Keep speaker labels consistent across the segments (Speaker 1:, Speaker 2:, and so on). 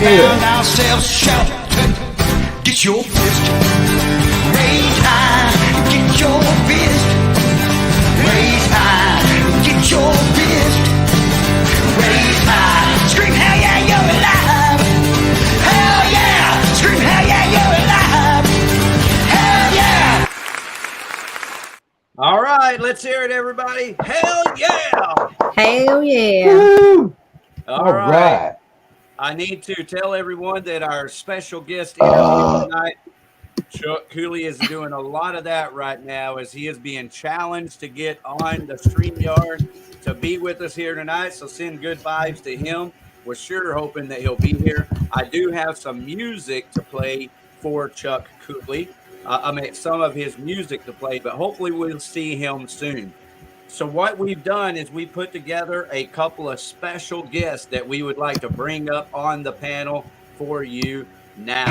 Speaker 1: found ourselves shouting, get your fist raised high, get your fist raised high, get your fist raised high. Scream, hell yeah, you're alive. Hell yeah, scream, hell yeah, you're alive. Hell yeah.
Speaker 2: All right, let's hear it, everybody. Hell yeah.
Speaker 3: Hell yeah.
Speaker 4: Woo!
Speaker 2: All right. I need to tell everyone that our special guest interview tonight, Chuk, Cooley, is doing a lot of that right now as he is being challenged to get on the StreamYard to be with us here tonight. So send good vibes to him. We're sure hoping that he'll be here. I do have some music to play for Chuk Cooley. I mean, some of his music to play, but hopefully we'll see him soon. So what we've done is we put together a couple of special guests that we would like to bring up on the panel for you now.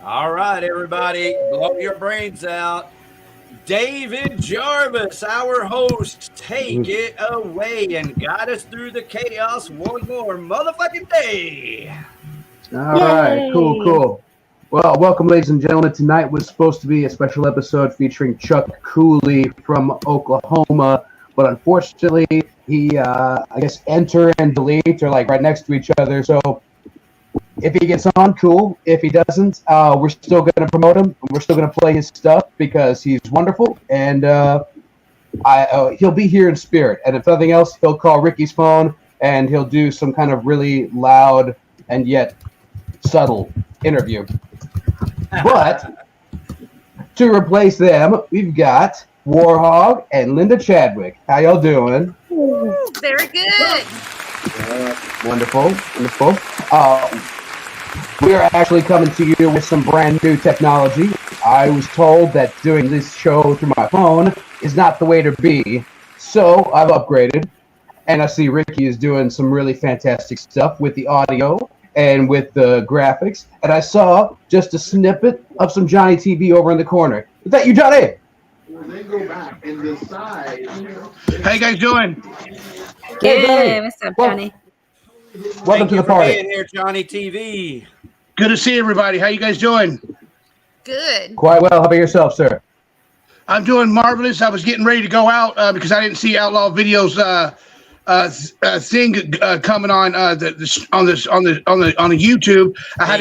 Speaker 2: All right, everybody, blow your brains out. David Jarvis, our host, take it away and guide us through the chaos one more motherfucking day.
Speaker 4: All right, cool. Well, welcome, ladies and gentlemen. Tonight was supposed to be a special episode featuring Chuk Cooley from Oklahoma, but unfortunately, he, I guess, enter and delete are like right next to each other. So if he gets on, cool. If he doesn't, we're still going to promote him. We're still going to play his stuff because he's wonderful, and he'll be here in spirit. And if nothing else, he'll call Ricky's phone, and he'll do some kind of really loud and yet subtle interview. But to replace them, we've got WARHOG and Linda Chadwick. How y'all doing?
Speaker 3: Very good.
Speaker 4: Wonderful. We are actually coming to you with some brand new technology. I was told that doing this show through my phone is not the way to be, so I've upgraded. And I see Ricky is doing some really fantastic stuff with the audio and with the graphics. And I saw just a snippet of some Johnny TV over in the corner. Is that you, Johnny?
Speaker 5: They go back and decide. How you guys doing?
Speaker 3: Good. What's up, Johnny?
Speaker 4: Welcome to the party.
Speaker 2: Being here, Johnny TV.
Speaker 5: Good to see everybody. How you guys doing?
Speaker 3: Good.
Speaker 4: Quite well. How about yourself, sir?
Speaker 5: I'm doing marvelous. I was getting ready to go out because I didn't see Outlaw Video's thing coming on on the YouTube. I had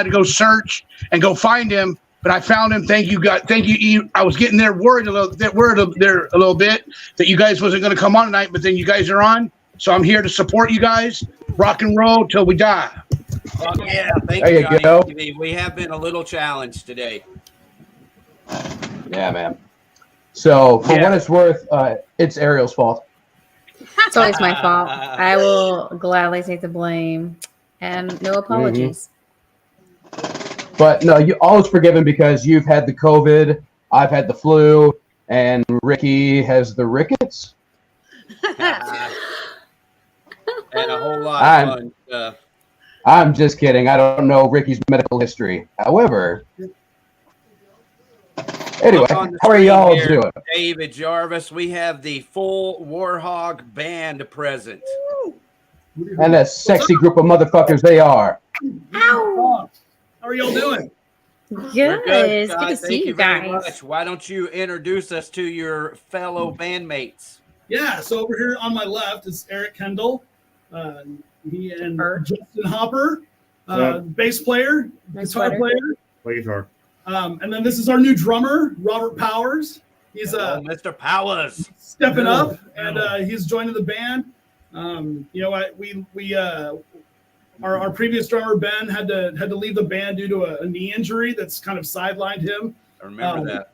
Speaker 5: to go search and go find him, but I found him. Thank you, God. Thank you. I was getting there worried a little bit that you guys wasn't going to come on tonight, but then you guys are on. So I'm here to support you guys. Rock and roll till we die.
Speaker 2: Yeah, thank you, Johnny TV. We have been a little challenged today.
Speaker 4: Yeah, man. So for what it's worth, it's Ariel's fault.
Speaker 3: It's always my fault. I will gladly take the blame. And no apologies.
Speaker 4: But no, you always forgiven because you've had the COVID, I've had the flu, and Ricky has the rickets.
Speaker 2: And a whole lot of fun stuff.
Speaker 4: I'm just kidding. I don't know Ricky's medical history. However, anyway, how are y'all doing?
Speaker 2: David Jarvis, we have the full WARHOG band present.
Speaker 4: And a sexy group of motherfuckers they are.
Speaker 3: Ow.
Speaker 6: How are y'all doing?
Speaker 3: Good. It's good to see you guys.
Speaker 2: Very much. Why don't you introduce us to your fellow bandmates?
Speaker 6: Yeah, so over here on my left is Eric Kendall. He and Justin Hopper, bass player, guitar player.
Speaker 7: Play guitar.
Speaker 6: And then this is our new drummer, Robert Powers. He's
Speaker 2: Mr. Powers
Speaker 6: stepping up, and he's joining the band. Our previous drummer Ben had to leave the band due to a knee injury that's kind of sidelined him.
Speaker 2: I remember that.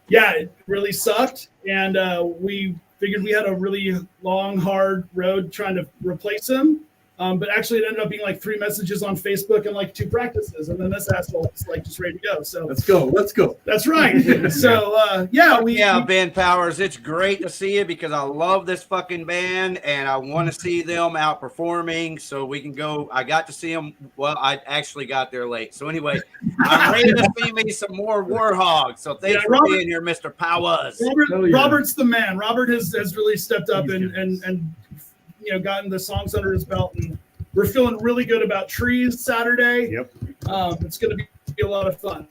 Speaker 6: Yeah, it really sucked, and we figured we had a really long, hard road trying to replace him. But actually, it ended up being like 3 messages on Facebook and like 2 practices, and then this asshole is like just ready to go. So
Speaker 7: let's go.
Speaker 6: That's right. So
Speaker 2: Ben Powers, it's great to see you because I love this fucking band and I want to see them outperforming so we can go. I got to see them. Well, I actually got there late. So anyway, I'm ready to see me some more WARHOG. So thanks for being here, Mr. Powers.
Speaker 6: Robert's the man. Robert has really stepped up and gotten the songs under his belt, and we're feeling really good about Trees Saturday.
Speaker 7: Yep.
Speaker 6: It's going to be a lot of fun.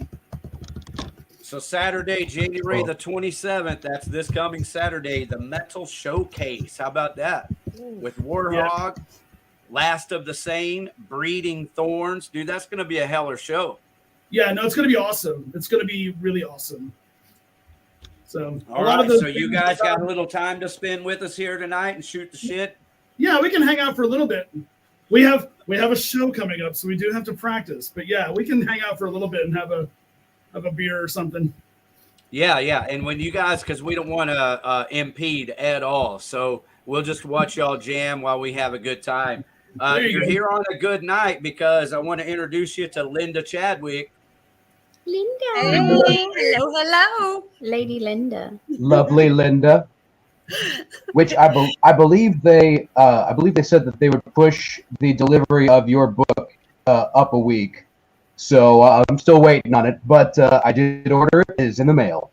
Speaker 2: So Saturday, January the 27th, that's this coming Saturday, the Metal Showcase. How about that? With WARHOG, Last of the Sane, Breeding Thorns. Dude, that's going to be a heller show.
Speaker 6: Yeah, no, it's going to be awesome. It's going to be really awesome. So,
Speaker 2: so you guys got a little time to spend with us here tonight and shoot the shit?
Speaker 6: Yeah, we can hang out for a little bit. We have a show coming up, so we do have to practice. But yeah, we can hang out for a little bit and have a beer or something.
Speaker 2: Yeah. And when you guys, because we don't want to impede at all, so we'll just watch y'all jam while we have a good time. You're here on a good night because I want to introduce you to Linda Chadwick.
Speaker 3: Linda.
Speaker 8: Hey, hello.
Speaker 3: Lady Linda.
Speaker 4: Lovely Linda. Which I believe they said that they would push the delivery of your book up a week. So I'm still waiting on it, but I did order it. It is in the mail.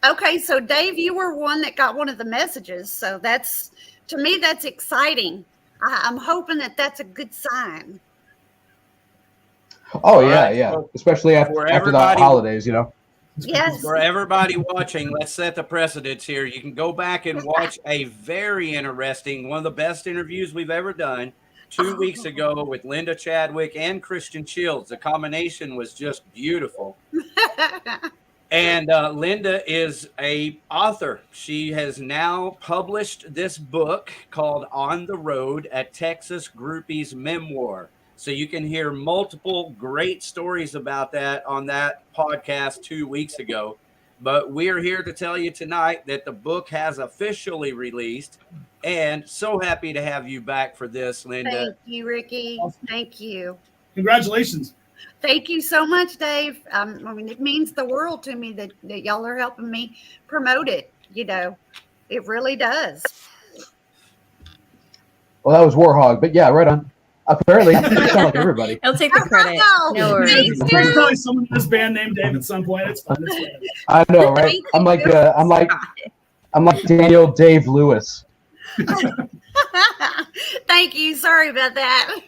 Speaker 8: Okay, so Dave, you were one that got one of the messages. So to me, that's exciting. I'm hoping that that's a good sign.
Speaker 4: Oh, yeah. Especially after the holidays,
Speaker 8: Yes.
Speaker 2: For everybody watching, let's set the precedence here. You can go back and watch a very interesting, one of the best interviews we've ever done 2 weeks ago with Linda Chadwick and Christian Shields. The combination was just beautiful. And Linda is a author. She has now published this book called On the Road, a Texas Groupie's Memoir. So you can hear multiple great stories about that on that podcast 2 weeks ago. But we're here to tell you tonight that the book has officially released. And so happy to have you back for this, Linda.
Speaker 8: Thank you, Ricky. Thank you.
Speaker 6: Congratulations.
Speaker 8: Thank you so much, Dave. I mean, it means the world to me that y'all are helping me promote it. It really does.
Speaker 4: Well, that was WARHOG, but yeah, right on. Apparently, you sound like everybody.
Speaker 3: I'll take the credit. No worries.
Speaker 6: There's probably someone in this band named Dave at some point. It's fun.
Speaker 4: I know, right? I'm like Daniel Dave Lewis.
Speaker 8: Thank you. Sorry about that.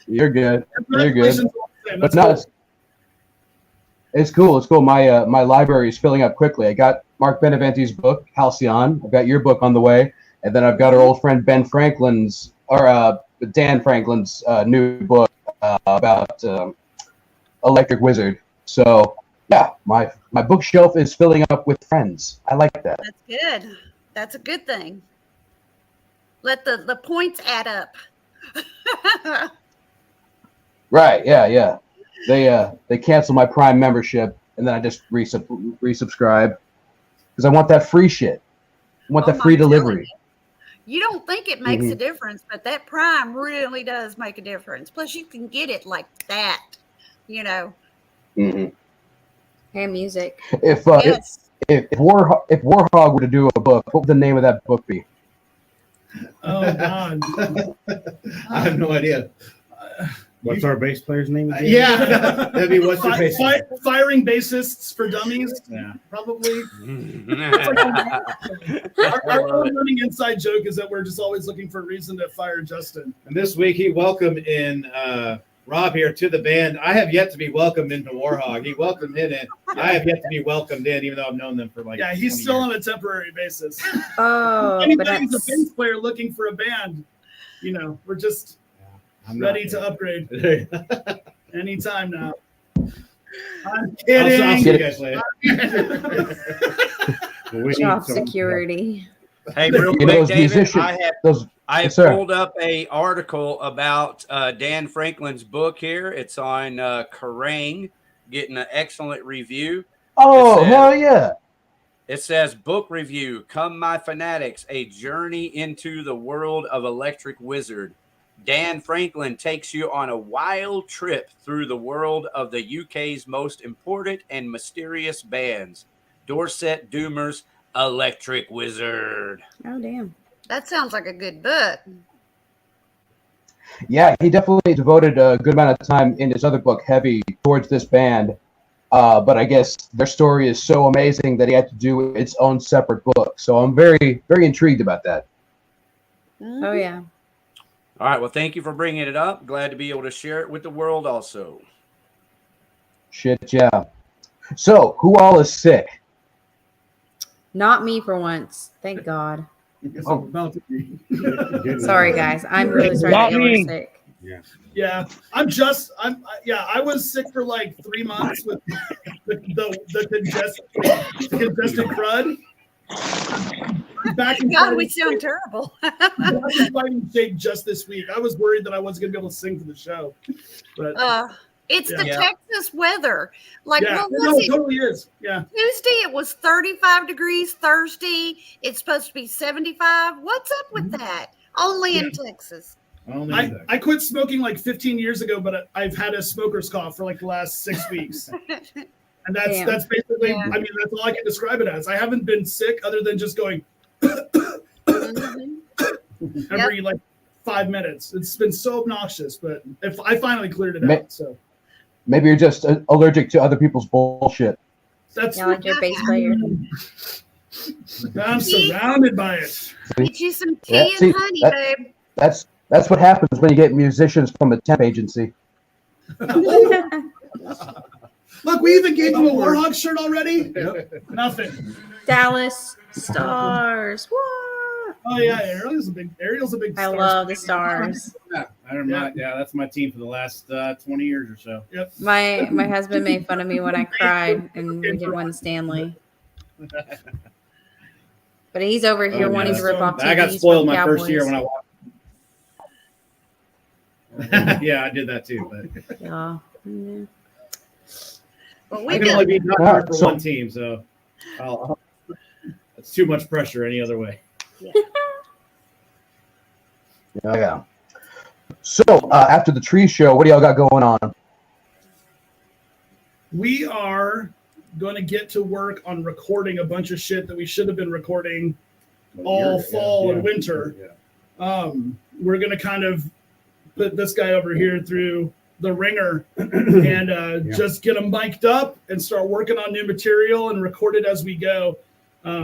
Speaker 4: You're good. But no, it's cool. It's cool. My library is filling up quickly. I got Mark Benevente's book, Halcyon. I've got your book on the way, and then I've got our old friend Dan Franklin's new book about Electric Wizard. So yeah, my bookshelf is filling up with friends. I like that.
Speaker 8: That's good. That's a good thing. Let the points add up.
Speaker 4: Right. Yeah. They cancel my Prime membership, and then I just resubscribe because I want that free shit. I want that free delivery.
Speaker 8: You don't think it makes a difference, but that Prime really does make a difference. Plus, you can get it like that,
Speaker 3: And music.
Speaker 4: If WARHOG were to do a book, what would the name of that book be?
Speaker 6: Oh God,
Speaker 7: I have no idea.
Speaker 9: What's our bass player's name again?
Speaker 7: Yeah, that'd be what's your bass player?
Speaker 6: Firing bassists for dummies.
Speaker 9: Yeah,
Speaker 6: probably. Our running inside joke is that we're just always looking for a reason to fire Justin.
Speaker 7: And this week he welcomed in Rob here to the band. I have yet to be welcomed into WARHOG. He welcomed in, and I have yet to be welcomed in, even though I've known them for
Speaker 6: he's still on a temporary basis.
Speaker 3: Oh,
Speaker 6: anybody's a bass player looking for a band, we're just ready to upgrade anytime now. I'm kidding.
Speaker 7: I'll see you guys later.
Speaker 3: Job security.
Speaker 2: Hey, real quick, David, I pulled up a article about Dan Franklin's book here. It's on Kerrang, getting an excellent review.
Speaker 4: Oh, hell yeah.
Speaker 2: It says, book review, Come My Fanatics, a journey into the world of Electric Wizard. Dan Franklin takes you on a wild trip through the world of the UK's most important and mysterious bands. Dorset Doomer's Electric Wizard.
Speaker 3: Oh, damn.
Speaker 8: That sounds like a good book.
Speaker 4: Yeah, he definitely devoted a good amount of time in his other book, Heavy, towards this band. But I guess their story is so amazing that he had to do its own separate book. So I'm very, very intrigued about that.
Speaker 3: Oh, yeah.
Speaker 2: All right. Well, thank you for bringing it up. Glad to be able to share it with the world also.
Speaker 4: Shit, yeah. So, who all is sick?
Speaker 3: Not me for once. Thank God.
Speaker 6: I'm about to be.
Speaker 3: Sorry, guys. I'm really sorry that you were sick.
Speaker 6: Yeah, I was sick for like 3 months with the congested crud. Back in
Speaker 8: God, we sound terrible.
Speaker 6: I'm fighting shape just this week. I was worried that I wasn't going to be able to sing for the show. But
Speaker 8: it's the Texas weather. Like, what was
Speaker 6: no,
Speaker 8: it?
Speaker 6: It totally is. Yeah.
Speaker 8: Tuesday, it was 35 degrees. Thursday, it's supposed to be 75. What's up with that? Only in Texas.
Speaker 6: I quit smoking like 15 years ago, but I've had a smoker's cough for like the last 6 weeks. And that's basically, I mean, that's all I can describe it as. I haven't been sick other than just going every like 5 minutes. It's been so obnoxious, but if I finally cleared it out. So
Speaker 4: maybe you're just allergic to other people's bullshit.
Speaker 6: That's
Speaker 3: like your bass player.
Speaker 6: I'm surrounded by it.
Speaker 8: Get you some tea and honey, babe.
Speaker 4: That's what happens when you get musicians from a temp agency.
Speaker 6: Look, we even gave him a WARHOG shirt already. Yep. Nothing.
Speaker 3: Dallas Stars. What?
Speaker 6: Oh yeah, Ariel's a big.
Speaker 3: I love the Stars.
Speaker 7: Yeah, that's my team for the last 20 years or so.
Speaker 6: Yep.
Speaker 3: My husband made fun of me when I cried and we did win Stanley. But he's over here wanting to rip off TVs.
Speaker 7: I got spoiled my
Speaker 3: Cowboys.
Speaker 7: first year when I watched. Yeah, I did that too. But
Speaker 3: Yeah.
Speaker 8: But
Speaker 7: I can only be for one team, so it's too much pressure any other way.
Speaker 4: Yeah. So after the tree show, what do y'all got going on?
Speaker 6: We are going to get to work on recording a bunch of shit that we should have been recording all fall and winter. We're going to kind of put this guy over here through the ringer and just get him mic'd up and start working on new material and record it as we go.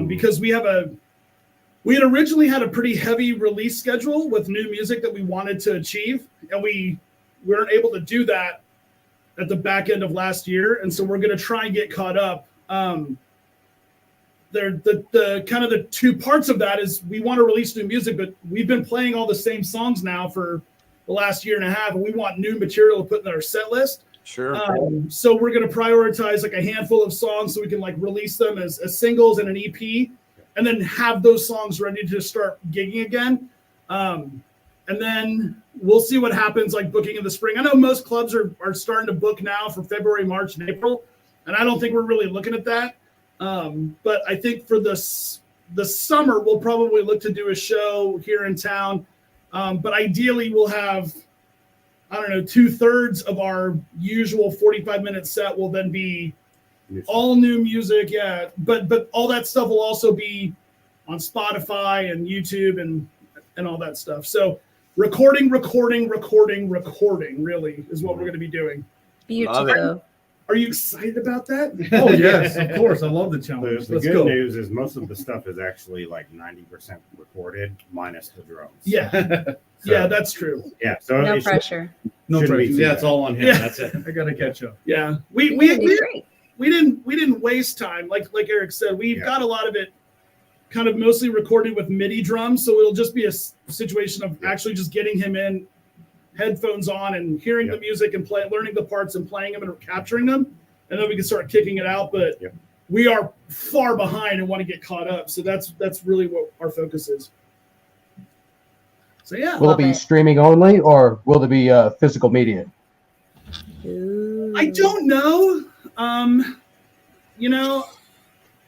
Speaker 6: Because we had originally had a pretty heavy release schedule with new music that we wanted to achieve, and we weren't able to do that at the back end of last year. And so we're going to try and get caught up. The kind of the two parts of that is we want to release new music, but we've been playing all the same songs now for the last year and a half, and we want new material to put in our set list.
Speaker 2: Sure.
Speaker 6: So we're going to prioritize like a handful of songs so we can like release them as singles and an EP, and then have those songs ready to start gigging again. And then we'll see what happens like booking in the spring. I know most clubs are starting to book now for February, March, and April, and I don't think we're really looking at that. But I think for the summer, we'll probably look to do a show here in town. But ideally, we'll have, 2/3 of our usual 45-minute set will then be all new music. Yeah, but all that stuff will also be on Spotify and YouTube and all that stuff. So recording really is what we're going to be doing.
Speaker 3: Beautiful.
Speaker 6: Are you excited about that?
Speaker 9: Oh yes, of course. I love the challenge.
Speaker 10: The good news is most of the stuff is actually like 90% recorded minus the drums.
Speaker 6: Yeah. Yeah, that's true.
Speaker 10: Yeah. So
Speaker 3: No pressure.
Speaker 9: No pressure.
Speaker 7: Yeah, it's all on him.
Speaker 6: Yeah.
Speaker 7: That's it.
Speaker 9: I gotta catch up.
Speaker 6: Yeah. We didn't waste time. Like Eric said, we've got a lot of it kind of mostly recorded with MIDI drums. So it'll just be a situation of actually just getting him in, headphones on, and hearing the music and learning the parts and playing them and capturing them, and then we can start kicking it out. But we are far behind and want to get caught up, so that's really what our focus is. So
Speaker 4: will it be streaming only, or will there be physical media?
Speaker 6: I don't know.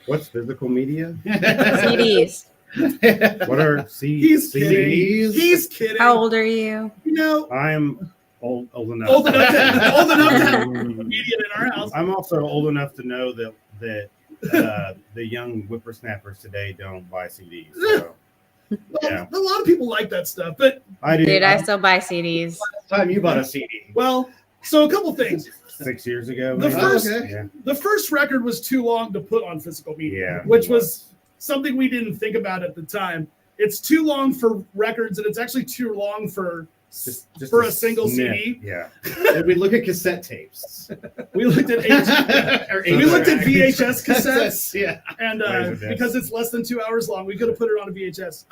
Speaker 10: What's physical media?
Speaker 3: CDs.
Speaker 10: What are
Speaker 6: He's kidding.
Speaker 10: CDs?
Speaker 6: He's kidding.
Speaker 3: How old are you?
Speaker 6: You know,
Speaker 10: I'm old enough.
Speaker 6: old enough to have a comedian in our house.
Speaker 10: I'm also old enough to know that the young whippersnappers today don't buy CDs. So, yeah.
Speaker 6: A lot of people like that stuff, but
Speaker 10: I do.
Speaker 3: Dude, I still buy CDs.
Speaker 7: Time you bought a CD.
Speaker 6: well, so a couple things.
Speaker 10: 6 years ago.
Speaker 6: The
Speaker 10: maybe?
Speaker 6: first-
Speaker 10: Yeah.
Speaker 6: The first record was too long to put on physical media,
Speaker 10: Yeah,
Speaker 6: which
Speaker 10: it
Speaker 6: was something we didn't think about at the time. It's too long for records, and it's actually too long for
Speaker 10: Just
Speaker 6: for a single
Speaker 10: snip.
Speaker 6: CD.
Speaker 10: Yeah.
Speaker 7: Did we look at cassette tapes?
Speaker 6: We looked at we looked at VHS cassettes,
Speaker 7: Yeah.
Speaker 6: and
Speaker 10: Laserdisc.
Speaker 6: because it's less than 2 hours long, we could have put it on a VHS.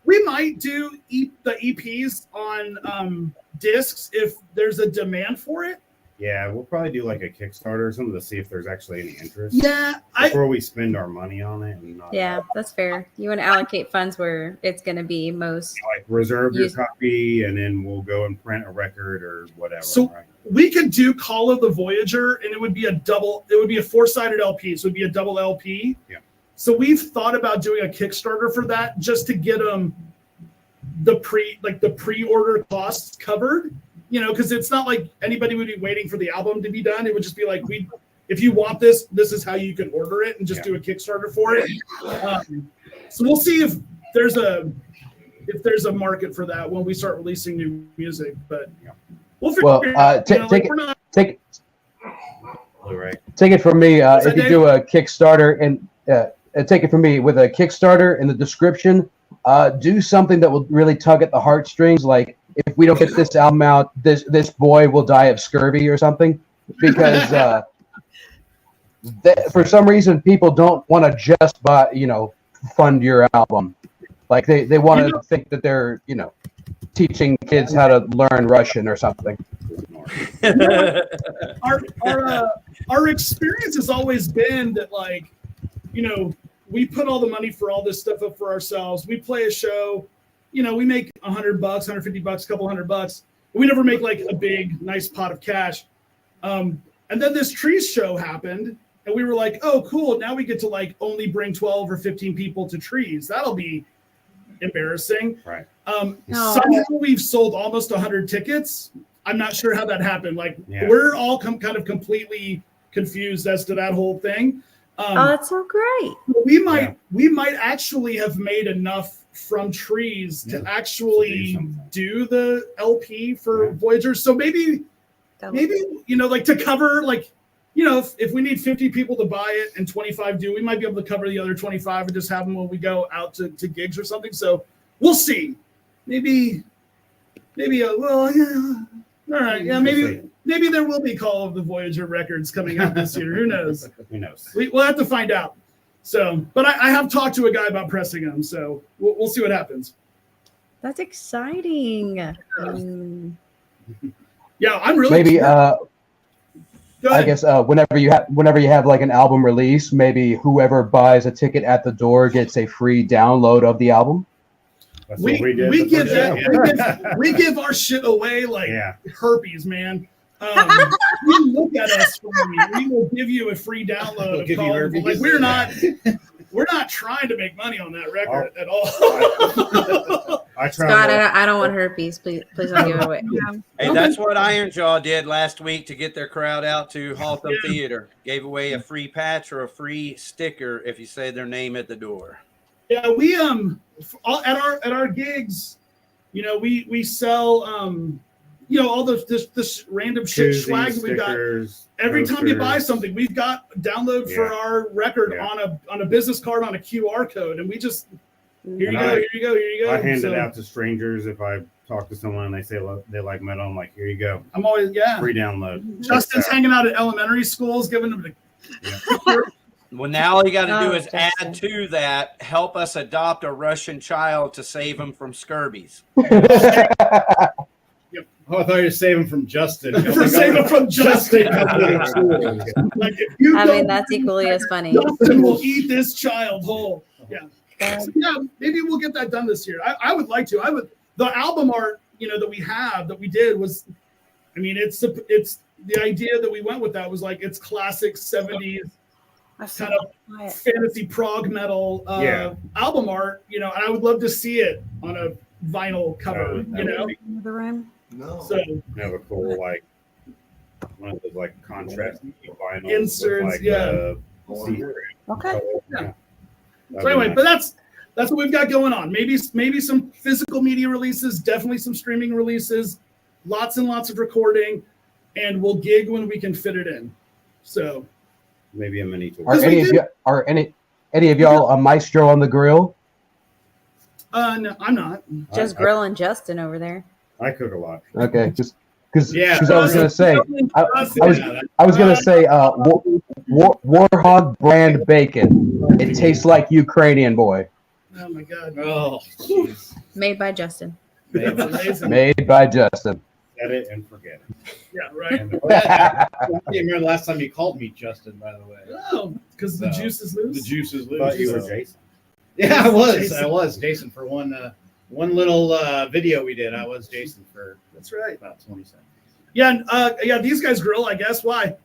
Speaker 6: We might do the EPs on discs if there's a demand for it.
Speaker 10: Yeah, we'll probably do like a Kickstarter or something to see if there's actually any interest.
Speaker 6: Yeah,
Speaker 10: Before we spend our money on it and not
Speaker 3: Yeah, that's fair. You want to allocate funds where it's going to be most.
Speaker 10: like reserve your
Speaker 3: Use-
Speaker 10: copy and then we'll go and print a record or whatever.
Speaker 6: So-
Speaker 10: right?
Speaker 6: we could do Call of the Voyager, and it would be a 4-sided LP, so it'd be a double LP.
Speaker 10: Yeah.
Speaker 6: So we've thought about doing a Kickstarter for that just to get them the pre-order costs covered. You know, because it's not like anybody would be waiting for the album to be done. It would just be like, if you want this, this is how you can order it, and just do a Kickstarter for it. So we'll see if there's a market for that when we start releasing new music. But we'll figure it out.
Speaker 4: Take
Speaker 10: Blu-ray.
Speaker 4: take it from me.
Speaker 6: What's
Speaker 4: If
Speaker 6: that,
Speaker 4: you do a Kickstarter and take it from me with a Kickstarter in the description, do something that will really tug at the heartstrings. Like, if we don't get this album out, this boy will die of scurvy or something, because for some reason people don't want to just fund your album. Like they want to think that they're teaching kids how to learn Russian or something.
Speaker 6: Our experience has always been that, we put all the money for all this stuff up for ourselves. We play a show, we make $100, $150, a couple $100. We never make like a big, nice pot of cash. And then this trees show happened, and we were like, oh, cool. Now we get to only bring 12 or 15 people to trees. That'll be embarrassing.
Speaker 10: Right.
Speaker 6: Somehow we've sold almost 100 tickets. I'm not sure how that happened. We're all kind of completely confused as to that whole thing.
Speaker 3: Oh, that's so great.
Speaker 6: We might actually have made enough from trees to actually do the LP for Voyager. So maybe to cover if we need 50 people to buy it and 25 do, we might be able to cover the other 25 and just have them when we go out to gigs or something. So we'll see. Maybe all right, yeah, maybe there will be Call of the Voyager records coming out this year. Who knows?
Speaker 10: Who knows?
Speaker 6: We'll have to find out. So, but I have talked to a guy about pressing them, so we'll see what happens.
Speaker 3: That's exciting.
Speaker 6: Yeah, I'm really
Speaker 4: Maybe
Speaker 6: Go ahead.
Speaker 4: I guess whenever you have like an album release, maybe whoever buys a ticket at the door gets a free download of the album.
Speaker 10: That's what we did.
Speaker 6: We give that we give our shit away like herpes, man. You look at us for me. We will give you a free download of Call of Duty. We're not trying to make money on that record at all.
Speaker 3: Scott, I don't want herpes. Please don't give it away.
Speaker 2: Hey, that's what Iron Jaw did last week to get their crowd out to Haltham Theater. Gave away a free patch or a free sticker if you say their name at the door.
Speaker 6: Yeah, we at our gigs, we sell all this random shit swag we've got. Every time you buy something, we've got download for our record on a business card on a QR code, and we just here you go.
Speaker 10: I hand it out to strangers if I talk to someone and they say they like metal. I'm like, here you go.
Speaker 6: I'm always
Speaker 10: free download.
Speaker 6: Justin's hanging out at elementary schools, giving them the.
Speaker 2: Well, now all you got to do is add to that, help us adopt a Russian child to save him from scabies.
Speaker 7: Oh, I thought you were saving from Justin.
Speaker 6: Save him from Justin.
Speaker 3: That's equally as funny.
Speaker 6: Justin will eat this child whole. Yeah. So, maybe we'll get that done this year. I would like to. The album art, that we did was, it's the idea that we went with that was like it's classic 70s. kind of fantasy prog metal album art, you know, and I would love to see it on a vinyl cover, you know.
Speaker 8: The room.
Speaker 10: No.
Speaker 6: So
Speaker 10: have a cool like one of those like contrast vinyl
Speaker 6: inserts,
Speaker 8: Okay.
Speaker 6: So anyway, but that's what we've got going on. Maybe some physical media releases, definitely some streaming releases, lots and lots of recording, and we'll gig when we can fit it in. So
Speaker 10: maybe a mini tour.
Speaker 4: Are any of y'all a maestro on the grill?
Speaker 6: No, I'm not.
Speaker 3: Just grilling Justin over there.
Speaker 10: I cook a lot.
Speaker 4: Okay, just because
Speaker 10: Yeah.
Speaker 4: I was gonna say I was gonna say Warhog brand bacon. It tastes like Ukrainian boy.
Speaker 6: Oh my god.
Speaker 7: Oh, jeez.
Speaker 3: Made by Justin.
Speaker 4: Made by Justin.
Speaker 10: Set it and forget it.
Speaker 6: Yeah, right.
Speaker 7: I can't remember the last time you called me Justin, by the way.
Speaker 6: Oh, because the juice is loose.
Speaker 7: The juice is loose.
Speaker 10: But you were
Speaker 7: so-
Speaker 10: Jason.
Speaker 7: Yeah, I was.
Speaker 6: Jason.
Speaker 7: I was Jason for one little video we did. I was Jason for
Speaker 6: That's right.
Speaker 7: about 20 seconds.
Speaker 6: Yeah, these guys grill, I guess. Why?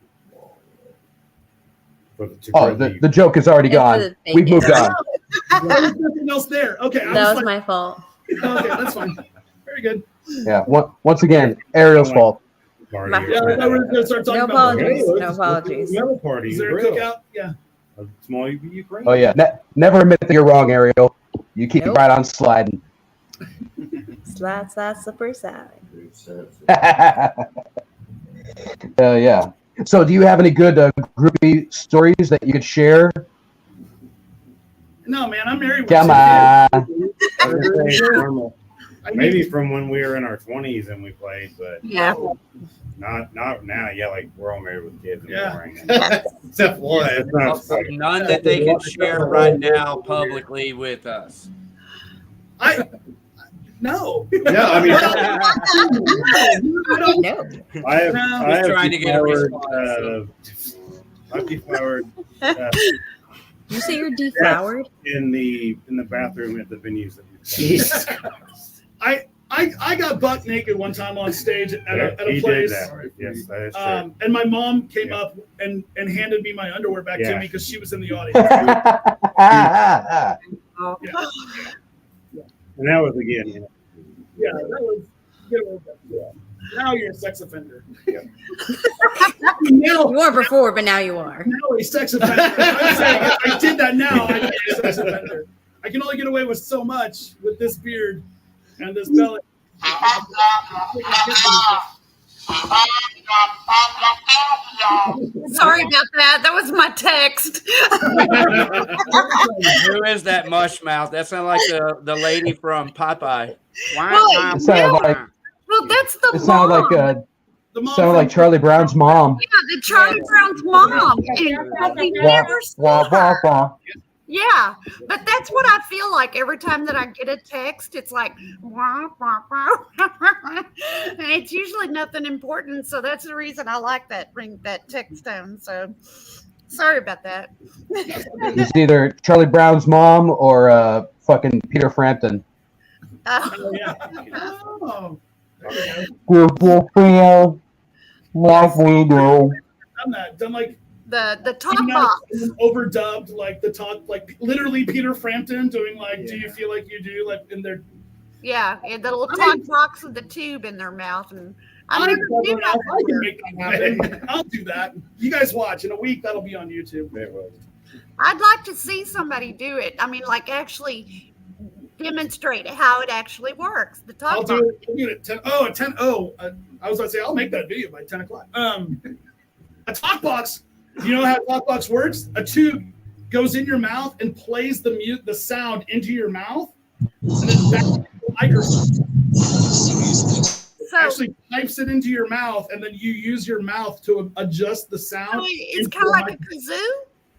Speaker 4: Oh, the joke is already gone. We've moved on.
Speaker 6: There's nothing else there. Okay,
Speaker 3: That was my fault.
Speaker 6: Okay, that's fine. Very good.
Speaker 4: Yeah. Once again, Ariel's fault.
Speaker 6: Yeah, I thought we were gonna start talking
Speaker 3: No
Speaker 6: about
Speaker 3: apologies. No apologies.
Speaker 10: Party.
Speaker 6: Is there a cookout? Yeah.
Speaker 10: A small Ukraine.
Speaker 4: Oh yeah. Never admit that you're wrong, Ariel. You keep it right on sliding.
Speaker 3: Slide, slippery side.
Speaker 4: Yeah. So, do you have any good groupie stories that you could share?
Speaker 6: No, man, I'm married.
Speaker 4: Come on.
Speaker 10: Maybe from when we were in our 20s and we played, but
Speaker 8: Yeah.
Speaker 10: not now. Yeah, like we're all married with kids. And
Speaker 6: Yeah.
Speaker 7: Except one.
Speaker 10: It's not
Speaker 2: None that they can share right now publicly with us.
Speaker 6: No.
Speaker 7: Yeah, I mean,
Speaker 3: No.
Speaker 10: I have
Speaker 2: trying to get a
Speaker 10: deflowered, I've deflowered
Speaker 3: You say you're deflowered?
Speaker 10: in the bathroom at the venues that we played.
Speaker 7: Jesus.
Speaker 6: I got buck naked one time on stage at a
Speaker 10: He
Speaker 6: place.
Speaker 10: did that. Yes, that is true.
Speaker 6: And my mom came up and handed me my underwear back to
Speaker 10: Yeah.
Speaker 6: me because she was in the audience.
Speaker 10: And that was again.
Speaker 6: Yeah, that was. Yeah. Now you're a sex offender.
Speaker 10: Yeah.
Speaker 6: Now,
Speaker 3: You weren't before, but now you are.
Speaker 6: now a sex offender. I'm saying if I did that now, I'd be a sex offender. I can only get away with so much with this beard and this belly.
Speaker 8: Sorry about that. That was my text.
Speaker 2: Who is that mush mouth? That sounds like the lady from Popeye.
Speaker 8: Well,
Speaker 4: It sounded like
Speaker 8: Well, that's the
Speaker 4: it sounded
Speaker 8: mom.
Speaker 4: like
Speaker 6: The mom
Speaker 4: sounded like Charlie Brown's mom.
Speaker 8: Yeah, the Charlie Brown's mom. And I've never seen her. Yeah, but that's what I feel like every time that I get a text. It's like, wah, wah, wah. And it's usually nothing important. So that's the reason I like that text tone. So sorry about that.
Speaker 4: It's either Charlie Brown's mom or fucking Peter Frampton.
Speaker 6: Oh, yeah. Oh. Done that. Done like
Speaker 8: The talk box.
Speaker 6: overdubbed, like the talk, like literally Peter Frampton doing like, "Do you feel like you do?" Like in their.
Speaker 8: Yeah, the little talk box with the tube in their mouth. And I never did that.
Speaker 6: I can make that happen. I'll do that. You guys watch. In a week, that'll be on YouTube.
Speaker 8: I'd like to see somebody do it. I mean, like actually demonstrate how it actually works. The talk
Speaker 6: I'll
Speaker 8: box.
Speaker 6: do it. I'll do it at 10. Oh, at 10. Oh, I was about to say I'll make that video by 10 o'clock. A talk box. You know how a talk box works? A tube goes in your mouth and plays the sound into your mouth, and then back to the microphone.
Speaker 8: So
Speaker 6: Actually pipes it into your mouth, and then you use your mouth to adjust the sound.
Speaker 8: it's kind of like a kazoo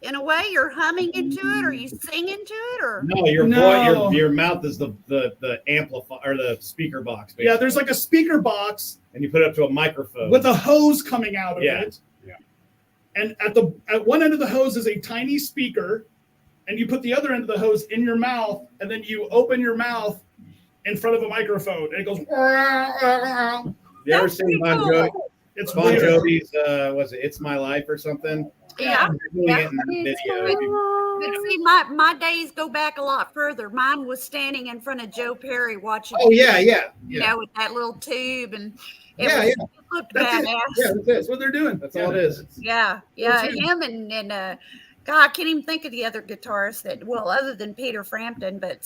Speaker 8: in a way. You're humming into it, or you sing into it, or
Speaker 7: No, your
Speaker 6: No.
Speaker 7: your mouth is the amplifier or the speaker box. Basically.
Speaker 6: Yeah, there's like a speaker box
Speaker 7: and you put it up to a microphone
Speaker 6: with a hose coming out of
Speaker 7: Yeah.
Speaker 6: it. And at one end of the hose is a tiny speaker, and you put the other end of the hose in your mouth, and then you open your mouth in front of a microphone, and it goes.
Speaker 7: You ever
Speaker 8: That's
Speaker 7: seen
Speaker 8: pretty
Speaker 7: Bon
Speaker 8: cool.
Speaker 7: Jovi?
Speaker 6: It's
Speaker 7: Bon
Speaker 6: weird.
Speaker 7: Jovi's was it "It's My Life" or something?
Speaker 8: Yeah.
Speaker 7: Doing it in video.
Speaker 8: But see, my days go back a lot further. Mine was standing in front of Joe Perry watching.
Speaker 7: Oh yeah.
Speaker 8: You know, with that little tube and
Speaker 7: Yeah.
Speaker 8: it looked
Speaker 7: That's it.
Speaker 8: badass.
Speaker 7: Yeah,
Speaker 6: That's what they're doing.
Speaker 7: that's all it is.
Speaker 8: Yeah. Him and God, I can't even think of the other guitarists that, well, other than Peter Frampton, but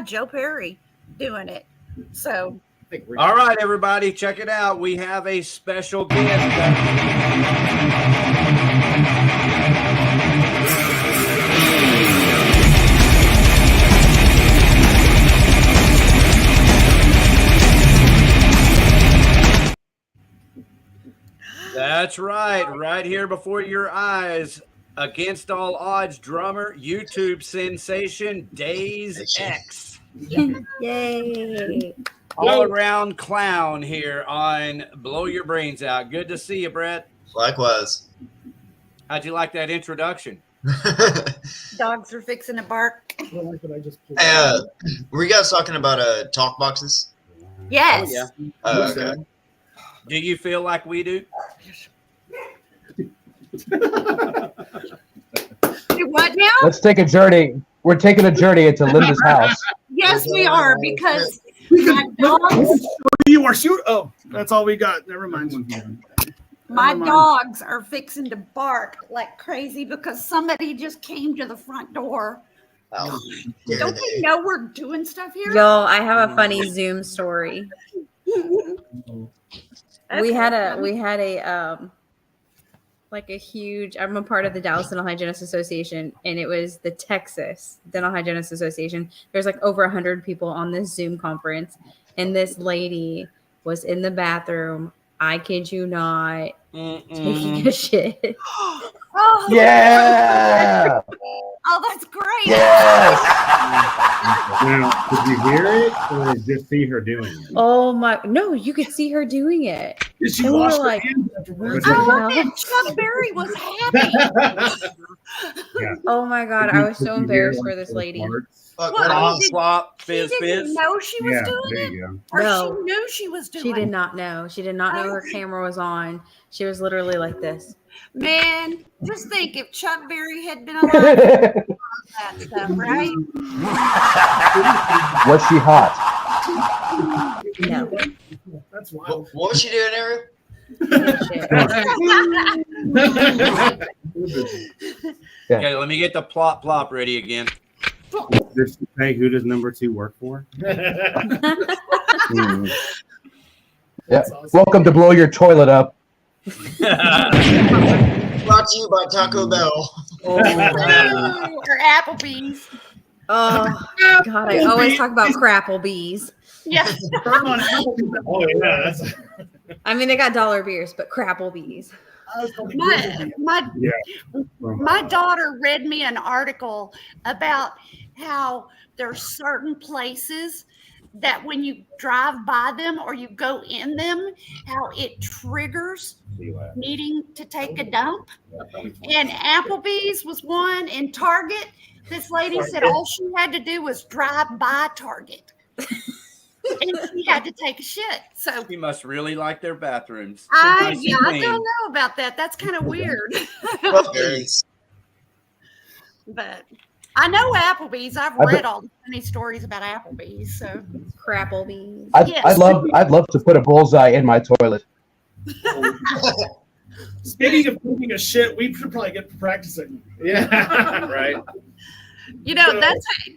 Speaker 8: Joe Perry doing it. So.
Speaker 2: All right, everybody, check it out. We have a special guest. That's right here before your eyes. Against all odds, drummer, YouTube sensation, Days X.
Speaker 3: Yay.
Speaker 2: All around clown here on Blow Your Brains Out. Good to see you, Brett.
Speaker 11: Likewise.
Speaker 2: How'd you like that introduction?
Speaker 8: Dogs are fixing to bark.
Speaker 11: Hey, were you guys talking about talk boxes?
Speaker 8: Yes.
Speaker 2: Oh, yeah.
Speaker 11: Okay.
Speaker 2: Do you feel like we do?
Speaker 8: What now?
Speaker 4: Let's take a journey. We're taking a journey into Linda's house.
Speaker 8: Yes, we are, because my dogs,
Speaker 6: You are shoot. Oh, that's all we got. Never mind.
Speaker 8: my dogs are fixing to bark like crazy because somebody just came to the front door.
Speaker 11: Oh,
Speaker 8: Don't they know we're doing stuff here?
Speaker 3: Yo, I have a funny Zoom story. We had a like a huge, I'm a part of the Dallas Dental Hygienists Association, and it was the Texas Dental Hygienists Association. There's like over 100 people on this Zoom conference, and this lady was in the bathroom, I kid you not, taking a shit.
Speaker 8: Oh,
Speaker 4: Yeah.
Speaker 8: oh, that's great.
Speaker 4: Yes.
Speaker 10: Now, did you hear it or just see her doing it?
Speaker 3: Oh my, no, you could see her doing it.
Speaker 6: Did she
Speaker 3: And we
Speaker 6: wash
Speaker 3: were
Speaker 6: her
Speaker 3: like,
Speaker 6: hands afterwards?
Speaker 8: I love it. Chuck Berry was happy.
Speaker 10: Yeah.
Speaker 3: oh my God, I was so embarrassed for this lady.
Speaker 11: fuck,
Speaker 8: Well,
Speaker 11: what
Speaker 8: did-
Speaker 2: Flop,
Speaker 8: She
Speaker 2: fizz,
Speaker 8: didn't
Speaker 2: fizz.
Speaker 8: know she was
Speaker 10: Yeah,
Speaker 8: doing
Speaker 10: there
Speaker 8: it,
Speaker 10: you go.
Speaker 8: or
Speaker 3: No.
Speaker 8: she knew she was doing
Speaker 3: She did
Speaker 8: it.
Speaker 3: not know. She did not know her camera was on. She was literally like this.
Speaker 8: Man, just think if Chuck Berry had been alive, that stuff, right?
Speaker 4: Was she hot?
Speaker 3: No.
Speaker 6: That's wild.
Speaker 11: what was she doing, Ariel?
Speaker 3: Shit.
Speaker 2: Okay, let me get the plop ready again.
Speaker 10: Just to say, who does number 2 work for?
Speaker 4: Mm. Yeah. Welcome to Blow Your Toilet Up.
Speaker 11: Brought to you by Taco Bell.
Speaker 8: Or Applebee's.
Speaker 3: Oh God, I always talk about Crapplebees.
Speaker 8: Yeah.
Speaker 6: Burn on Applebee's.
Speaker 7: Oh yeah, that's
Speaker 3: I mean, they got dollar beers, but Crapplebees.
Speaker 6: I was thinking Grizzly Beer.
Speaker 8: My daughter read me an article about how there's certain places that when you drive by them or you go in them, how it triggers needing to take a dump. And Applebee's was one, and Target, this lady said all she had to do was drive by Target. And she had to take a shit. So
Speaker 2: You must really like their bathrooms.
Speaker 8: I
Speaker 2: Nice and
Speaker 8: don't
Speaker 2: clean.
Speaker 8: know about that. That's kind of weird.
Speaker 11: Puppies.
Speaker 8: But I know Applebee's. I've read all the funny stories about Applebee's. So
Speaker 3: Crapplebees.
Speaker 8: Yes.
Speaker 4: I'd love to put a bullseye in my toilet.
Speaker 6: Speaking of taking a shit, we should probably get practicing.
Speaker 7: yeah, right.
Speaker 8: you know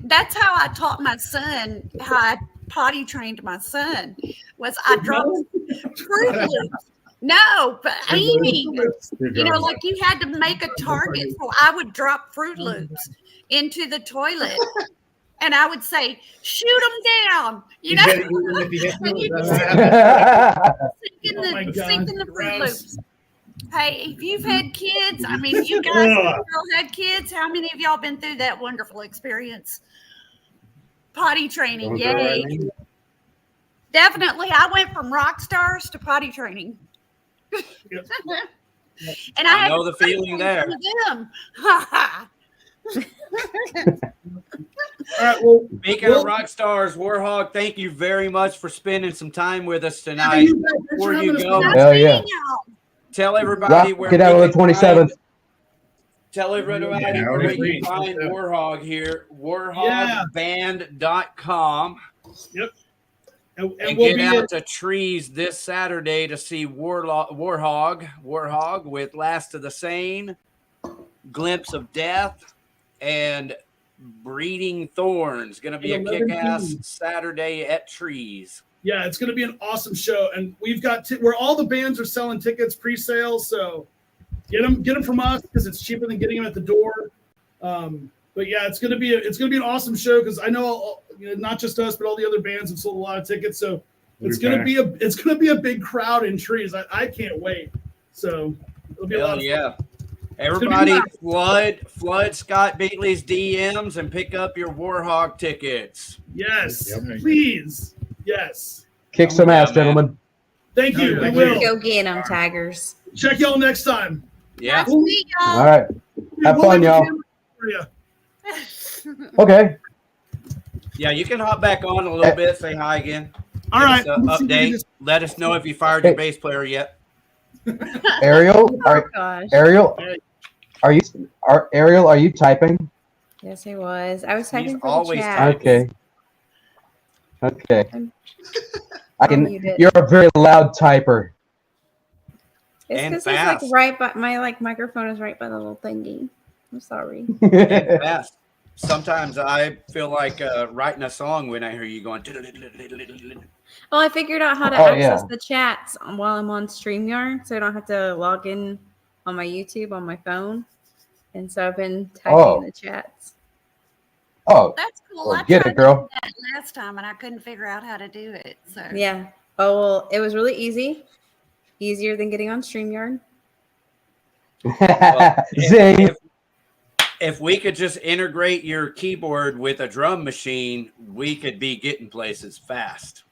Speaker 8: that's how I taught my son, how I potty trained my son, was I dropped Fruit Loops. No, but Amy, you know, like you had to make a target. So I would drop Fruit Loops into the toilet. And I would say, shoot them down, you know, and you just sink in the Fruit Loops. Hey, if you've had kids, I mean, you guys all had kids. How many of y'all been through that wonderful experience? Potty training, yay. Definitely. I went from rock stars to potty training. And I
Speaker 2: know the feeling there.
Speaker 8: Them.
Speaker 6: All right, well,
Speaker 2: Speaking of rock stars, WARHOG, thank you very much for spending some time with us tonight. Before you go,
Speaker 4: Hell yeah.
Speaker 2: tell everybody where
Speaker 4: Get out on the 27th.
Speaker 2: Tell everybody where you can find WARHOG here. WARHOGBand.com.
Speaker 6: Yep.
Speaker 2: And get out to Trees this Saturday to see WARHOG with Last of the Sane, Glimpse of Death, and Breeding Thorns. Going to be a kick-ass Saturday at Trees.
Speaker 6: Yeah, it's going to be an awesome show, and we've got where all the bands are selling tickets pre-sale. So get them from us because it's cheaper than getting them at the door. But yeah, it's going to be an awesome show because I know, not just us, but all the other bands have sold a lot of tickets. So it's going to be a big crowd in Trees. I can't wait. So it'll be a lot of fun.
Speaker 2: Everybody flood Scott Beatley's DMs and pick up your WARHOG tickets.
Speaker 6: Yes, please. Yes.
Speaker 4: Kick some ass, gentlemen.
Speaker 6: Thank you. We will.
Speaker 3: Go get them, Tigers.
Speaker 6: Check y'all next time.
Speaker 2: Yeah.
Speaker 4: All right. Have fun, y'all. Okay.
Speaker 2: Yeah, you can hop back on a little bit. Say hi again.
Speaker 6: All right.
Speaker 2: Update. Let us know if you fired your bass player yet.
Speaker 4: Ariel, Ariel, are you typing?
Speaker 3: Yes, I was. I was typing for
Speaker 2: always
Speaker 3: the chat.
Speaker 4: Okay. I can.
Speaker 3: muted.
Speaker 4: You're a very loud typer.
Speaker 3: It's
Speaker 2: And
Speaker 3: because it's
Speaker 2: fast.
Speaker 3: like right by my microphone is right by the little thingy. I'm sorry.
Speaker 2: And fast. Sometimes I feel like writing a song when I hear you going.
Speaker 3: Well, I figured out how to access the chats while I'm on StreamYard, so I don't have to log in on my YouTube on my phone. And so I've been typing the chats.
Speaker 4: Oh,
Speaker 8: That's cool.
Speaker 4: well,
Speaker 8: I
Speaker 4: get
Speaker 8: tried
Speaker 4: it, girl.
Speaker 8: to do that last time and I couldn't figure out how to do it. So
Speaker 3: Yeah. Oh, well, it was really easy. Easier than getting on StreamYard.
Speaker 4: Zing.
Speaker 2: If we could just integrate your keyboard with a drum machine, we could be getting places fast.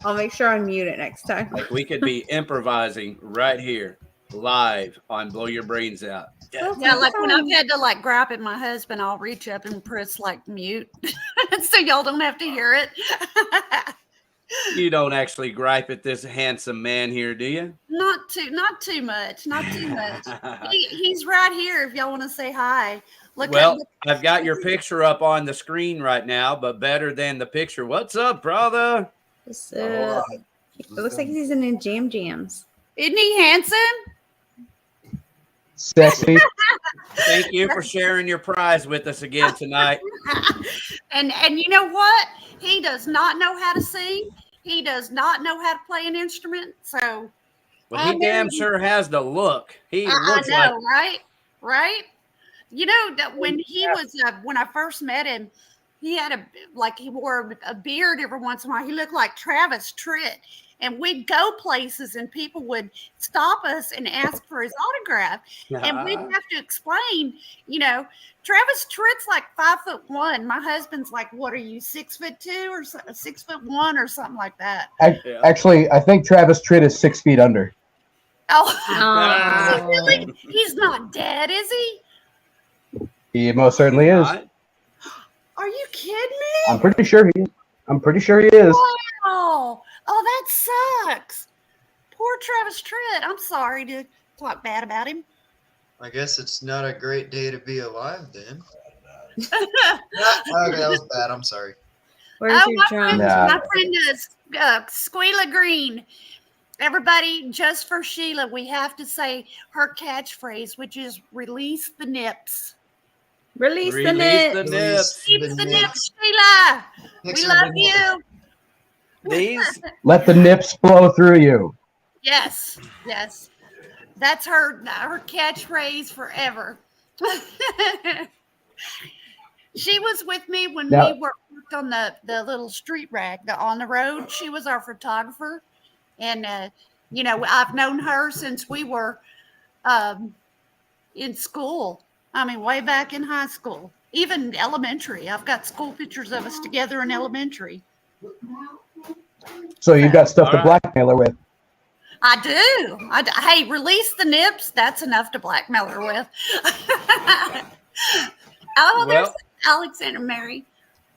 Speaker 3: I'll make sure I mute it next time.
Speaker 2: Like we could be improvising right here, live on Blow Your Brains Out.
Speaker 8: yeah, like when I've had to like gripe at my husband, I'll reach up and press like mute so y'all don't have to hear it.
Speaker 2: You don't actually gripe at this handsome man here, do you?
Speaker 8: Not too much. He's right here if y'all want to say hi.
Speaker 2: Well, I've got your picture up on the screen right now, but better than the picture. What's up, brother?
Speaker 3: It looks like he's in the jams.
Speaker 8: Isn't he handsome?
Speaker 4: Sexy.
Speaker 2: Thank you for sharing your prize with us again tonight.
Speaker 8: And you know what? He does not know how to sing. He does not know how to play an instrument. So,
Speaker 2: well, he damn sure has the look. He looks
Speaker 8: I know,
Speaker 2: like
Speaker 8: right? You know that when he was when I first met him, he had he wore a beard every once in a while. He looked like Travis Tritt. And we'd go places and people would stop us and ask for his autograph. And we'd have to explain, Travis Tritt's like 5'1". My husband's like, what are you, 6'2" or 6'1" or something like that?
Speaker 4: Actually, I think Travis Tritt is 6 feet under.
Speaker 8: Oh, is he really? He's not dead, is he?
Speaker 4: He most certainly is.
Speaker 8: Are you kidding me?
Speaker 4: I'm pretty sure he is.
Speaker 8: Wow. Oh, that sucks. Poor Travis Tritt. I'm sorry to talk bad about him.
Speaker 11: I guess it's not a great day to be alive then. Okay, that was bad. I'm sorry.
Speaker 3: Where's your drum?
Speaker 8: My friend is Squeala Green. Everybody, just for Sheila, we have to say her catchphrase, which is release the nips.
Speaker 3: Release the nips.
Speaker 8: Release the nips, Sheila. We love you.
Speaker 4: Let the nips flow through you.
Speaker 8: Yes. That's her catchphrase forever. She was with me when we worked on the little street rag, on the road. She was our photographer. And, I've known her since we were in school. I mean, way back in high school, even elementary. I've got school pictures of us together in elementary.
Speaker 4: So you've got stuff to blackmail her with.
Speaker 8: I do. Hey, release the nips. That's enough to blackmail her with. There's Alexander Mary.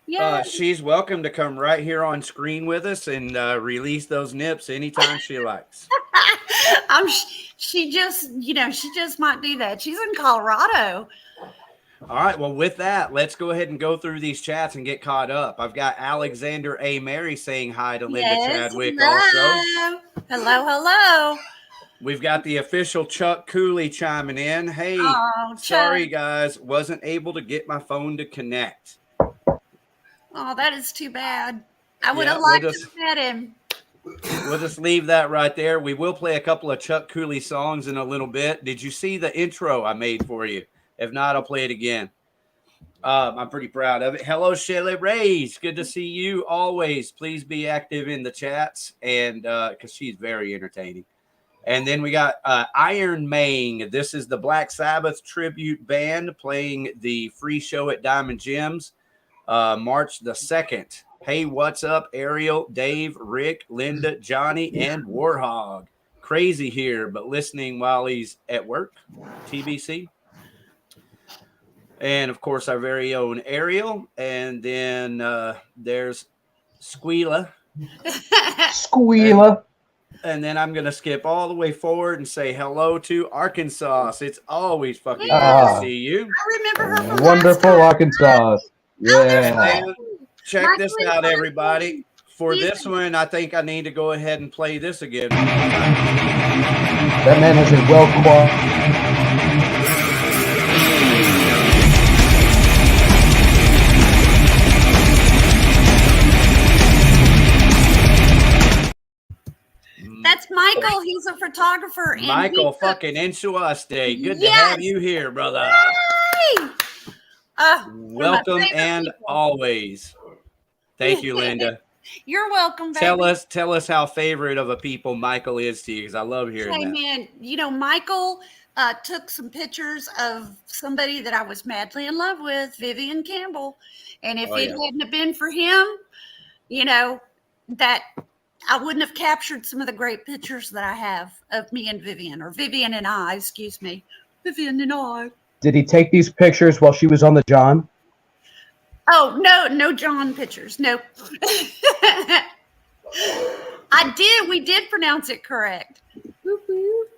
Speaker 8: Yeah.
Speaker 2: She's welcome to come right here on screen with us and release those nips anytime she likes.
Speaker 8: She just, she just might do that. She's in Colorado.
Speaker 2: All right. Well, with that, let's go ahead and go through these chats and get caught up. I've got Alexander A. Mary saying hi to Linda Chadwick also.
Speaker 8: Hello.
Speaker 2: We've got the official Chuk Cooley chiming in. Hey,
Speaker 8: Chuck.
Speaker 2: sorry guys, wasn't able to get my phone to connect.
Speaker 8: Oh, that is too bad. I would have liked to have met him.
Speaker 2: We'll just leave that right there. We will play a couple of Chuk Cooley songs in a little bit. Did you see the intro I made for you? If not, I'll play it again. I'm pretty proud of it. Hello, Shelly Rays. Good to see you always. Please be active in the chats, and because she's very entertaining. And then we got Iron Mang. This is the Black Sabbath tribute band playing the free show at Diamond Gems, March the 2nd. Hey, what's up, Ariel, Dave, Rick, Linda, Johnny, and WARHOG. Crazy here, but listening while he's at work. TBC. And, of course, our very own Ariel. And then there's Squeala.
Speaker 4: Squeala.
Speaker 2: And then I'm going to skip all the way forward and say hello to Arkansas. It's always fucking good to see you.
Speaker 8: I remember her from
Speaker 4: Wonderful Arkansas. Yeah.
Speaker 2: And check this out, everybody. For this one, I think I need to go ahead and play this again.
Speaker 4: That man has a well-qualified.
Speaker 8: That's Michael. He's a photographer. And
Speaker 2: Michael fucking Insuaste. Good to have you here, brother. Welcome and always. Thank you, Linda.
Speaker 8: You're welcome, baby.
Speaker 2: Tell us how favorite of a people Michael is to you, because I love hearing that.
Speaker 8: Man, Michael took some pictures of somebody that I was madly in love with, Vivian Campbell. And if it hadn't have been for him, that I wouldn't have captured some of the great pictures that I have of me and Vivian, or Vivian and I, excuse me. Vivian and I.
Speaker 4: Did he take these pictures while she was on the John?
Speaker 8: Oh, no John pictures. Nope. We did pronounce it correct.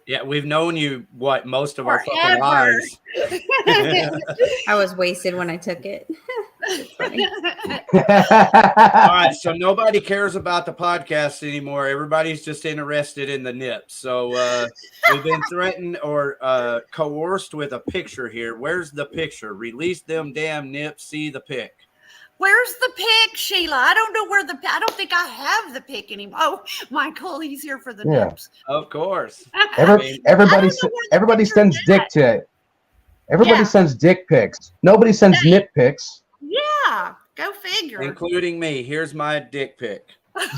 Speaker 2: Yeah, we've known you, most of our fucking lives.
Speaker 3: I was wasted when I took it.
Speaker 2: All right, so nobody cares about the podcast anymore. Everybody's just interested in the nips. So we've been threatened or coerced with a picture here. Where's the picture? Release them damn nips. See the pic.
Speaker 8: Where's the pic, Sheila? I don't know where I don't think I have the pic anymore. Oh, Michael, he's here for the nips.
Speaker 2: Of course.
Speaker 4: Everybody sends dick to. Everybody sends dick pics. Nobody sends nip pics.
Speaker 8: Yeah, go figure.
Speaker 2: Including me. Here's my dick pic.
Speaker 8: But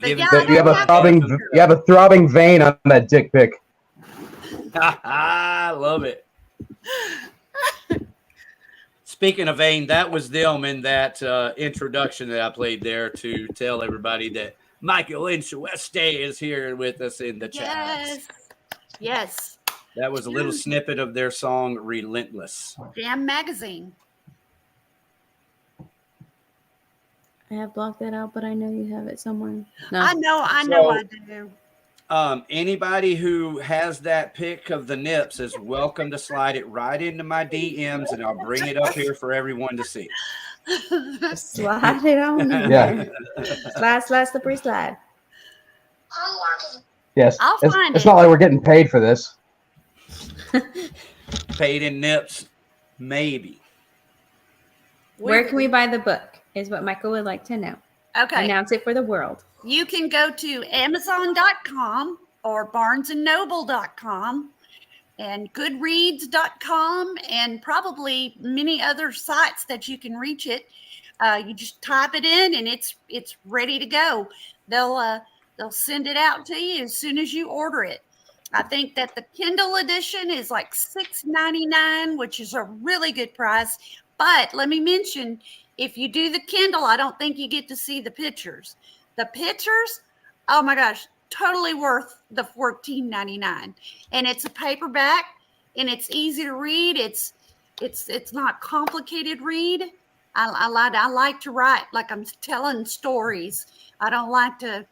Speaker 4: you have a throbbing vein on that dick pic.
Speaker 2: I love it. Speaking of vein, that was them in that introduction that I played there to tell everybody that Michael Insuaste is here with us in the chat.
Speaker 8: Yes.
Speaker 2: That was a little snippet of their song Relentless.
Speaker 8: Damn magazine.
Speaker 3: I have blocked that out, but I know you have it somewhere. No.
Speaker 8: I know I do.
Speaker 2: Anybody who has that pic of the nips is welcome to slide it right into my DMs, and I'll bring it up here for everyone to see.
Speaker 3: Slide it on.
Speaker 4: Yeah.
Speaker 3: Slide, slippery slide.
Speaker 4: Yes.
Speaker 8: I'll find
Speaker 4: it's
Speaker 8: it.
Speaker 4: not like we're getting paid for this.
Speaker 2: Paid in nips, maybe.
Speaker 3: Where can we buy the book? Is what Michael would like to know.
Speaker 8: Okay.
Speaker 3: Announce it for the world.
Speaker 8: You can go to Amazon.com or BarnesandNoble.com and Goodreads.com and probably many other sites that you can reach it. You just type it in and it's ready to go. They'll send it out to you as soon as you order it. I think that the Kindle edition is like $6.99, which is a really good price. But let me mention, if you do the Kindle, I don't think you get to see the pictures. The pictures, oh my gosh, totally worth the $14.99. And it's a paperback, and it's easy to read. It's not complicated read. I like to write like I'm telling stories. I don't like to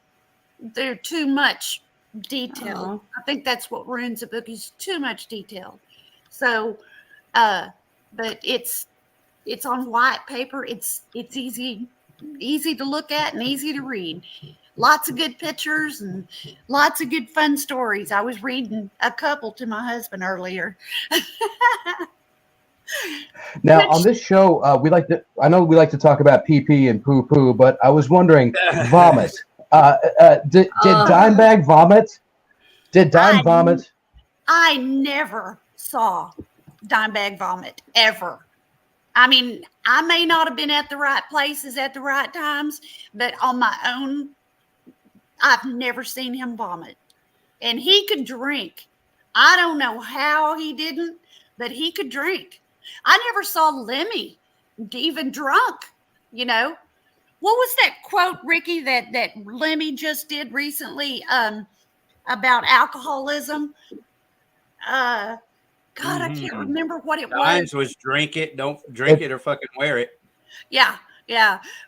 Speaker 8: do too much detail. I think that's what ruins a book is too much detail. So, but it's on white paper. It's easy to look at and easy to read. Lots of good pictures and lots of good fun stories. I was reading a couple to my husband earlier.
Speaker 4: Now on this show, I know we like to talk about pee pee and poo poo, but I was wondering, vomit. Did Dimebag vomit? Did Dime vomit?
Speaker 8: I never saw Dimebag vomit ever. I mean, I may not have been at the right places at the right times, but on my own, I've never seen him vomit. And he could drink. I don't know how he didn't, but he could drink. I never saw Lemmy even drunk, you know. What was that quote, Ricky, that Lemmy just did recently about alcoholism? God, I can't remember what it
Speaker 2: Mine was drink it, don't drink it or fucking wear it.
Speaker 8: Yeah.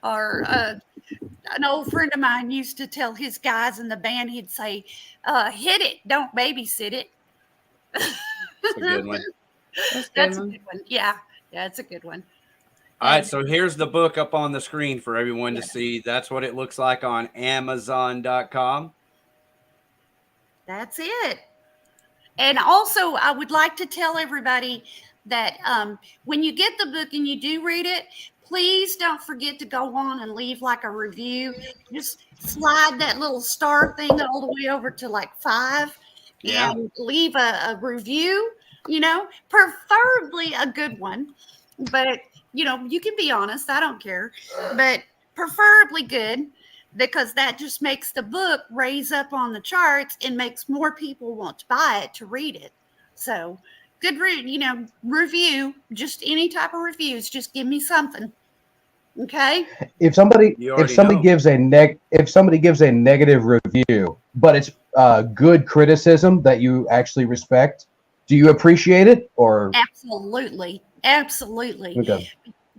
Speaker 8: Or an old friend of mine used to tell his guys in the band, he'd say, hit it, don't babysit it.
Speaker 2: That's a good one.
Speaker 8: That's a good one. Yeah, it's a good one.
Speaker 2: All right, so here's the book up on the screen for everyone to see. That's what it looks like on Amazon.com.
Speaker 8: That's it. And also, I would like to tell everybody that when you get the book and you do read it, please don't forget to go on and leave like a review. Just slide that little star thing all the way over to like 5 and leave a review, you know, preferably a good one. But, you know, you can be honest. I don't care. But preferably good, because that just makes the book raise up on the charts and makes more people want to buy it to read it. So good review, just any type of reviews, just give me something. Okay.
Speaker 4: If somebody gives a negative review, but it's good criticism that you actually respect, do you appreciate it or?
Speaker 8: Absolutely. Okay.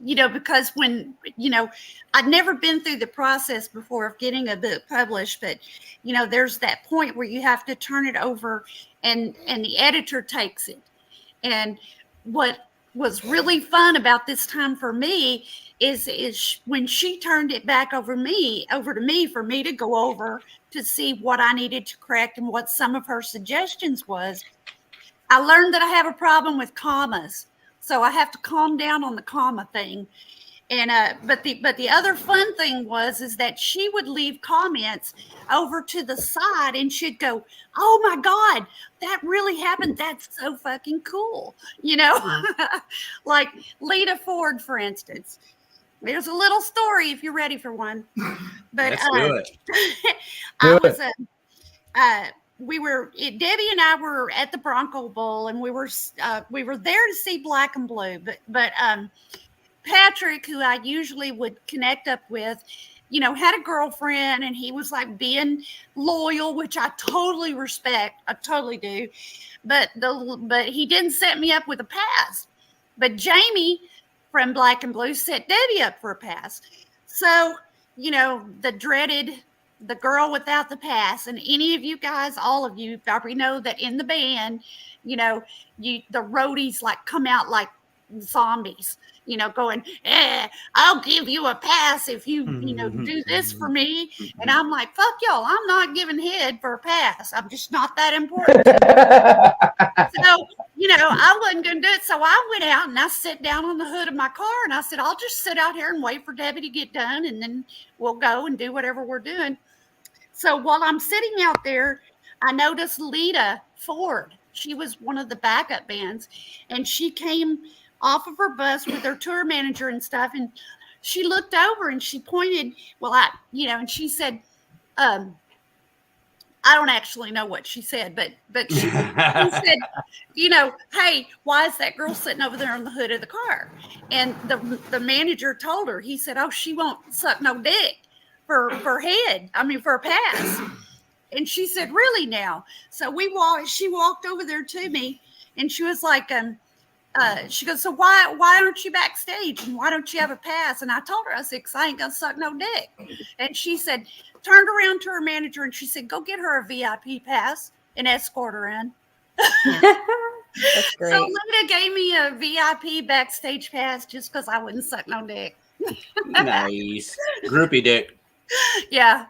Speaker 8: You know, because when, you know, I'd never been through the process before of getting a book published, but, you know, there's that point where you have to turn it over and the editor takes it. And what was really fun about this time for me is when she turned it back over to me for me to go over to see what I needed to correct and what some of her suggestions was. I learned that I have a problem with commas. So I have to calm down on the comma thing. And but the other fun thing is that she would leave comments over to the side and she'd go, "Oh my God, that really happened. That's so fucking cool." You know, like Lita Ford, for instance. There's a little story if you're ready for one. But
Speaker 2: let's do it.
Speaker 8: Debbie and I were at the Bronco Bowl, and we were there to see Black and Blue, but Patrick, who I usually would connect up with, you know, had a girlfriend, and he was like being loyal, which I totally respect. I totally do. But he didn't set me up with a pass. But Jamie from Black and Blue set Debbie up for a pass. So, you know, the girl without the pass, and any of you guys, all of you probably know that in the band, you know, the roadies like come out like zombies, you know, going, I'll give you a pass if you do this for me. And I'm like, fuck y'all, I'm not giving head for a pass. I'm just not that important. So, you know, I wasn't going to do it. So I went out and I sat down on the hood of my car and I said, I'll just sit out here and wait for Debbie to get done, and then we'll go and do whatever we're doing. So while I'm sitting out there, I noticed Lita Ford. She was one of the backup bands, and she came off of her bus with her tour manager and stuff. And she looked over and she pointed, and she said, I don't actually know what she said, but she said, you know, hey, why is that girl sitting over there on the hood of the car? And the manager told her, he said, oh, she won't suck no dick for a pass. And she said, really now? So she walked over there to me and she was like, she goes, so why aren't you backstage? And why don't you have a pass? And I told her, I said, because I ain't going to suck no dick. And she said, turned around to her manager and she said, go get her a VIP pass and escort her in.
Speaker 3: That's great.
Speaker 8: So Linda gave me a VIP backstage pass just because I wouldn't suck no dick.
Speaker 2: Nice. Groupie dick.
Speaker 8: Yeah.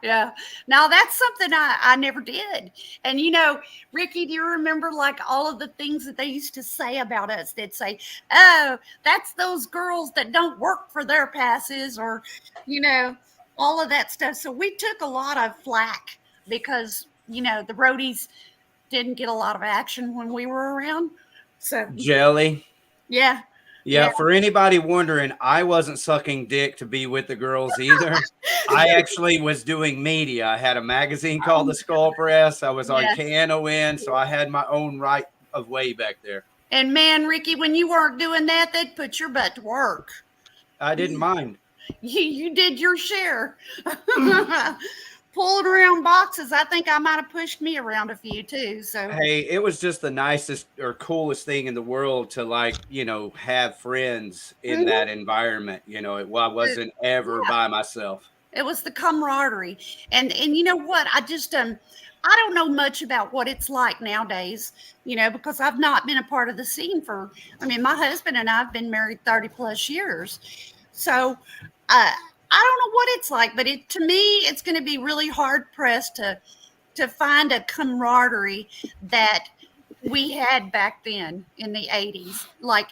Speaker 8: Now that's something I never did. And you know, Ricky, do you remember like all of the things that they used to say about us? They'd say, oh, that's those girls that don't work for their passes, or, you know, all of that stuff. So we took a lot of flack because, you know, the roadies didn't get a lot of action when we were around. So
Speaker 2: Jelly.
Speaker 8: Yeah.
Speaker 2: For anybody wondering, I wasn't sucking dick to be with the girls either. I actually was doing media. I had a magazine called The Skull Press. I was on KNON, so I had my own right of way back there.
Speaker 8: And man, Ricky, when you weren't doing that, they'd put your butt to work.
Speaker 2: I didn't mind.
Speaker 8: You did your share. Pulling around boxes. I think I might have pushed me around a few too. So
Speaker 2: hey, it was just the nicest or coolest thing in the world to, like, you know, have friends in that environment. You know, I wasn't ever by myself.
Speaker 8: It was the camaraderie. And you know what? I just I don't know much about what it's like nowadays, you know, because I've not been a part of the scene for, I mean, my husband and I have been married 30 plus years. So I don't know what it's like, but to me, it's going to be really hard pressed to find a camaraderie that we had back then in the 80s. Like,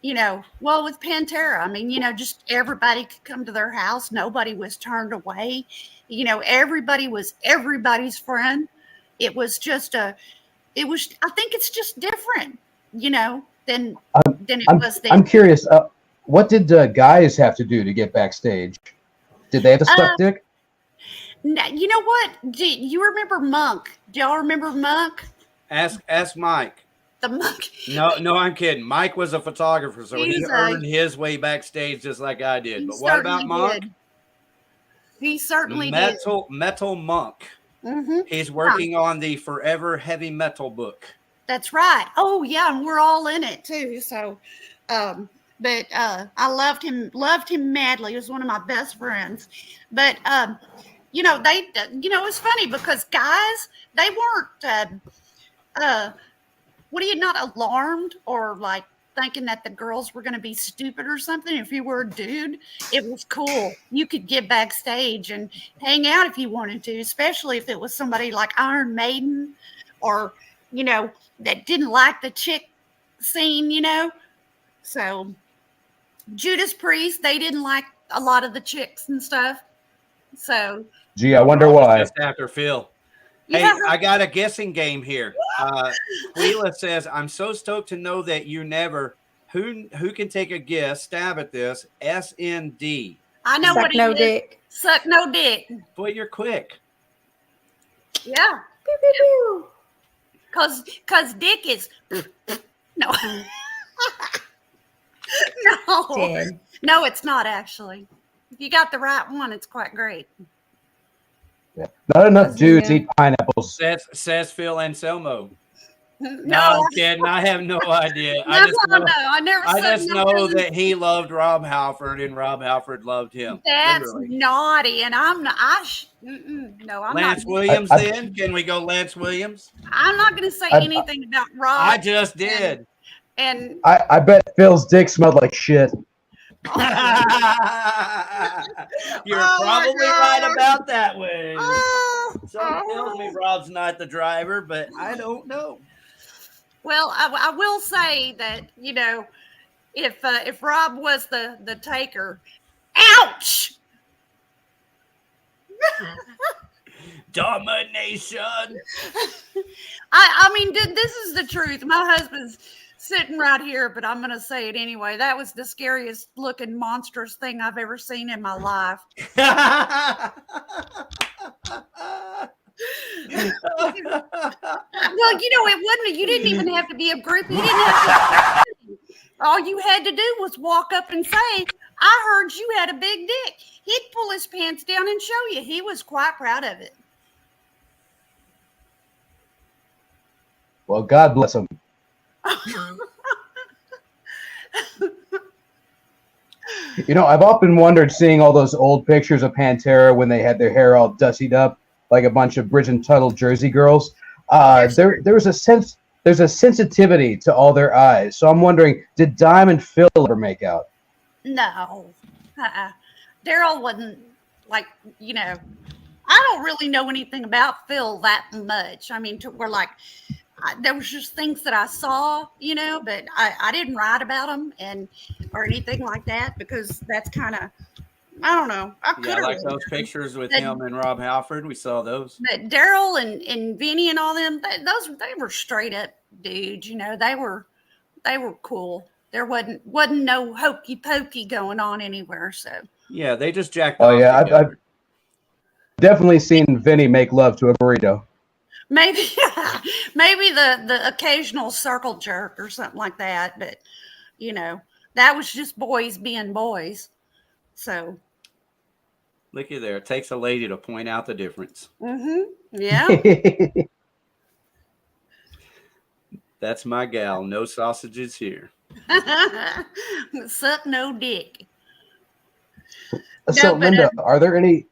Speaker 8: you know, well, with Pantera, I mean, you know, just everybody could come to their house. Nobody was turned away. You know, everybody was everybody's friend. It was just I think it's just different, you know, than it was then.
Speaker 4: I'm curious. What did guys have to do to get backstage? Did they have to suck dick?
Speaker 8: You know what? Do you remember Monk? Do y'all remember Monk?
Speaker 2: Ask Mike.
Speaker 8: The Monk.
Speaker 2: No, I'm kidding. Mike was a photographer, so he earned his way backstage just like I did. But what about Monk?
Speaker 8: He certainly did.
Speaker 2: Metal Monk.
Speaker 8: Mm-hmm.
Speaker 2: He's working on the Forever Heavy Metal book.
Speaker 8: That's right. Oh yeah, and we're all in it too. So, but I loved him madly. He was one of my best friends. But you know, it's funny because guys, they weren't what are you, not alarmed or like thinking that the girls were going to be stupid or something? If you were a dude, it was cool. You could get backstage and hang out if you wanted to, especially if it was somebody like Iron Maiden or, you know, that didn't like the chick scene, you know. So Judas Priest, they didn't like a lot of the chicks and stuff. So
Speaker 4: gee, I wonder why.
Speaker 2: Just after Phil. Hey, I got a guessing game here. Kayla says, I'm so stoked to know that you never. Who can take a guess? Stab at this. SND.
Speaker 8: I know what he is. Dick. Suck no dick.
Speaker 2: Boy, you're quick.
Speaker 8: Yeah. Cause dick is no. No. No, it's not actually. If you got the right one, it's quite great.
Speaker 4: Yeah. Not enough dudes eat pineapples.
Speaker 2: Says Phil Anselmo.
Speaker 8: No,
Speaker 2: I'm kidding. I have no idea. I just know that he loved Rob Halford and Rob Halford loved him.
Speaker 8: That's naughty, and I'm not. No, I'm
Speaker 2: Lance
Speaker 8: not.
Speaker 2: Williams. Then can we go Lance Williams?
Speaker 8: I'm not going to say anything about Rob.
Speaker 2: I just did.
Speaker 8: And
Speaker 4: I bet Phil's dick smelled like shit.
Speaker 2: You're probably right about that way. Someone tells me Rob's not the driver, but I don't know.
Speaker 8: Well, I will say that, you know, if Rob was the taker, ouch!
Speaker 2: Domination.
Speaker 8: I mean, this is the truth. My husband's sitting right here, but I'm going to say it anyway. That was the scariest looking monstrous thing I've ever seen in my life. Well, you know, it wasn't. You didn't even have to be a group. You didn't have to. All you had to do was walk up and say, I heard you had a big dick. He'd pull his pants down and show you. He was quite proud of it.
Speaker 4: Well, God bless him. You know, I've often wondered, seeing all those old pictures of Pantera when they had their hair all dustied up like a bunch of Bridge and Tuttle Jersey girls. There's a sensitivity to all their eyes. So I'm wondering, did Dime and Phil ever make out?
Speaker 8: No. Daryl wasn't like, you know, I don't really know anything about Phil that much. I mean, we're like, there was just things that I saw, you know, but I didn't write about them or anything like that, because that's kind of, I don't know. I could have
Speaker 2: like those pictures with him and Rob Halford. We saw those.
Speaker 8: But Daryl and Vinny and all them, they were straight up dudes. You know, they were cool. There wasn't no hokey pokey going on anywhere. So
Speaker 2: yeah, they just jacked.
Speaker 4: Oh yeah, I've definitely seen Vinny make love to a burrito.
Speaker 8: Maybe the occasional circle jerk or something like that. But you know, that was just boys being boys. So
Speaker 2: looky there. It takes a lady to point out the difference.
Speaker 8: Yeah.
Speaker 2: That's my gal. No sausages here.
Speaker 8: Suck no dick.
Speaker 4: So, Linda, are there any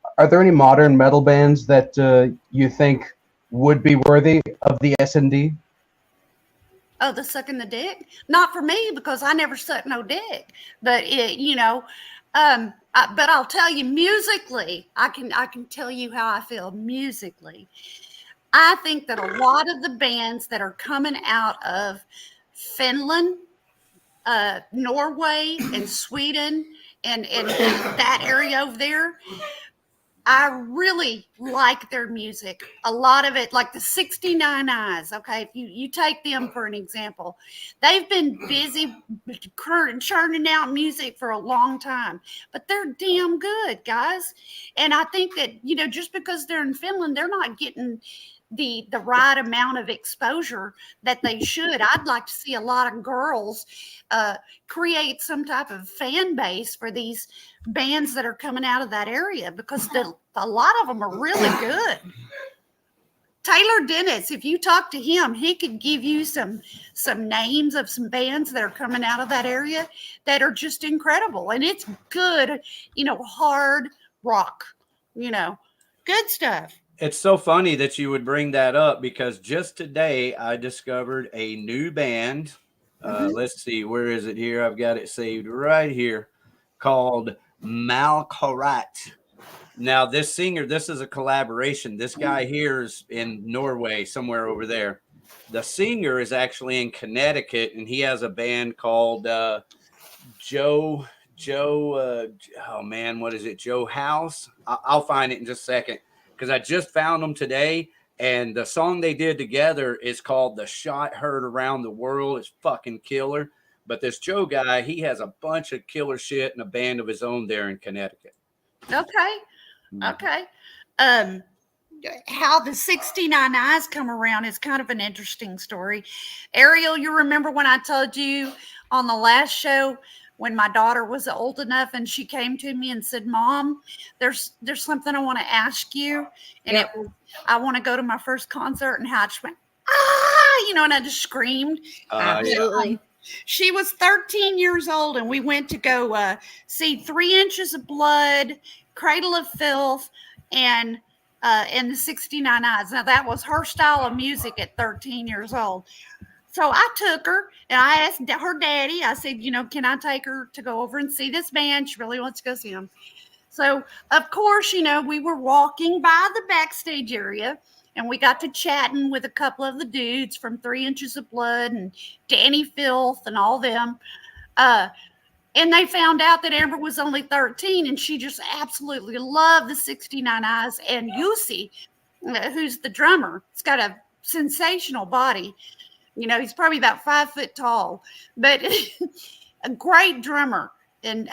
Speaker 4: modern metal bands that you think would be worthy of the S&D?
Speaker 8: Oh, the sucking the dick? Not for me, because I never sucked no dick. But you know, but I'll tell you, musically, I can tell you how I feel musically. I think that a lot of the bands that are coming out of Finland, Norway, and Sweden, and that area over there, I really like their music. A lot of it, like the 69 Eyes. Okay, if you take them for an example, they've been busy churning out music for a long time, but they're damn good, guys. And I think that, you know, just because they're in Finland, they're not getting the right amount of exposure that they should. I'd like to see a lot of girls create some type of fan base for these bands that are coming out of that area, because a lot of them are really good. Taylor Dennis, if you talk to him, he could give you some names of some bands that are coming out of that area that are just incredible. And it's good, you know, hard rock, you know, good stuff.
Speaker 2: It's so funny that you would bring that up, because just today I discovered a new band. Let's see, where is it here? I've got it saved right here, called Malkarat. Now, this singer, this is a collaboration. This guy here is in Norway, somewhere over there. The singer is actually in Connecticut, and he has a band called Joe. Oh man, what is it? Joe House. I'll find it in just a second, because I just found them today, and the song they did together is called "The Shot Heard Around the World." It's fucking killer. But this Joe guy, he has a bunch of killer shit and a band of his own there in Connecticut.
Speaker 8: Okay. How the 69 Eyes come around is kind of an interesting story. Ariel, you remember when I told you on the last show, when my daughter was old enough and she came to me and said, "Mom, there's something I want to ask you." And it was, I want to go to my first concert, and how I just went, "Ah," you know, and I just screamed.
Speaker 3: Absolutely.
Speaker 8: She was 13 years old, and we went to go see 3 Inches of Blood, Cradle of Filth, and the 69 Eyes. Now, that was her style of music at 13 years old. So I took her, and I asked her daddy, I said, you know, can I take her to go over and see this band? She really wants to go see them. So, of course, you know, we were walking by the backstage area, and we got to chatting with a couple of the dudes from 3 Inches of Blood and Danny Filth and all them. And they found out that Amber was only 13, and she just absolutely loved the 69 Eyes. And Yussi, who's the drummer, he's got a sensational body. You know, he's probably about 5 foot tall, but a great drummer. And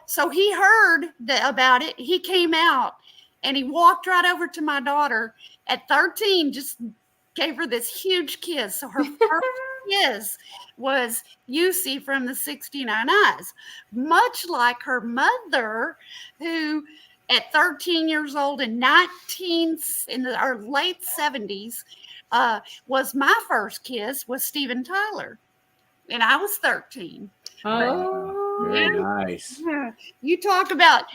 Speaker 8: so he heard about it. He came out, and he walked right over to my daughter at 13, just gave her this huge kiss. So her first kiss was Yussi from the 69 Eyes, much like her mother, who at 13 years old in the late 70s was my first kiss with Steven Tyler, and I was 13.
Speaker 3: Oh,
Speaker 2: Very nice.
Speaker 8: Yeah. You talk about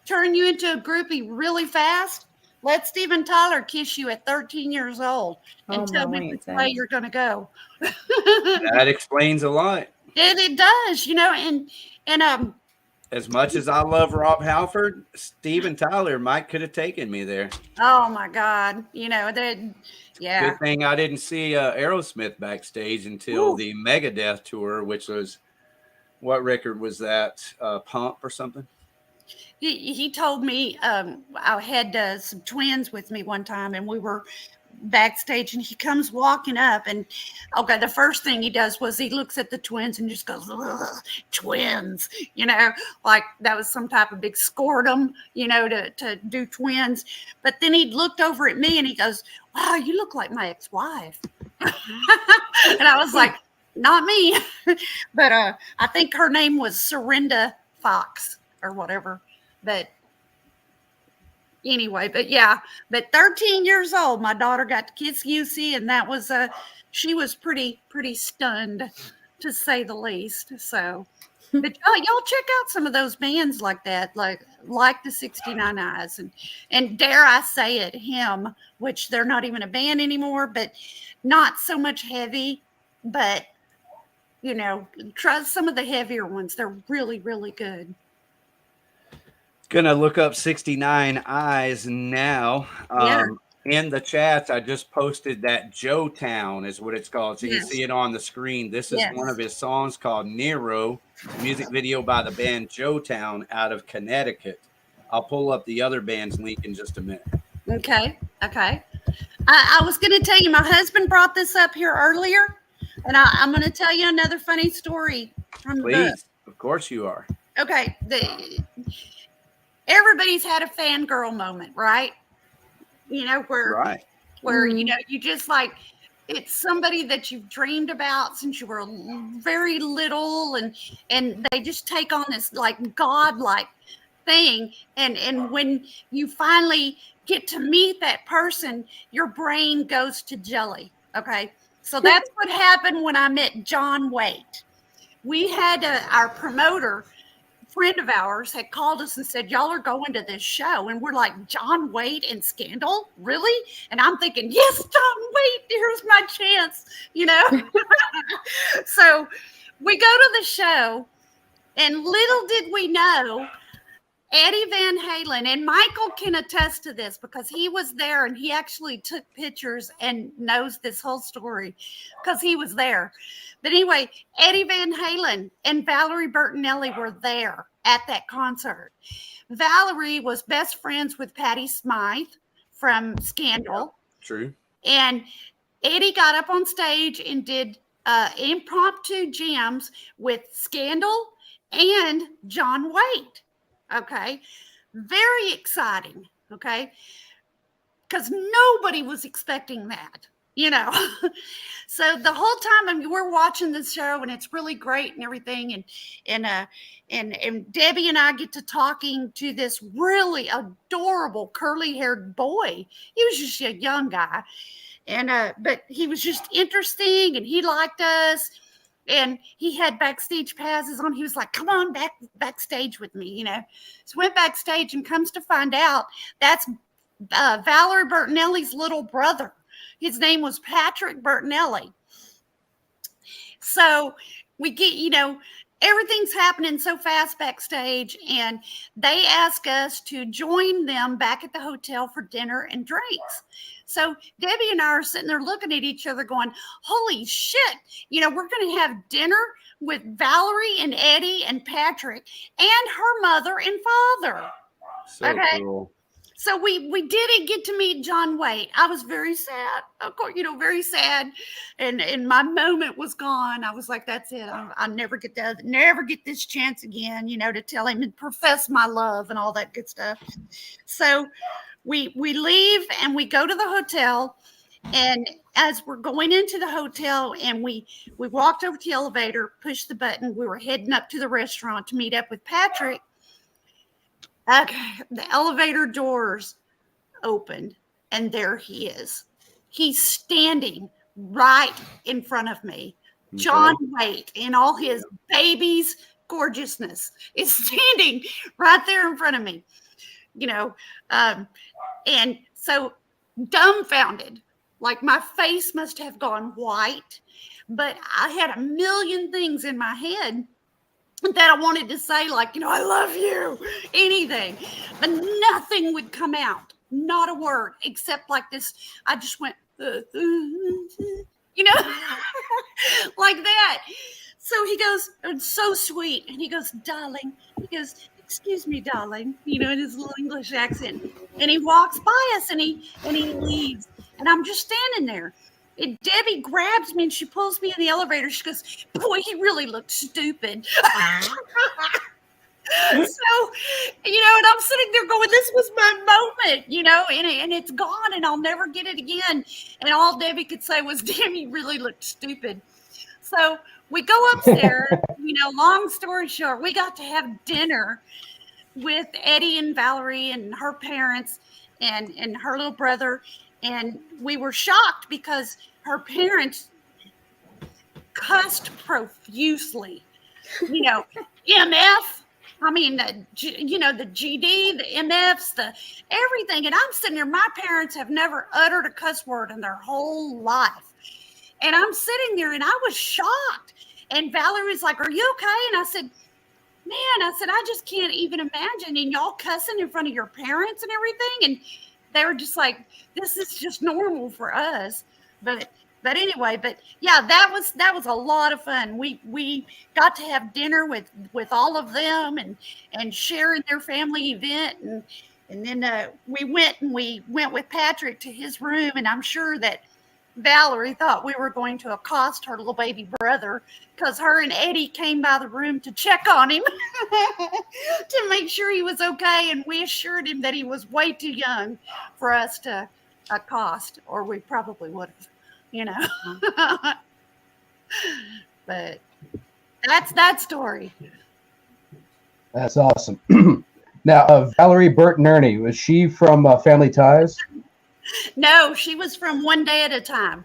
Speaker 8: turning you into a groupie really fast. Let Steven Tyler kiss you at 13 years old and tell me which way you're going to go.
Speaker 2: That explains a lot.
Speaker 8: It does, you know, and
Speaker 2: as much as I love Rob Halford, Steven Tyler could have taken me there.
Speaker 8: Oh my God, you know that. Yeah.
Speaker 2: Good thing I didn't see Aerosmith backstage until the Megadeth tour, which was, what record was that? Pump or something?
Speaker 8: He told me I had some twins with me one time, and we were backstage, and he comes walking up, and the first thing he does was he looks at the twins and just goes, "Ugh, twins," you know, like that was some type of big scordom, you know, to do twins. But then he looked over at me and he goes, "Wow, you look like my ex-wife." And I was like, "Not me," but I think her name was Serinda Fox or whatever. But anyway, but 13 years old, my daughter got to kiss UC, and that was she was pretty stunned, to say the least. So, but y'all check out some of those bands like that, like the 69 Eyes, and dare I say it, Him, which they're not even a band anymore, but not so much heavy, but you know, try some of the heavier ones. They're really, really good.
Speaker 2: Gonna look up 69 Eyes now. In the chats, I just posted that Joe Town is what it's called. So you see it on the screen. This is one of his songs called Nero, music video by the band Joe Town out of Connecticut. I'll pull up the other band's link in just a minute.
Speaker 8: Okay. I was going to tell you, my husband brought this up here earlier, and I'm going to tell you another funny story from
Speaker 2: Please, of course you are.
Speaker 8: Okay. Everybody's had a fangirl moment, right? You know, where you know, you just like, it's somebody that you've dreamed about since you were very little, and they just take on this like godlike thing, and when you finally get to meet that person, your brain goes to jelly. Okay, so that's what happened when I met John Waite. We had our promoter friend of ours had called us and said, "Y'all are going to this show," and we're like, "John Waite and Scandal, really?" And I'm thinking, yes, John Waite, here's my chance, you know. So we go to the show, and little did we know, Eddie Van Halen, and Michael can attest to this because he was there and he actually took pictures and knows this whole story because he was there. But anyway, Eddie Van Halen and Valerie Bertinelli were there at that concert. Valerie was best friends with Patti Smythe from Scandal.
Speaker 2: True.
Speaker 8: And Eddie got up on stage and did impromptu jams with Scandal and John Waite. Okay. Very exciting. Okay. Because nobody was expecting that, you know. So the whole time, I mean, we're watching this show and it's really great and everything. And Debbie and I get to talking to this really adorable curly haired boy. He was just a young guy. And, but he was just interesting and he liked us. And he had backstage passes on. He was like, "Come on backstage with me," you know. So went backstage and comes to find out that's Valerie Bertinelli's little brother. His name was Patrick Bertinelli. So we get, you know, everything's happening so fast backstage, and they ask us to join them back at the hotel for dinner and drinks. So Debbie and I are sitting there looking at each other going, holy shit, you know, we're going to have dinner with Valerie and Eddie and Patrick and her mother and father.
Speaker 2: So cool.
Speaker 8: So we didn't get to meet John Waite. I was very sad, of course, you know, very sad. And my moment was gone. I was like, that's it. I'll never get this chance again, you know, to tell him and profess my love and all that good stuff. So we leave and we go to the hotel. And as we're going into the hotel and we walked over to the elevator, pushed the button, we were heading up to the restaurant to meet up with Patrick. Okay, the elevator doors opened, and there he is. He's standing right in front of me, John Waite in all his baby's gorgeousness is standing right there in front of me, and so dumbfounded, like my face must have gone white, but I had a million things in my head that I wanted to say, like, I love you, anything, but nothing would come out, not a word, except like this. I just went, like that. So he goes, it's so sweet. And he goes, darling, excuse me, darling, in his little English accent. And he walks by us and he leaves. And I'm just standing there. And Debbie grabs me and she pulls me in the elevator. She goes, boy, he really looked stupid. So, and I'm sitting there going, this was my moment, and it's gone and I'll never get it again. And all Debbie could say was, damn, you really looked stupid. So we go upstairs, long story short, we got to have dinner with Eddie and Valerie and her parents and her little brother. And we were shocked because her parents cussed profusely, MF. I mean, the GD, the MFs, the everything. And I'm sitting there, my parents have never uttered a cuss word in their whole life. And I'm sitting there and I was shocked. And Valerie's like, are you okay? And I said, I just can't even imagine. And y'all cussing in front of your parents and everything. And they were just like, this is just normal for us. But anyway, yeah, that was a lot of fun. We got to have dinner with all of them and sharing their family event, and then we went with Patrick to his room, and I'm sure that Valerie thought we were going to accost her little baby brother because her and Eddie came by the room to check on him to make sure he was okay, and we assured him that he was way too young for us to accost, or we probably would have. But that's that story.
Speaker 4: That's awesome. Now, Valerie Burt Nerney, was she from Family Ties?
Speaker 8: No, she was from One Day at a Time.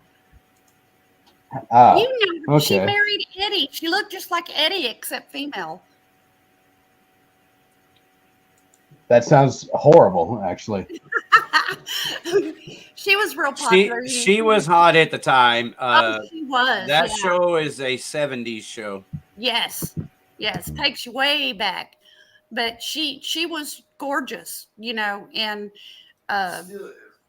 Speaker 4: Okay.
Speaker 8: She married Eddie. She looked just like Eddie, except female.
Speaker 4: That sounds horrible, actually.
Speaker 8: She was real popular.
Speaker 2: She was hot at the time.
Speaker 8: She was.
Speaker 2: That show is a 70s show.
Speaker 8: Yes. Takes you way back. But she was gorgeous, and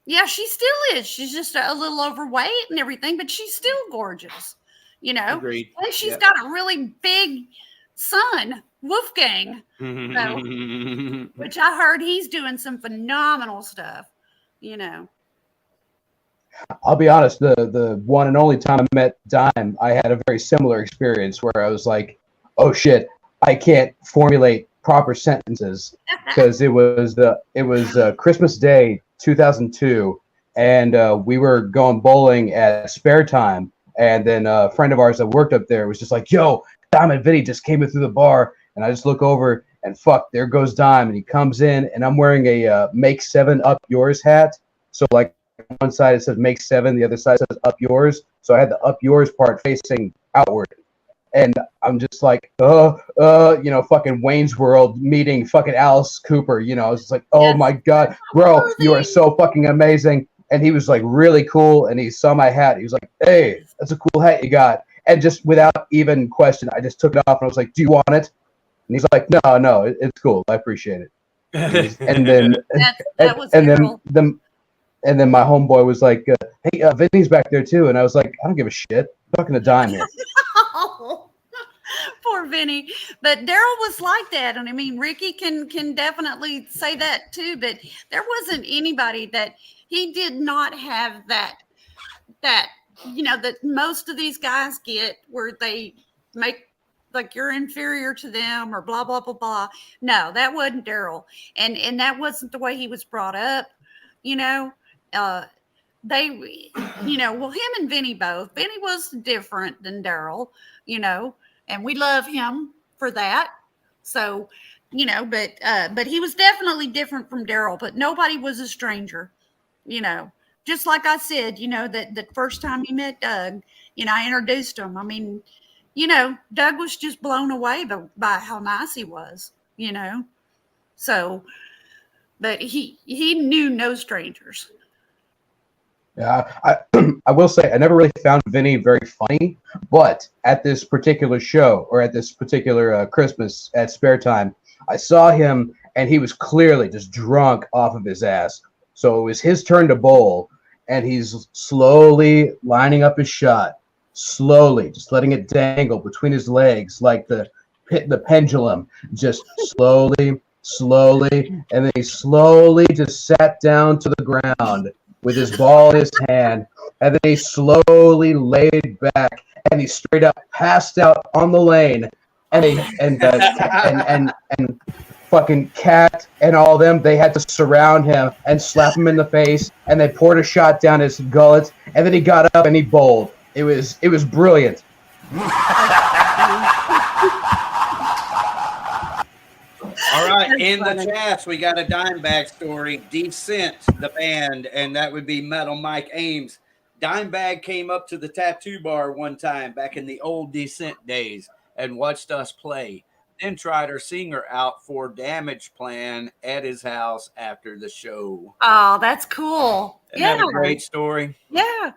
Speaker 8: yeah, she still is. She's just a little overweight and everything, but she's still gorgeous,
Speaker 2: Agreed.
Speaker 8: And she's got a really big son, Wolfgang, which I heard he's doing some phenomenal stuff,
Speaker 4: I'll be honest, the one and only time I met Dime, I had a very similar experience where I was like, oh shit, I can't formulate proper sentences, because it was Christmas Day 2002, and we were going bowling at Spare Time, and then a friend of ours that worked up there was just like, yo, Dime and Vinny just came in through the bar, and I just look over and fuck, there goes Dime, and he comes in, and I'm wearing a Make 7 Up Yours hat, so like one side it says Make 7, the other side says Up Yours, so I had the Up Yours part facing outward. And I'm just like, fucking Wayne's World meeting fucking Alice Cooper, It's just like, oh my God, bro, you are so fucking amazing. And he was like really cool. And he saw my hat. He was like, hey, that's a cool hat you got. And just without even question, I just took it off and I was like, do you want it? And he's like, no, it's cool. I appreciate it. And then, and then my homeboy was like, hey, Vinny's back there too. And I was like, I don't give a shit. I'm talking to Dime here.
Speaker 8: Poor Vinny. But Daryl was like that. And I mean, Ricky can definitely say that too. But there wasn't anybody that he did not have that that most of these guys get, where they make like you're inferior to them or blah, blah, blah, blah. No, that wasn't Daryl. And that wasn't the way he was brought up, they, well, him and Vinny both. Vinny was different than Daryl, and we love him for that. So, but he was definitely different from Daryl, but nobody was a stranger, just like I said, that the first time he met Doug, I introduced him. I mean, Doug was just blown away by how nice he was, So, but he knew no strangers.
Speaker 4: Yeah, I will say I never really found Vinny very funny, but at this particular show or at this particular Christmas at Spare Time, I saw him and he was clearly just drunk off of his ass. So it was his turn to bowl, and he's slowly lining up his shot, slowly, just letting it dangle between his legs like the pendulum, just slowly, and then he slowly just sat down to the ground with his ball in his hand, and then he slowly laid back, and he straight up passed out on the lane, and fucking Cat and all them, they had to surround him and slap him in the face, and they poured a shot down his gullet, and then he got up and he bowled. It was brilliant.
Speaker 2: All right, in the chats, we got a Dimebag story. Descent, the band, and that would be Metal Mike Ames. Dimebag came up to the tattoo bar one time back in the old Descent days and watched us play. Then tried our singer out for Damage Plan at his house after the show.
Speaker 8: Oh, that's cool.
Speaker 2: Isn't that a great story?
Speaker 8: Yeah.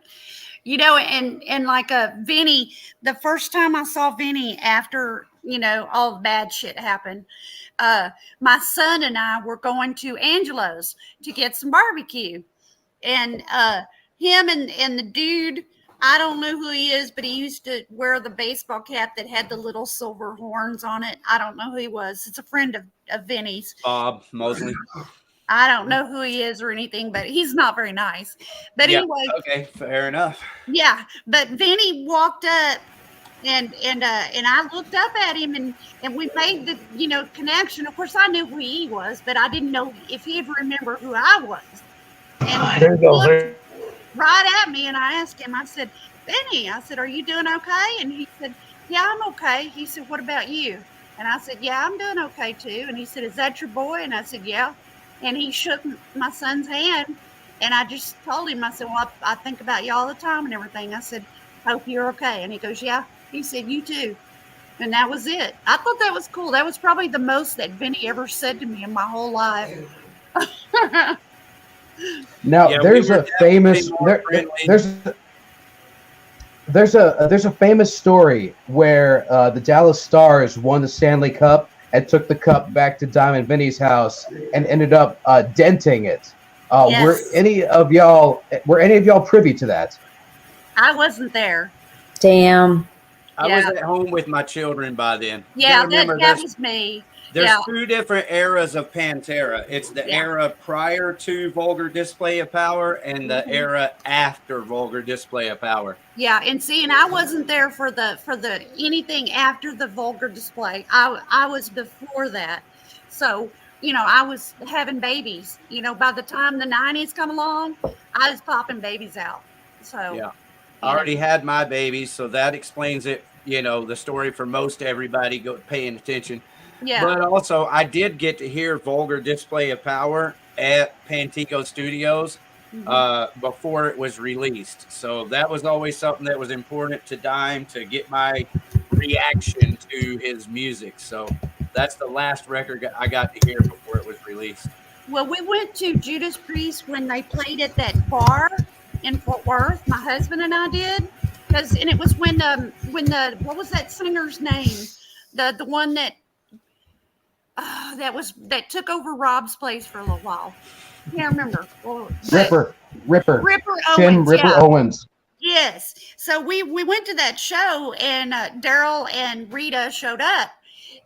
Speaker 8: And like Vinny, the first time I saw Vinny after, all the bad shit happened, my son and I were going to Angelo's to get some barbecue. And him and the dude, I don't know who he is, but he used to wear the baseball cap that had the little silver horns on it. I don't know who he was. It's a friend of Vinny's.
Speaker 2: Bob Mosley.
Speaker 8: I don't know who he is or anything, but he's not very nice. But
Speaker 2: yeah,
Speaker 8: anyway.
Speaker 2: Okay, fair enough.
Speaker 8: Yeah, but Vinny walked up and I looked up at him and we made the connection. Of course, I knew who he was, but I didn't know if he'd remember who I was. And
Speaker 5: there you go.
Speaker 8: looked right at me, and I asked him. I said, "Vinny," I said, "Are you doing okay?" And he said, "Yeah, I'm okay." He said, "What about you?" And I said, "Yeah, I'm doing okay too." And he said, "Is that your boy?" And I said, "Yeah." And he shook my son's hand, and I just told him, I said, "Well, I think about you all the time and everything." I said, "Hope you're okay." And he goes, "Yeah." He said, "You too." And that was it. I thought that was cool. That was probably the most that Vinny ever said to me in my whole life.
Speaker 4: Now, there's a famous there's a famous story where the Dallas Stars won the Stanley Cup and took the cup back to Diamond Vinny's house and ended up denting it.
Speaker 8: Yes.
Speaker 4: Were any of y'all privy to that?
Speaker 8: I wasn't there.
Speaker 3: Damn.
Speaker 2: I was at home with my children by then.
Speaker 8: Yeah, that was me.
Speaker 2: There's two different eras of Pantera. It's the era prior to Vulgar Display of Power and the era after Vulgar Display of Power.
Speaker 8: Yeah, and I wasn't there for the anything after the Vulgar Display. I was before that. So, I was having babies. By the time the 90s come along, I was popping babies out. So
Speaker 2: yeah. I already had my babies, so that explains it, the story for most everybody paying attention.
Speaker 8: Yeah.
Speaker 2: But also, I did get to hear Vulgar Display of Power at Pantico Studios before it was released. So that was always something that was important to Dime to get my reaction to his music. So that's the last record I got to hear before it was released.
Speaker 8: Well, we went to Judas Priest when they played at that bar in Fort Worth. My husband and I did, and it was when what was that singer's name? The one that that took over Rob's place for a little while. Can't remember.
Speaker 4: Ripper
Speaker 8: Owens.
Speaker 4: Owens.
Speaker 8: Yes. So we went to that show, and Daryl and Rita showed up,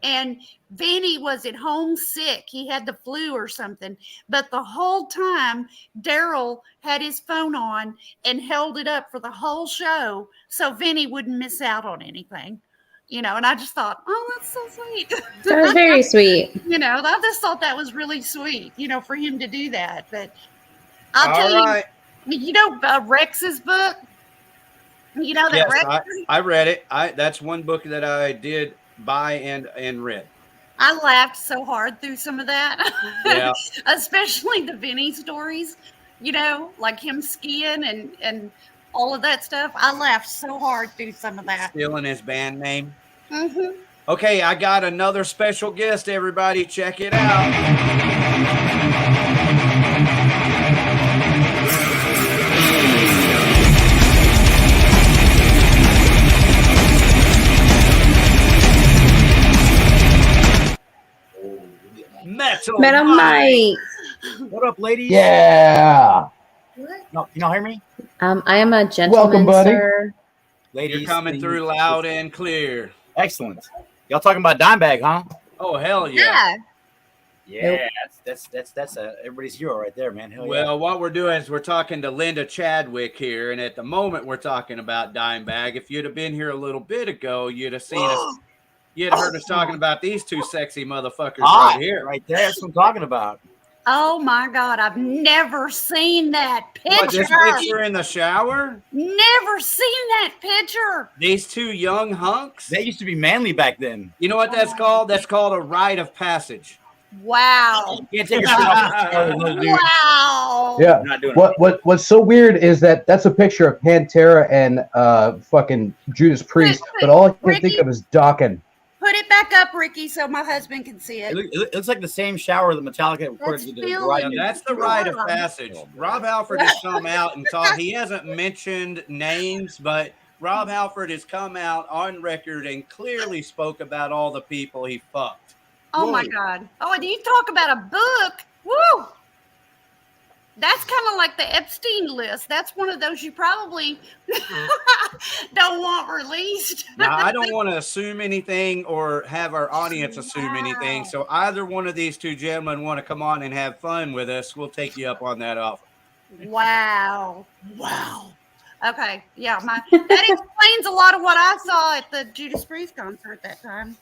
Speaker 8: and Vinny was at home sick. He had the flu or something. But the whole time, Daryl had his phone on and held it up for the whole show so Vinny wouldn't miss out on anything. And I just thought, oh, that's so sweet.
Speaker 3: That was very sweet.
Speaker 8: I just thought that was really sweet, for him to do that. But I'll tell you, Rex's book, that
Speaker 2: yes,
Speaker 8: Rex.
Speaker 2: I read it. That's one book that I did buy and read.
Speaker 8: I laughed so hard through some of that.
Speaker 2: Yeah.
Speaker 8: Especially the Vinny stories. you know, like him skiing and all of that stuff. I laughed so hard through some of that.
Speaker 2: Stealing his band name.
Speaker 8: Mm-hmm.
Speaker 2: Okay, I got another special guest, everybody. Check it out. Metal
Speaker 3: Mike.
Speaker 12: What up, ladies?
Speaker 4: Yeah.
Speaker 12: No, you don't hear me?
Speaker 3: I am a gentleman,
Speaker 4: Welcome, buddy.
Speaker 3: sir.
Speaker 12: Ladies,
Speaker 2: You're coming through loud and clear.
Speaker 12: Excellent. Y'all talking about Dimebag, huh?
Speaker 2: Oh, hell yeah.
Speaker 12: Yeah, that's everybody's hero right there, man. Hell
Speaker 2: Well, what we're doing is we're talking to Linda Chadwick here, and at the moment we're talking about Dimebag. If you'd have been here a little bit ago, you'd have seen us. You'd have heard us talking about these two sexy motherfuckers right here.
Speaker 12: Right there. That's what I'm talking about.
Speaker 8: Oh my God, I've never seen that picture.
Speaker 2: What, this picture in the shower?
Speaker 8: Never seen that picture.
Speaker 2: These two young hunks?
Speaker 12: They used to be manly back then.
Speaker 2: You know what that's called? That's called a rite of passage.
Speaker 8: Wow.
Speaker 12: You can't take your shirt off.
Speaker 8: Wow.
Speaker 4: Yeah.
Speaker 12: Not doing
Speaker 4: What's so weird is that that's a picture of Pantera and fucking Judas Priest, but all I can think of is Dawkins.
Speaker 8: Put it back up, Ricky, so my husband can see it.
Speaker 12: It looks like the same shower that Metallica recorded.
Speaker 2: Yeah, that's the rite of passage. Rob Halford has come out and talked. He hasn't mentioned names, but Rob Halford has come out on record and clearly spoke about all the people he fucked.
Speaker 8: Oh my God. Oh, and you talk about a book. Woo! That's kind of like the Epstein list. That's one of those you probably don't want released.
Speaker 2: Now, I don't want to assume anything or have our audience assume anything. So either one of these two gentlemen want to come on and have fun with us, we'll take you up on that offer.
Speaker 8: Wow. Wow. Okay. Yeah, that explains a lot of what I saw at the Judas Priest concert that time.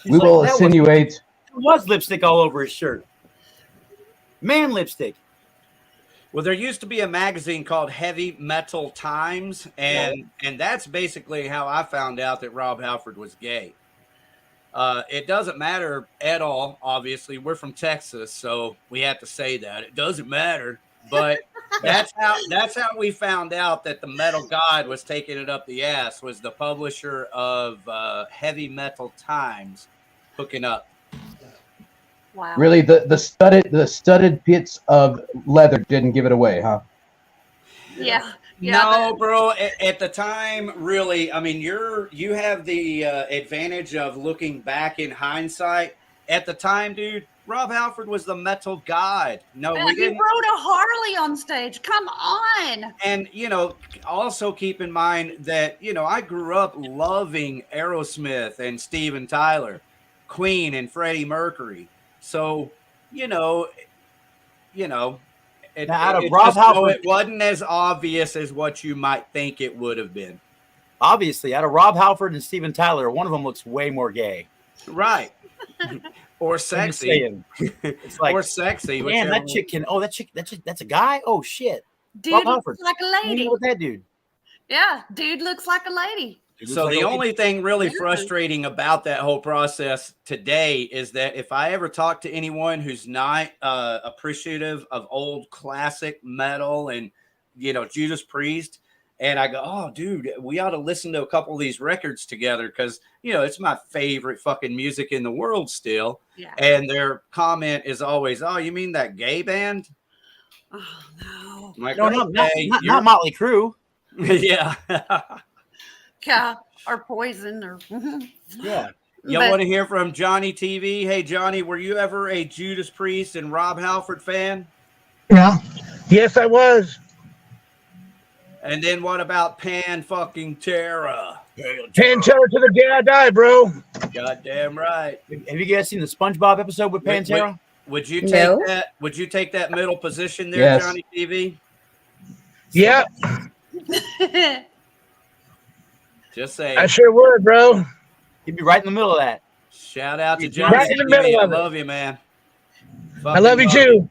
Speaker 4: We will insinuate.
Speaker 12: There was lipstick all over his shirt. Man lipstick.
Speaker 2: Well, there used to be a magazine called Heavy Metal Times, and that's basically how I found out that Rob Halford was gay. It doesn't matter at all, obviously. We're from Texas, so we have to say that. It doesn't matter, but that's how we found out that the metal god was taking it up the ass, was the publisher of Heavy Metal Times hooking up.
Speaker 8: Wow.
Speaker 4: Really, the studded bits of leather didn't give it away, huh?
Speaker 8: Yeah.
Speaker 2: No, bro. At the time, really, I mean, you have the advantage of looking back in hindsight. At the time, dude, Rob Halford was the metal god. No, we didn't.
Speaker 8: He rode a Harley on stage. Come on.
Speaker 2: And, also keep in mind that, I grew up loving Aerosmith and Steven Tyler, Queen and Freddie Mercury. So, it wasn't as obvious as what you might think it would have been.
Speaker 12: Obviously, out of Rob Halford and Steven Tyler, one of them looks way more gay.
Speaker 2: Right. Or sexy.
Speaker 12: It's like,
Speaker 2: or sexy.
Speaker 12: Man, that chick can. Oh, that's a guy. Oh shit.
Speaker 8: Dude looks like a lady.
Speaker 12: What's that dude?
Speaker 8: Yeah, dude looks like a lady.
Speaker 2: So the only thing really frustrating about that whole process today is that if I ever talk to anyone who's not appreciative of old classic metal and, Judas Priest, and I go, oh, dude, we ought to listen to a couple of these records together because, it's my favorite fucking music in the world still.
Speaker 8: Yeah.
Speaker 2: And their comment is always, oh, you mean that gay band?
Speaker 8: Oh, no.
Speaker 2: I'm like,
Speaker 12: no, not Motley Crue.
Speaker 2: Yeah.
Speaker 8: Yeah, or Poison, or
Speaker 12: yeah.
Speaker 2: Y'all want to hear from Johnny TV? Hey, Johnny, were you ever a Judas Priest and Rob Halford fan?
Speaker 5: Yeah. Yes, I was.
Speaker 2: And then what about Pantera?
Speaker 5: Pantera to the day I die, bro.
Speaker 2: Goddamn right.
Speaker 12: Have you guys seen the SpongeBob episode with Pantera?
Speaker 2: Would you take that? Would you take that middle position there,
Speaker 4: Yes.
Speaker 2: Johnny TV?
Speaker 5: Yeah.
Speaker 2: Just saying.
Speaker 5: I sure would, bro.
Speaker 12: He'd be right in the middle of that.
Speaker 2: Shout out to Johnny
Speaker 5: right in the
Speaker 2: TV.
Speaker 5: middle
Speaker 2: I
Speaker 5: of it.
Speaker 2: love you, man.
Speaker 5: I love you too.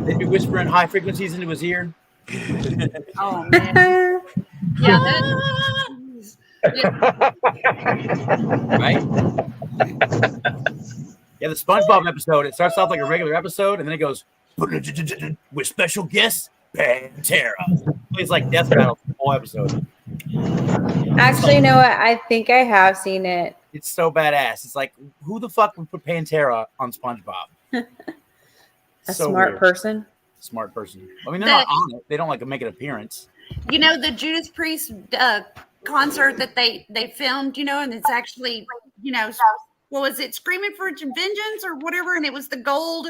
Speaker 12: They'd be whispering high frequencies into his ear.
Speaker 8: Oh man. Yeah.
Speaker 12: Right? Yeah, the SpongeBob episode. It starts off like a regular episode, and then it goes with special guest Pantera. It's like death battle the whole episode.
Speaker 3: Actually, you know what? I think I have seen it.
Speaker 12: It's so badass. It's like, who the fuck would put Pantera on SpongeBob?
Speaker 3: A smart person.
Speaker 12: Smart person. I mean, they're not on it. They don't like make an appearance.
Speaker 8: You know, the Judas Priest concert that they filmed, you know, and it's actually, you know, what was it, Screaming for Vengeance or whatever, and it was the gold.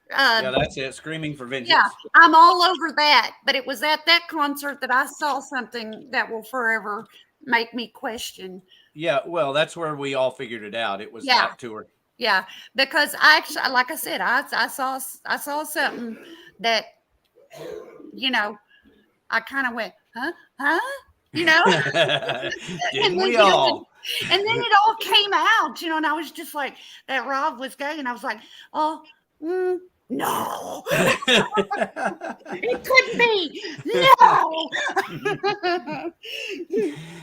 Speaker 2: Yeah, that's it. Screaming for Vengeance.
Speaker 8: Yeah, I'm all over that. But it was at that concert that I saw something that will forever make me question.
Speaker 2: Yeah, well, that's where we all figured it out. It was that tour.
Speaker 8: Yeah, because I actually, like I said, I saw something that, you know, I kind of went, huh, you know,
Speaker 2: Didn't we all?
Speaker 8: And then it all came out, you know, and I was just like, that Rob was gay, and I was like, oh, no, it couldn't be. No.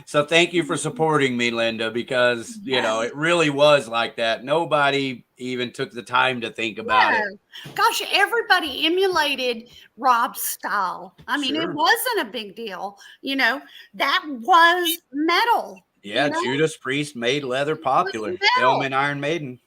Speaker 2: So thank you for supporting me, Linda, because, you know, it really was like that. Nobody even took the time to think about it.
Speaker 8: Gosh, everybody emulated Rob's style. I mean, it wasn't a big deal. You know, that was metal.
Speaker 2: Yeah, you know? Judas Priest made leather popular. Film and Iron Maiden.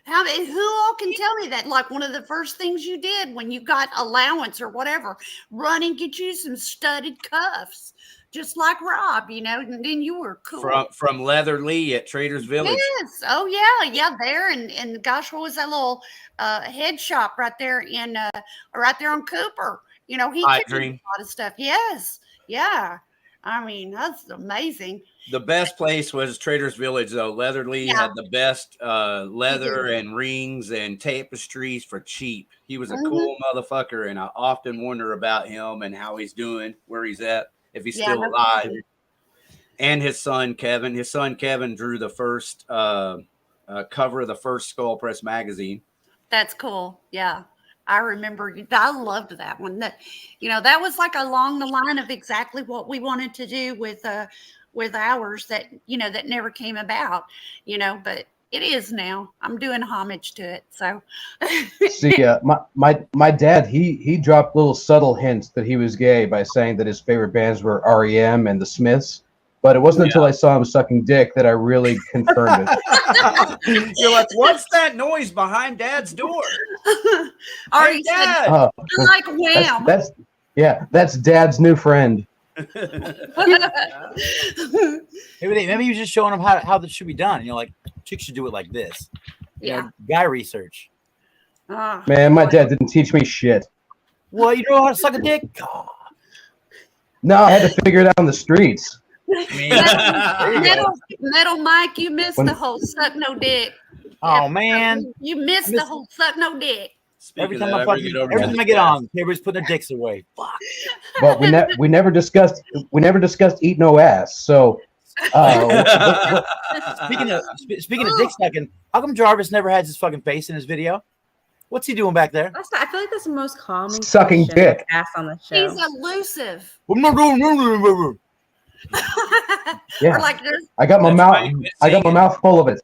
Speaker 8: Who all can tell me that? Like one of the first things you did when you got allowance or whatever, run and get you some studded cuffs, just like Rob, you know, and then you were cool.
Speaker 2: From Leather Lee at Trader's Village.
Speaker 8: Yes. Oh yeah, there and gosh, what was that little head shop right there right there on Cooper? You know, he did a lot of stuff. Yes, yeah. I mean, that's amazing.
Speaker 2: The best place was Trader's Village, though. Leather Lee had the best leather and rings and tapestries for cheap. He was a cool motherfucker, and I often wonder about him and how he's doing, where he's at, if he's still alive. And his son, Kevin. His son, Kevin, drew the first cover of the first Skull Press magazine.
Speaker 8: That's cool. Yeah. I remember, I loved that one. That, you know, that was like along the line of exactly what we wanted to do with ours that, you know, that never came about, you know, but it is now. I'm doing homage to it. So
Speaker 4: see, my dad, he dropped little subtle hints that he was gay by saying that his favorite bands were REM and the Smiths. But it wasn't until I saw him sucking dick that I really confirmed it.
Speaker 2: You're like, what's that noise behind Dad's door?
Speaker 8: Hey, Dad. Like Wham.
Speaker 4: That's Dad's new friend.
Speaker 12: Maybe you're just showing them how this should be done. You're like, chicks should do it like this. You know, guy research.
Speaker 4: Man, my dad didn't teach me shit.
Speaker 12: Well, you know how to suck a dick? Oh.
Speaker 4: No, I had to figure it out on the streets.
Speaker 8: Metal Mike, you missed the whole suck no dick.
Speaker 12: Oh man,
Speaker 8: you missed the whole suck no dick.
Speaker 12: Every time I get on, everybody's putting their dicks away. Fuck.
Speaker 4: But we never discussed eat no ass. So
Speaker 12: speaking of dick sucking, how come Jarvis never has his fucking face in his video? What's he doing back there?
Speaker 3: I feel like that's the most common
Speaker 4: sucking dick
Speaker 3: ass on the show.
Speaker 8: He's elusive.
Speaker 4: Yeah,
Speaker 8: or like
Speaker 4: I got my mouth full of it.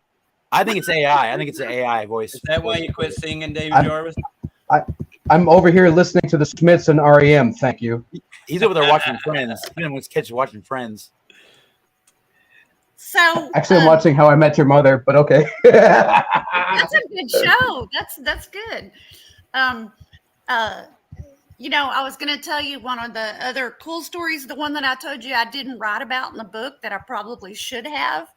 Speaker 12: I think it's AI. I think it's an AI voice.
Speaker 2: Is that why you quit singing, David Jarvis?
Speaker 4: I'm over here listening to the Smiths and REM. Thank you.
Speaker 12: He's over there watching Friends. He was kids watching Friends.
Speaker 8: So
Speaker 4: actually, I'm watching How I Met Your Mother, but okay.
Speaker 8: That's a good show. That's good. You know, I was going to tell you one of the other cool stories. The one that I told you I didn't write about in the book that I probably should have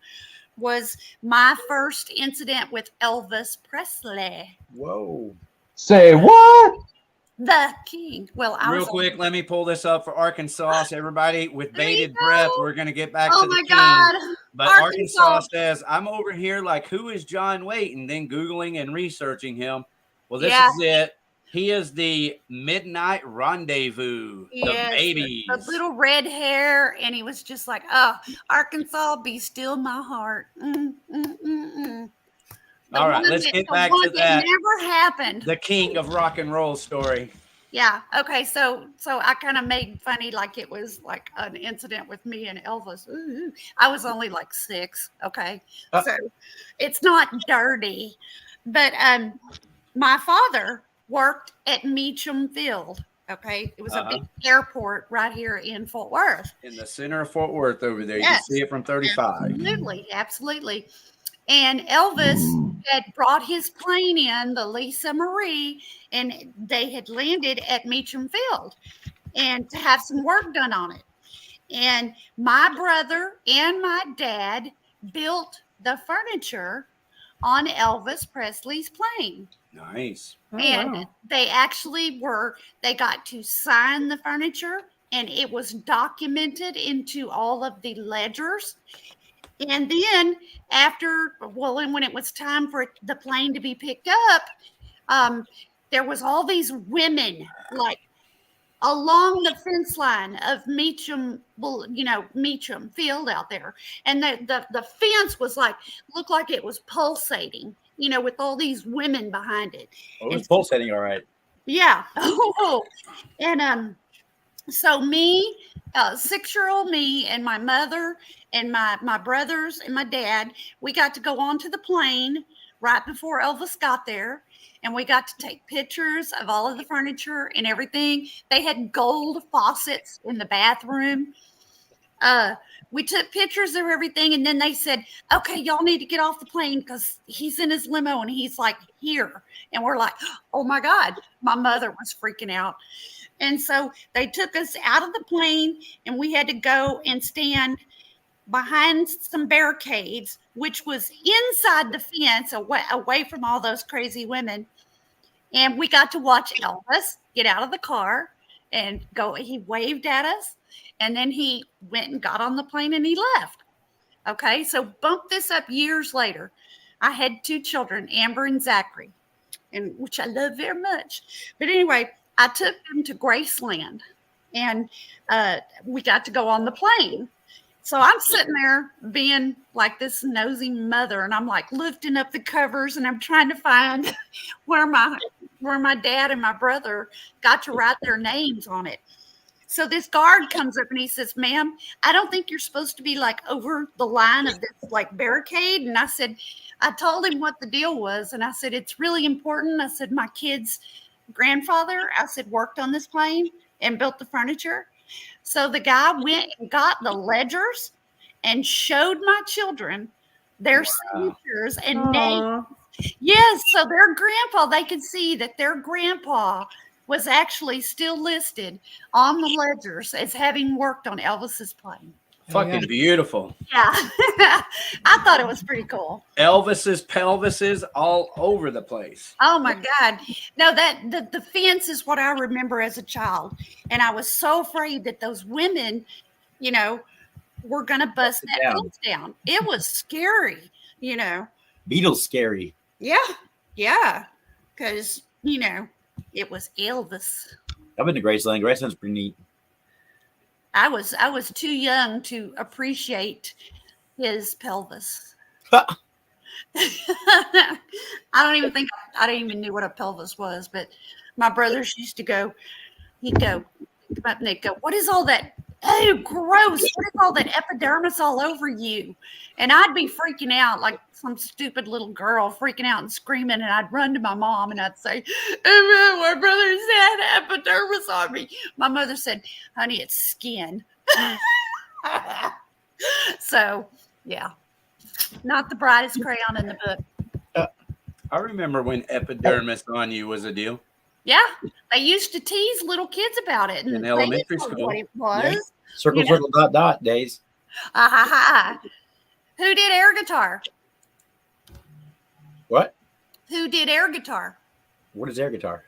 Speaker 8: was my first incident with Elvis Presley.
Speaker 12: Whoa.
Speaker 4: Say what?
Speaker 8: The king. Well,
Speaker 2: real quick, let me pull this up for Arkansas. Everybody, with bated breath, we're going to get back to the king.
Speaker 8: God.
Speaker 2: But Arkansas says, I'm over here like, who is John Waite? And then Googling and researching him. Well, this is it. He is the Midnight Rendezvous, the babies.
Speaker 8: The little red hair, and he was just like, oh, Arkansas, be still my heart.
Speaker 2: All right, let's get back to that.
Speaker 8: Never happened.
Speaker 2: The king of rock and roll story.
Speaker 8: Yeah. Okay. So I kind of made funny like it was like an incident with me and Elvis. Ooh, I was only like 6. Okay. So it's not dirty. But my father worked at Meacham Field. Okay, it was a big airport right here in Fort Worth.
Speaker 2: In the center of Fort Worth over there. You
Speaker 8: Yes.
Speaker 2: can see it from 35.
Speaker 8: Absolutely. And Elvis had brought his plane in, the Lisa Marie, and they had landed at Meacham Field and to have some work done on it. And my brother and my dad built the furniture on Elvis Presley's plane.
Speaker 2: Nice.
Speaker 8: And they actually they got to sign the furniture, and it was documented into all of the ledgers. And then when it was time for the plane to be picked up, there was all these women like along the fence line of Meacham Field out there. And the fence was looked like it was pulsating, with all these women behind it.
Speaker 12: Oh, it was pulsating, all right.
Speaker 8: Yeah. And so me, 6-year-old me and my mother and my brothers and my dad, we got to go onto the plane right before Elvis got there. And we got to take pictures of all of the furniture and everything. They had gold faucets in the bathroom. We took pictures of everything. And then they said, okay, y'all need to get off the plane because he's in his limo and he's here. And we're like, oh my God, my mother was freaking out. And so they took us out of the plane and we had to go and stand behind some barricades, which was inside the fence, away from all those crazy women. And we got to watch Elvis get out of the car and go. He waved at us, and then he went and got on the plane and he left. Okay, so bump this up years later. I had 2 children, Amber and Zachary, and which I love very much. But anyway, I took them to Graceland, and we got to go on the plane. So I'm sitting there being like this nosy mother, and I'm like lifting up the covers, and I'm trying to find where my dad and my brother got to write their names on it. So this guard comes up and he says, ma'am, I don't think you're supposed to be over the line of this barricade. And I told him what the deal was. And I said, it's really important. I said, my kid's grandfather, worked on this plane and built the furniture. So the guy went and got the ledgers and showed my children their signatures and names. Yes, so their grandpa, they could see that their grandpa was actually still listed on the ledgers as having worked on Elvis's plane.
Speaker 2: Fucking beautiful.
Speaker 8: Yeah. I thought it was pretty cool.
Speaker 2: Elvis's pelvises all over the place.
Speaker 8: Oh my God. No, the fence is what I remember as a child. And I was so afraid that those women, were going to bust that fence down. It was scary,
Speaker 12: Beatles scary.
Speaker 8: Yeah. Yeah. Because, it was Elvis.
Speaker 12: I've been to Graceland. Graceland's pretty neat.
Speaker 8: I was too young to appreciate his pelvis. I didn't even know what a pelvis was, but my brothers used to go, he'd go up and they'd go, what is all that? Oh, gross. What is all that epidermis all over you? And I'd be freaking out like some stupid little girl freaking out and screaming. And I'd run to my mom and I'd say, my brother said epidermis on me. My mother said, honey, it's skin. So, yeah, not the brightest crayon in the book.
Speaker 2: I remember when epidermis on you was a deal.
Speaker 8: Yeah, they used to tease little kids about it. And
Speaker 2: in elementary school.
Speaker 8: What it was.
Speaker 12: Yeah. Circle, circle, dot, dot days.
Speaker 8: Who did air guitar?
Speaker 12: What?
Speaker 8: Who did air guitar?
Speaker 12: What is air guitar?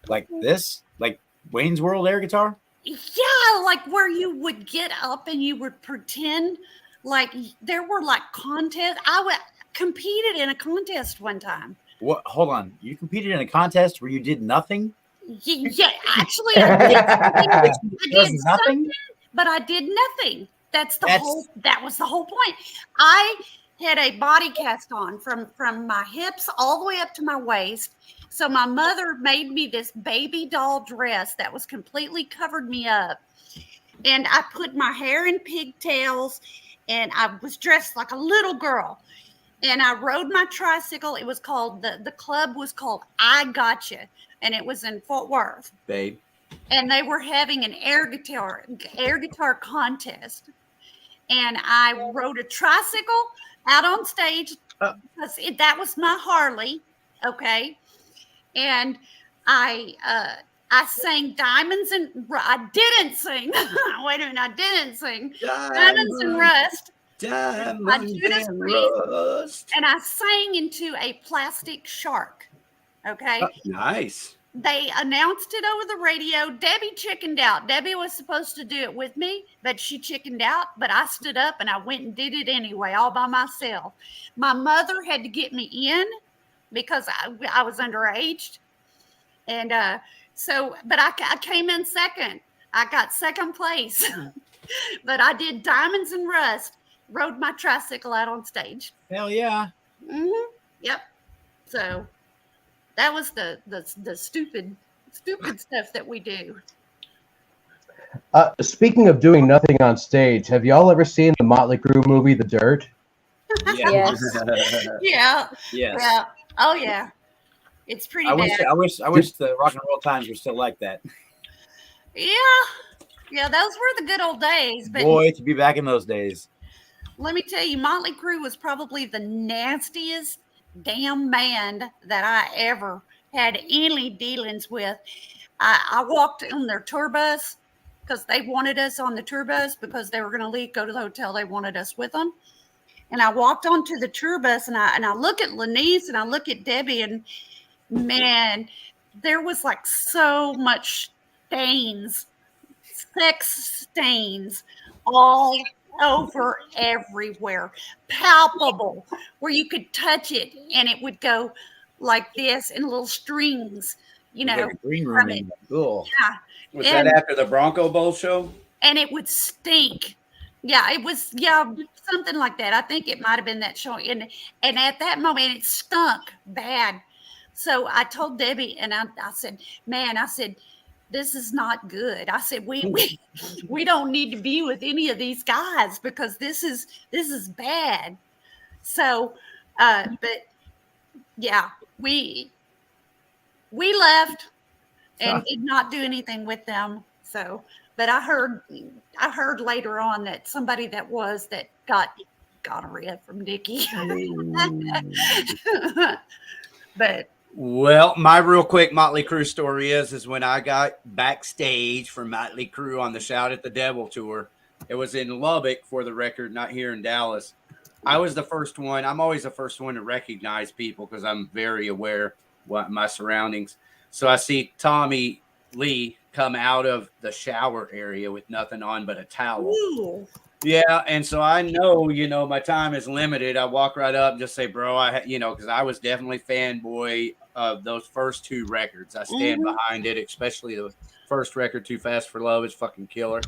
Speaker 12: Like this? Like Wayne's World air guitar?
Speaker 8: Yeah, like where you would get up and you would pretend like there were contests. I competed in a contest one time.
Speaker 12: What? Hold on. You competed in a contest where you did nothing?
Speaker 8: Yeah, actually, I did
Speaker 12: nothing,
Speaker 8: but I did nothing. That was the whole point. I had a body cast on from my hips all the way up to my waist. So my mother made me this baby doll dress that was completely covered me up. And I put my hair in pigtails and I was dressed like a little girl. and I rode my tricycle. It was called the club was called I Gotcha, and it was in Fort Worth.
Speaker 2: Babe.
Speaker 8: And they were having an air guitar contest, and I rode a tricycle out on stage because that was my Harley, okay, and I sang Diamonds and I didn't sing. Wait a minute, I didn't sing Diamonds and Rust.
Speaker 2: Diamonds and Rust.
Speaker 8: And I sang into a plastic shark. Okay.
Speaker 2: Nice.
Speaker 8: They announced it over the radio. Debbie chickened out. Debbie was supposed to do it with me, but she chickened out. But I stood up and I went and did it anyway, all by myself. My mother had to get me in because I was underage. And but I came in second. I got second place. But I did Diamonds and Rust, rode my tricycle out on stage.
Speaker 12: Hell yeah.
Speaker 8: Mm-hmm. Yep. So that was the stupid stuff that we do.
Speaker 4: Speaking of doing nothing on stage, have y'all ever seen the Motley Crue movie, The Dirt?
Speaker 3: Yes.
Speaker 8: Yeah.
Speaker 12: Yes.
Speaker 8: Yeah. Oh yeah. It's pretty
Speaker 12: I
Speaker 8: bad.
Speaker 12: wish the rock and roll times were still like that.
Speaker 8: Yeah. Yeah, those were the good old days. But
Speaker 12: Boy, to be back in those days.
Speaker 8: let me tell you, Motley Crue was probably the nastiest damn band that I ever had any dealings with. I walked on their tour bus because they wanted us on the tour bus because they were going to leave, go to the hotel. They wanted us with them. And I walked onto the tour bus and I look at Lenise and I look at Debbie, and man, there was like so much stains, sex stains all over everywhere, palpable, where you could touch it and it would go like this in little strings, you know.
Speaker 2: Like a green
Speaker 8: from
Speaker 2: room.
Speaker 8: it.
Speaker 2: Cool.
Speaker 8: Yeah.
Speaker 2: Was that after the Bronco Bowl show?
Speaker 8: And it would stink. Yeah, it was, something like that. I think it might have been that show. And at that moment, it stunk bad. So I told Debbie, and I said, man, this is not good. I said, we don't need to be with any of these guys because this is bad. So, but yeah, we left and did not do anything with them. So, but I heard later on that somebody that got gonorrhea from Nikki. But
Speaker 2: well, my real quick Motley Crue story is when I got backstage for Motley Crue on the Shout at the Devil tour. It was in Lubbock, for the record, not here in Dallas. I was the first one. I'm always the first one to recognize people because I'm very aware of my surroundings. So I see Tommy Lee come out of the shower area with nothing on but a towel.
Speaker 8: Ooh.
Speaker 2: Yeah, and so I know, my time is limited. I walk right up and just say, bro, because I was definitely fanboy of those first two records. I stand behind it, especially the first record, Too Fast for Love, is fucking killer.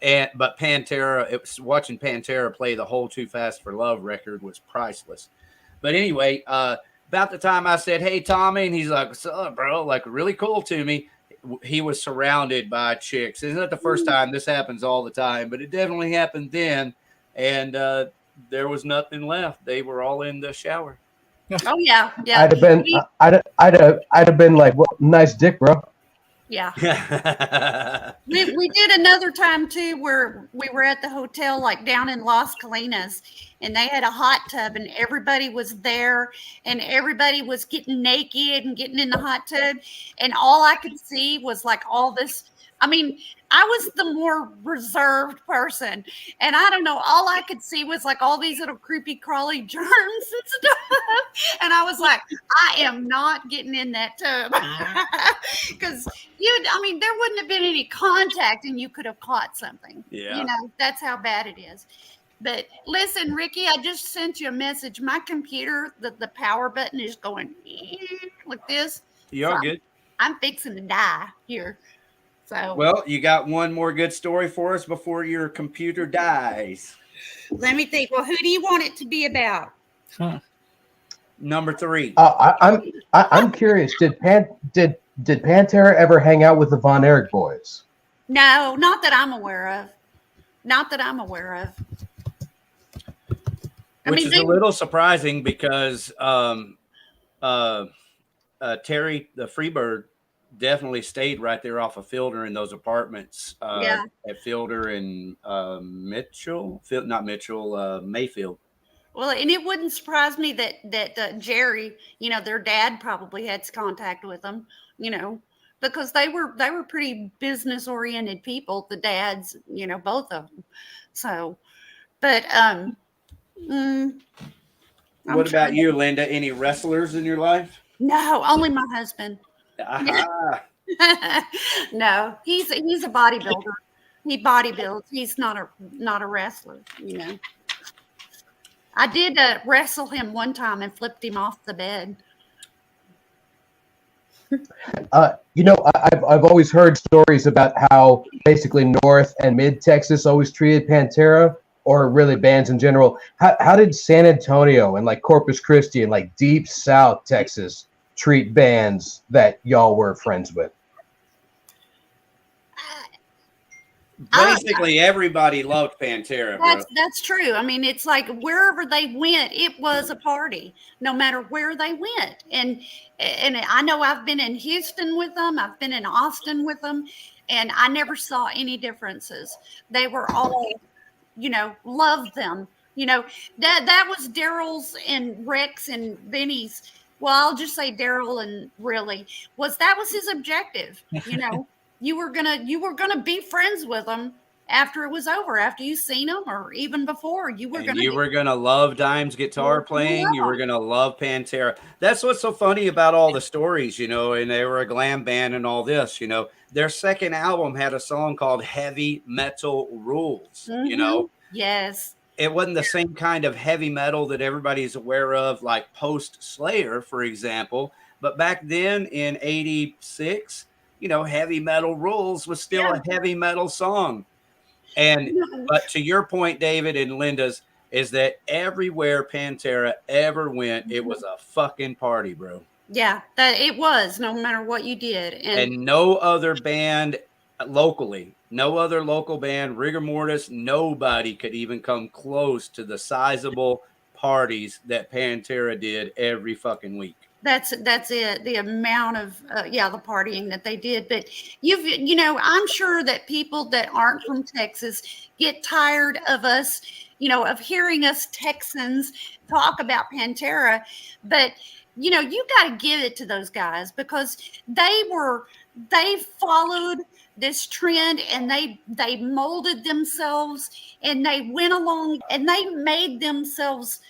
Speaker 2: But Pantera, watching Pantera play the whole Too Fast for Love record was priceless. But anyway, about the time I said, hey, Tommy, and he's like, what's up, bro? Like, really cool to me. He was surrounded by chicks. Isn't it the first time? This happens all the time, but it definitely happened then. And there was nothing left. They were all in the shower.
Speaker 8: Oh yeah, yeah.
Speaker 4: I'd have been like, well, nice dick, bro.
Speaker 8: Yeah. we did another time too where we were at the hotel like down in Las Colinas, and they had a hot tub and everybody was there and everybody was getting naked and getting in the hot tub, and all I could see was like all this. I mean, I was the more reserved person, and I don't know, all I could see was like all these little creepy crawly germs and stuff, and I was like, I am not getting in that tub because there wouldn't have been any contact and you could have caught something.
Speaker 2: Yeah,
Speaker 8: that's how bad it is. But listen, Ricky, I just sent you a message. My computer, the power button is going like this.
Speaker 2: You're good.
Speaker 8: I'm fixing to die here. So,
Speaker 2: well, you got one more good story for us before your computer dies.
Speaker 8: Let me think. Well, who do you want it to be about?
Speaker 2: Number 3.
Speaker 4: I'm curious. Did Pantera ever hang out with the Von Erich boys?
Speaker 8: No, not that I'm aware of. Not that I'm aware of.
Speaker 2: Which is a little surprising because Terry, the Freebird, definitely stayed right there off of Fielder in those apartments at Fielder and Mayfield.
Speaker 8: Well, and it wouldn't surprise me that Jerry, their dad probably had contact with them, because they were pretty business oriented people. The dads, both of them. So, but
Speaker 2: what about you, Linda? Any wrestlers in your life?
Speaker 8: No, only my husband. No, he's a bodybuilder. He bodybuilds. He's not a wrestler. I did wrestle him one time and flipped him off the bed.
Speaker 4: I've always heard stories about how basically North and Mid Texas always treated Pantera, or really bands in general. How did San Antonio and like Corpus Christi and like deep South Texas treat bands that y'all were friends with?
Speaker 2: Basically, everybody loved Pantera.
Speaker 8: That's true. I mean, it's like wherever they went, it was a party, no matter where they went. And I know I've been in Houston with them. I've been in Austin with them, and I never saw any differences. They were all, loved them. That was Daryl's and Rex and Benny's. Well, I'll just say Daryl and really that was his objective. You were gonna be friends with them after it was over, after you seen them, or even before. You were
Speaker 2: gonna love Dime's guitar playing. You were gonna love Pantera. That's what's so funny about all the stories, and they were a glam band and all this. Their second album had a song called "Heavy Metal Rules."
Speaker 8: Yes.
Speaker 2: It wasn't the same kind of heavy metal that everybody's aware of, like post Slayer, for example. But back then in '86. Heavy Metal Rules was still a heavy metal song. But to your point, David and Linda's, is that everywhere Pantera ever went, it was a fucking party, bro.
Speaker 8: Yeah, that it was, no matter what you did.
Speaker 2: And no other band locally, no other local band, rigor mortis, nobody could even come close to the sizable parties that Pantera did every fucking week.
Speaker 8: That's it. The amount of the partying that they did. But I'm sure that people that aren't from Texas get tired of us, of hearing us Texans talk about Pantera. But you got to give it to those guys, because they followed this trend, and they molded themselves, and they went along, and they made themselves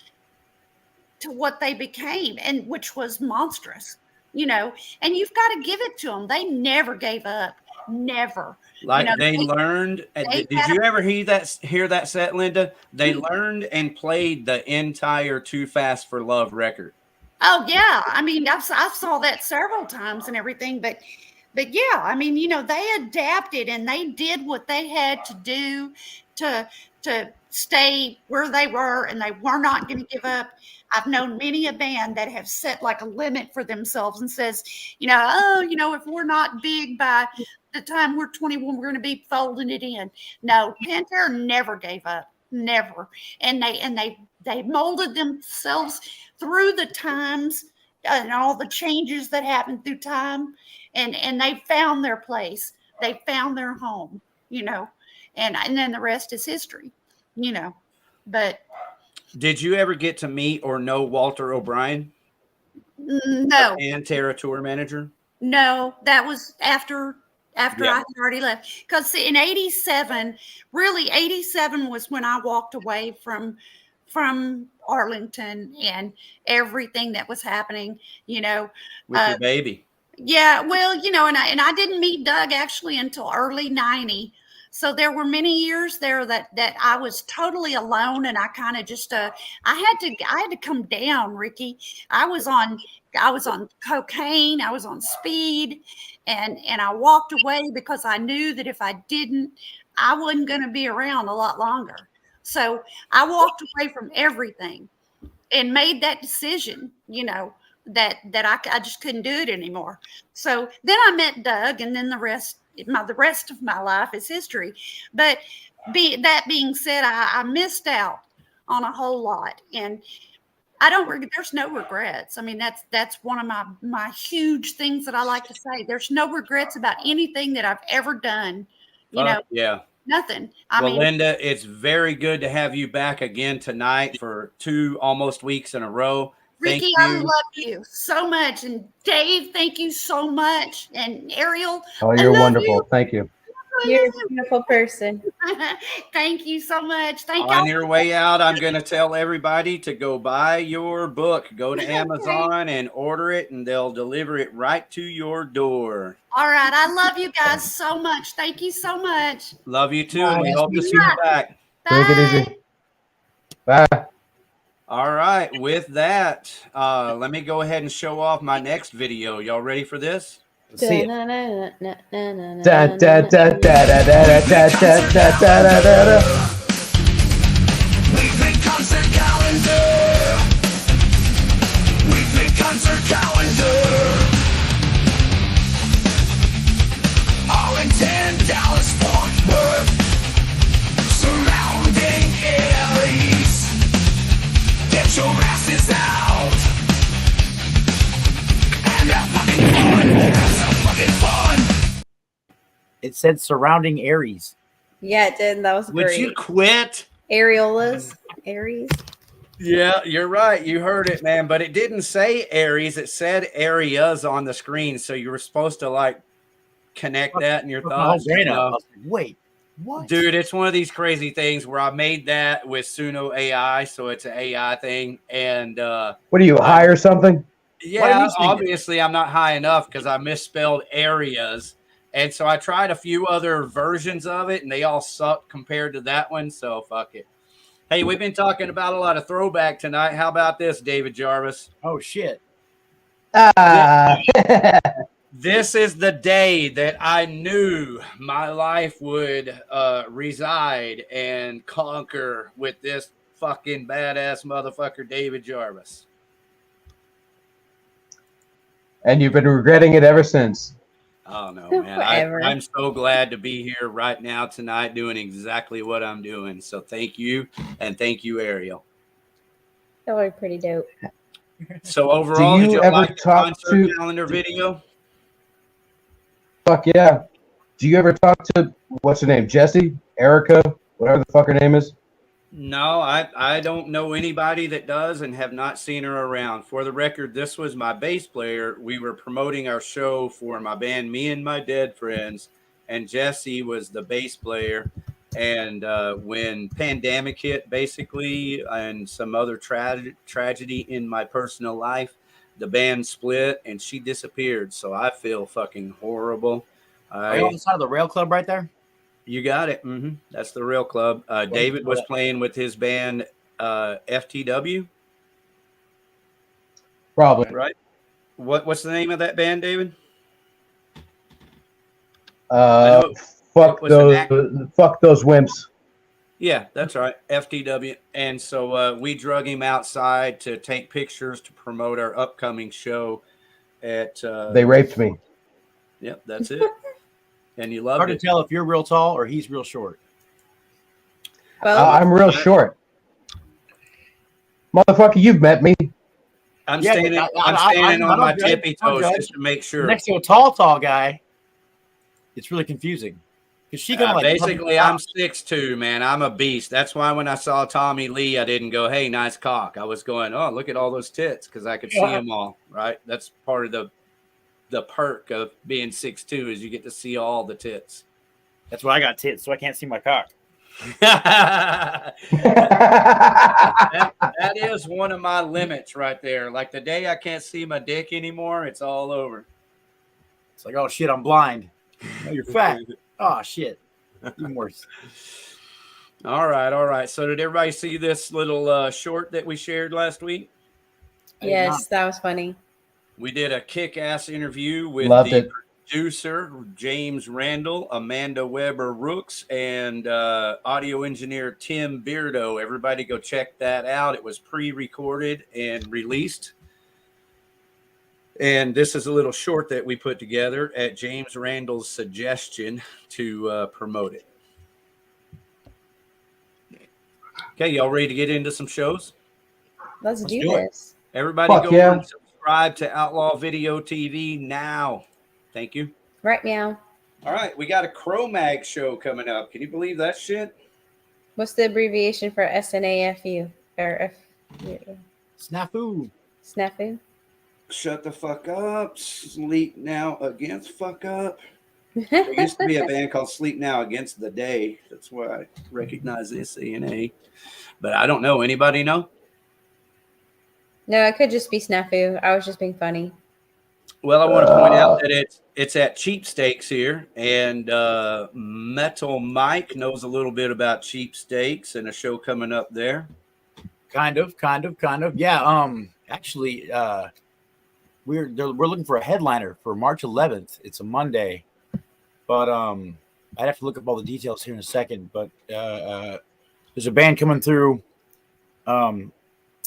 Speaker 8: to what they became, and which was monstrous, and you've got to give it to them. They never gave up, never.
Speaker 2: Like they learned. Did you ever hear that set, Linda? They learned and played the entire "Too Fast for Love" record.
Speaker 8: Oh yeah, I mean, I saw that several times and everything, but yeah, I mean, they adapted and they did what they had to do to stay where they were, and they were not going to give up. I've known many a band that have set like a limit for themselves and says, if we're not big by the time we're 21, we're going to be folding it in. No, Pantera never gave up, never. And they molded themselves through the times and all the changes that happened through time, and they found their place. They found their home, and then the rest is history, But
Speaker 2: did you ever get to meet or know Walter O'Brien?
Speaker 8: No.
Speaker 2: Pantera tour manager?
Speaker 8: No, that was after I had already left. Because in '87, really '87 was when I walked away from Arlington and everything that was happening, With
Speaker 2: your baby.
Speaker 8: Yeah, well, and I didn't meet Doug actually until early '90. So there were many years there that I was totally alone, and I kind of just I had to come down, Ricky. I was on cocaine, I was on speed, and I walked away because I knew that if I didn't, I wasn't going to be around a lot longer. So I walked away from everything and made that decision, that I just couldn't do it anymore. So then I met Doug, and then the rest of my life is history. But that being said, I missed out on a whole lot. And I don't, there's no regrets. I mean, that's one of my huge things that I like to say. There's no regrets about anything that I've ever done. You know,
Speaker 2: yeah.
Speaker 8: Nothing.
Speaker 2: Well, Linda, it's very good to have you back again tonight for 2 almost weeks in a row.
Speaker 8: Ricky, I love you so much. And Dave, thank you so much. And Ariel.
Speaker 4: Oh, you're wonderful. Thank you.
Speaker 3: You're a beautiful person.
Speaker 8: Thank you so much. Thank you.
Speaker 2: On your way out, I'm going to tell everybody to go buy your book. Go to Amazon and order it, and they'll deliver it right to your door.
Speaker 8: All right. I love you guys so much. Thank you so much.
Speaker 2: Love you too, and we hope to see you back.
Speaker 4: Take it easy. Bye.
Speaker 2: All right. With that, let me go ahead and show off my next video. Y'all ready for this?
Speaker 12: See it.
Speaker 1: Weekly concert calendar. Weekly concert calendar. Arlington, Dallas, Fort Worth, surrounding areas. Get your asses out and have fucking fun. Have some fucking fun.
Speaker 12: It said surrounding Aries.
Speaker 3: Yeah, it did. That was great.
Speaker 2: Would you quit?
Speaker 3: Areolas. Aries.
Speaker 2: Yeah, you're right. You heard it, man. But it didn't say Aries. It said areas on the screen. So you were supposed to like connect that in your thoughts.
Speaker 12: Wait, what?
Speaker 2: Dude, it's one of these crazy things where I made that with Suno AI. So it's an AI thing. And
Speaker 4: what are you, high or something?
Speaker 2: yeah, obviously I'm not high enough because I misspelled areas. And so I tried a few other versions of it, and they all sucked compared to that one. So fuck it. Hey, we've been talking about a lot of throwback tonight. How about this, David Jarvis?
Speaker 12: Oh, shit.
Speaker 2: This is the day that I knew my life would reside and conquer with this fucking badass motherfucker, David Jarvis.
Speaker 4: And you've been regretting it ever since.
Speaker 2: Oh, no, man. I'm so glad to be here right now tonight doing exactly what I'm doing. So thank you, and thank you, Ariel.
Speaker 3: That was pretty dope.
Speaker 2: So overall, did you
Speaker 4: ever
Speaker 2: like the
Speaker 4: talk
Speaker 2: concert
Speaker 4: to
Speaker 2: calendar video?
Speaker 4: Fuck yeah. Do you ever talk to, what's her name, Jessie, Erica, whatever the fuck her name is?
Speaker 2: No, I don't know anybody that does and have not seen her around. For the record, this was my bass player. We were promoting our show for my band, Me and My Dead Friends, and Jesse was the bass player. And when pandemic hit, basically, and some other tragedy in my personal life, the band split and she disappeared. So I feel fucking horrible.
Speaker 12: Are you on the side of the rail club right there?
Speaker 2: You got it. That's the Rail Club. David was playing with his band FTW.
Speaker 4: Probably.
Speaker 2: Right. What's the name of that band, David?
Speaker 4: Fuck those wimps.
Speaker 2: Yeah, that's right. FTW. And so we drug him outside to take pictures to promote our upcoming show at
Speaker 4: They raped me.
Speaker 2: Yep, that's it. And you loved
Speaker 12: Hard
Speaker 2: it.
Speaker 12: to tell if you're real tall or he's real short.
Speaker 4: I'm real short. Motherfucker, you've met me.
Speaker 2: I'm standing on my tippy toes just to make sure.
Speaker 12: Next to a tall guy, it's really confusing. Because she gonna
Speaker 2: basically, I'm 6'2", man. I'm a beast. That's why when I saw Tommy Lee, I didn't go, "Hey, nice cock." I was going, "Oh, look at all those tits," because I could see them all. Right? That's part of the perk of being 6'2" is you get to see all the tits.
Speaker 12: That's why I got tits, so I can't see my cock.
Speaker 2: that is one of my limits right there. Like the day I can't see my dick anymore, it's all over.
Speaker 12: It's like, oh shit, I'm blind. Oh, you're fat. Oh shit, even worse.
Speaker 2: All right. So did everybody see this little short that we shared last week?
Speaker 3: Yes, that was funny.
Speaker 2: We did a kick-ass interview with producer, James Randall, Amanda Weber-Rooks, and audio engineer Tim Beardo. Everybody go check that out. It was pre-recorded and released. And this is a little short that we put together at James Randall's suggestion to promote it. Okay, y'all ready to get into some shows?
Speaker 3: Let's do
Speaker 12: do it.
Speaker 3: this.
Speaker 2: Everybody
Speaker 4: Fuck
Speaker 2: go
Speaker 4: yeah.
Speaker 2: and subscribe to Outlaw Video TV now. Thank you.
Speaker 3: Right, meow.
Speaker 2: All right, we got a Cro-Mag show coming up. Can you believe that shit?
Speaker 3: What's the abbreviation for SNAFU? Or F?
Speaker 12: Snafu.
Speaker 3: Snafu?
Speaker 2: Shut the fuck up. Sleep Now Against Fuck Up. There used to be a band called Sleep Now Against the Day. That's why I recognize the SNA. But I don't know. Anybody know?
Speaker 3: No, it could just be Snafu. I was just being funny.
Speaker 2: Well, I want to point out that it's at Cheap Steaks here, and Metal Mike knows a little bit about Cheap Steaks and a show coming up there.
Speaker 12: Kind of. Yeah. Actually, we're looking for a headliner for March 11th. It's a Monday, but I'd have to look up all the details here in a second. But there's a band coming through.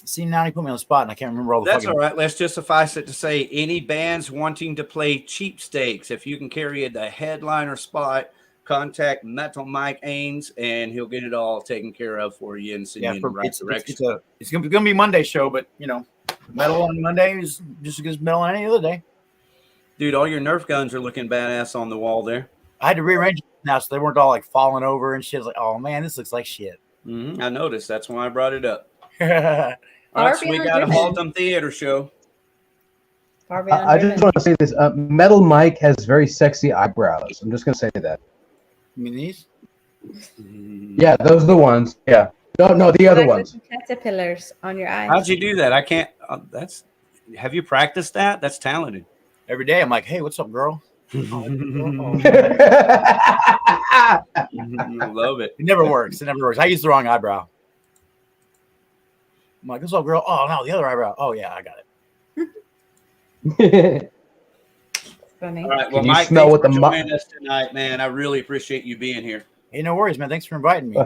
Speaker 12: See, now you put me on the spot, and I can't remember all the.
Speaker 2: That's all right. Let's just suffice it to say, any bands wanting to play Cheap Steaks, if you can carry the headliner spot, contact Metal Mike Ains, and he'll get it all taken care of for you and send you in the right direction.
Speaker 12: It's going to be a Monday show, but metal on Monday is just as good as metal on any other day.
Speaker 2: Dude, all your Nerf guns are looking badass on the wall there.
Speaker 12: I had to rearrange it now so they weren't all like falling over and shit. I was like, oh man, this looks like shit.
Speaker 2: I noticed. That's why I brought it up. All right, so we got a Haltom Theater show.
Speaker 4: I just want to say this. Metal Mike has very sexy eyebrows. I'm just going to say that.
Speaker 12: You mean these?
Speaker 4: Yeah, those are the ones. Yeah. No, the other ones.
Speaker 3: Caterpillars on your eyes.
Speaker 2: How'd you do that? I can't. Have you practiced that? That's talented.
Speaker 12: Every day I'm like, hey, what's up, girl?
Speaker 2: I love it.
Speaker 12: It never works. I use the wrong eyebrow. I'm like, what's up, girl? Oh, no, the other eyebrow. Oh, yeah, I got
Speaker 3: it. Funny.
Speaker 2: All right. Well, Mike, thanks for joining us tonight, man. I really appreciate you being here.
Speaker 12: Hey, no worries, man. Thanks for inviting me.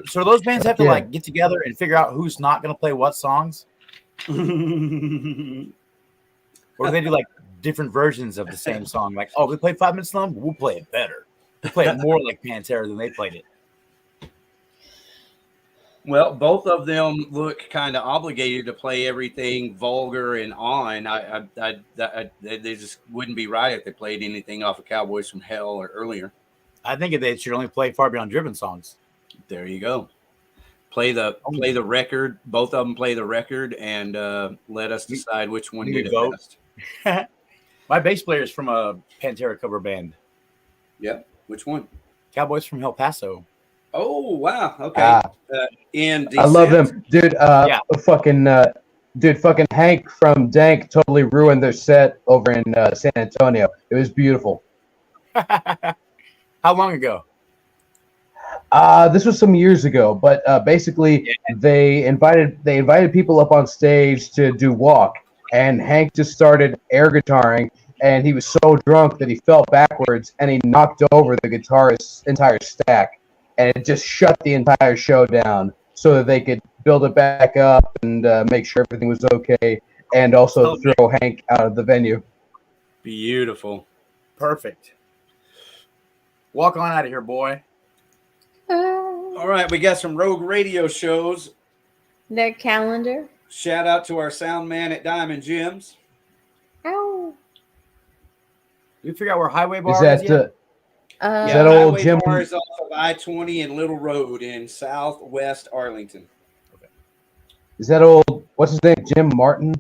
Speaker 12: So those bands have to like get together and figure out who's not going to play what songs? Or do they do like different versions of the same song? Like, oh, we played 5 Minutes Long, we'll play it better. We'll play it more like Pantera than they played it.
Speaker 2: Well, both of them look kind of obligated to play everything vulgar and on. They just wouldn't be right if they played anything off of Cowboys from Hell or earlier.
Speaker 12: I think they should only play Far Beyond Driven songs.
Speaker 2: There you go. Play the record. Both of them play the record, and let us decide which one did it best.
Speaker 12: My bass player is from a Pantera cover band.
Speaker 2: Yep. Which one?
Speaker 12: Cowboys from El Paso.
Speaker 2: Oh wow! Okay,
Speaker 4: I love them, dude. Fucking Hank from Dank totally ruined their set over in San Antonio. It was beautiful.
Speaker 12: How long ago?
Speaker 4: This was some years ago, but basically they invited people up on stage to do walk, and Hank just started air guitaring, and he was so drunk that he fell backwards and he knocked over the guitarist's entire stack. And it just shut the entire show down so that they could build it back up and make sure everything was okay, and also throw Hank out of the venue.
Speaker 2: Beautiful.
Speaker 12: Perfect. Walk on out of here, boy.
Speaker 2: All right, we got some Rogue Radio shows.
Speaker 3: Their calendar.
Speaker 2: Shout out to our sound man at Diamond Gems.
Speaker 3: Ow.
Speaker 12: We figure out where Highway Bar is yet?
Speaker 4: Is that old Jim?
Speaker 2: Bar is off of I-20 and Little Road in Southwest Arlington.
Speaker 12: Okay.
Speaker 4: Is that old? What's his name? Jim Martin.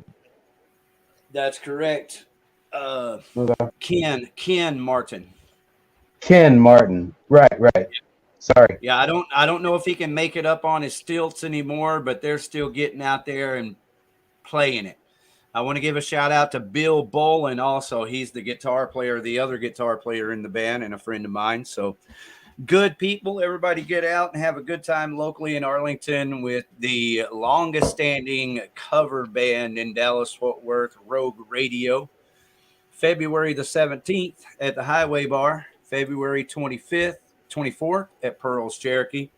Speaker 2: That's correct. Ken Martin.
Speaker 4: Ken Martin. Right. Sorry.
Speaker 2: Yeah, I don't know if he can make it up on his stilts anymore, but they're still getting out there and playing it. I want to give a shout out to Bill Bolin also. He's the guitar player, the other guitar player in the band, and a friend of mine. So good people. Everybody get out and have a good time locally in Arlington with the longest standing cover band in Dallas-Fort Worth, Rogue Radio. February the 17th at the Highway Bar. February 24th at Pearl's Cherokee.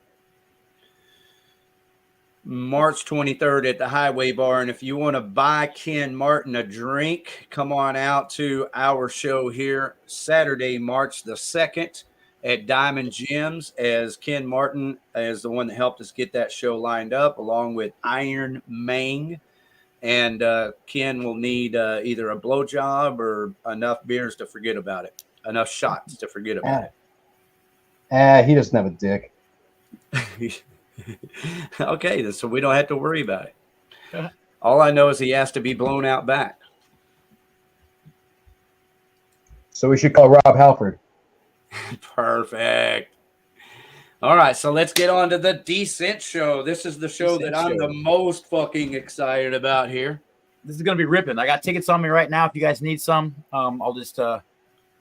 Speaker 2: March 23rd at the Highway Bar. And if you want to buy Ken Martin a drink, come on out to our show here Saturday, March the 2nd at Diamond Gems, as Ken Martin is the one that helped us get that show lined up, along with Iron Mang. And Ken will need either a blowjob or enough beers to forget about it, enough shots to forget about
Speaker 4: He doesn't have a dick.
Speaker 2: it. Okay, so we don't have to worry about it. All I know is he has to be blown out back.
Speaker 4: So we should call Rob Halford.
Speaker 2: Perfect. All right, so let's get on to the Decent Show. This is the show that I'm the most fucking excited about here.
Speaker 12: This is going to be ripping. I got tickets on me right now. If you guys need some, I'll just put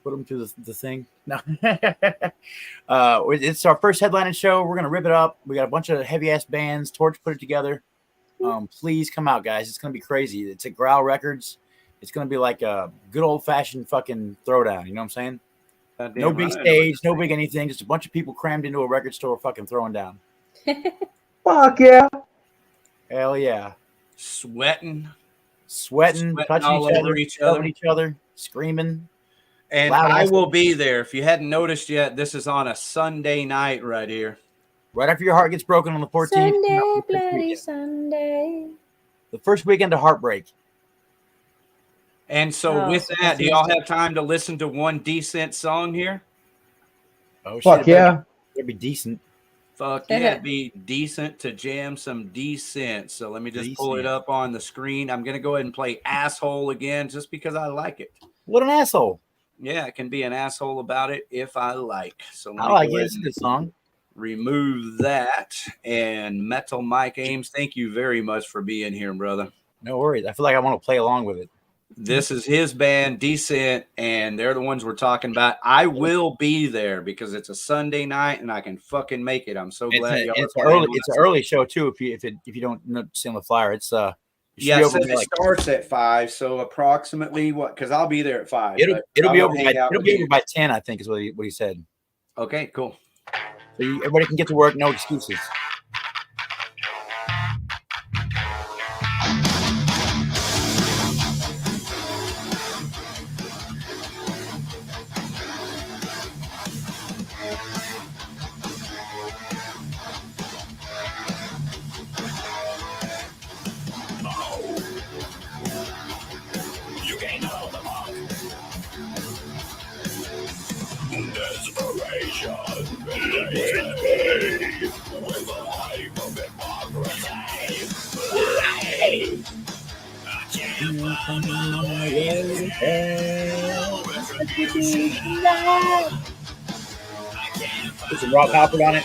Speaker 12: them through the thing. No, it's our first headlining show. We're going to rip it up. We got a bunch of heavy-ass bands. Torch put it together. Please come out, guys. It's going to be crazy. It's at Growl Records. It's going to be like a good old-fashioned fucking throwdown. You know what I'm saying? No big stage, no big anything. Just a bunch of people crammed into a record store fucking throwing down.
Speaker 4: Fuck yeah.
Speaker 12: Hell yeah.
Speaker 2: Sweating
Speaker 12: touching
Speaker 2: all over each
Speaker 12: other, screaming.
Speaker 2: And I will be there. If you hadn't noticed yet, this is on a Sunday night right here.
Speaker 12: Right after your heart gets broken on the 14th.
Speaker 3: Sunday, bloody Sunday.
Speaker 12: The first weekend of Heartbreak.
Speaker 2: And so with that, do y'all have time to listen to one decent song here?
Speaker 12: Oh,
Speaker 4: fuck yeah.
Speaker 12: It'd be decent.
Speaker 2: Fuck yeah, it'd be decent to jam some decent. So let me just pull it up on the screen. I'm going to go ahead and play Asshole again just because I like it.
Speaker 12: What an asshole.
Speaker 2: Yeah, I can be an asshole about it if I like. So
Speaker 12: I like it. It's a good song.
Speaker 2: Remove that. And Metal Mike Ames, thank you very much for being here, brother.
Speaker 12: No worries. I feel like I want to play along with it.
Speaker 2: This is his band, Decent, and they're the ones we're talking about. I will be there because it's a Sunday night and I can fucking make it. I'm so glad y'all.
Speaker 12: It's an early show too. If you don't see on the flyer, it's
Speaker 2: yeah. It says it starts at 5, so approximately what? Because I'll be there at 5.
Speaker 12: It'll be over by 10. I think is what he said.
Speaker 2: Okay, cool.
Speaker 12: So everybody can get to work. No excuses. Put some Rob Halford on it.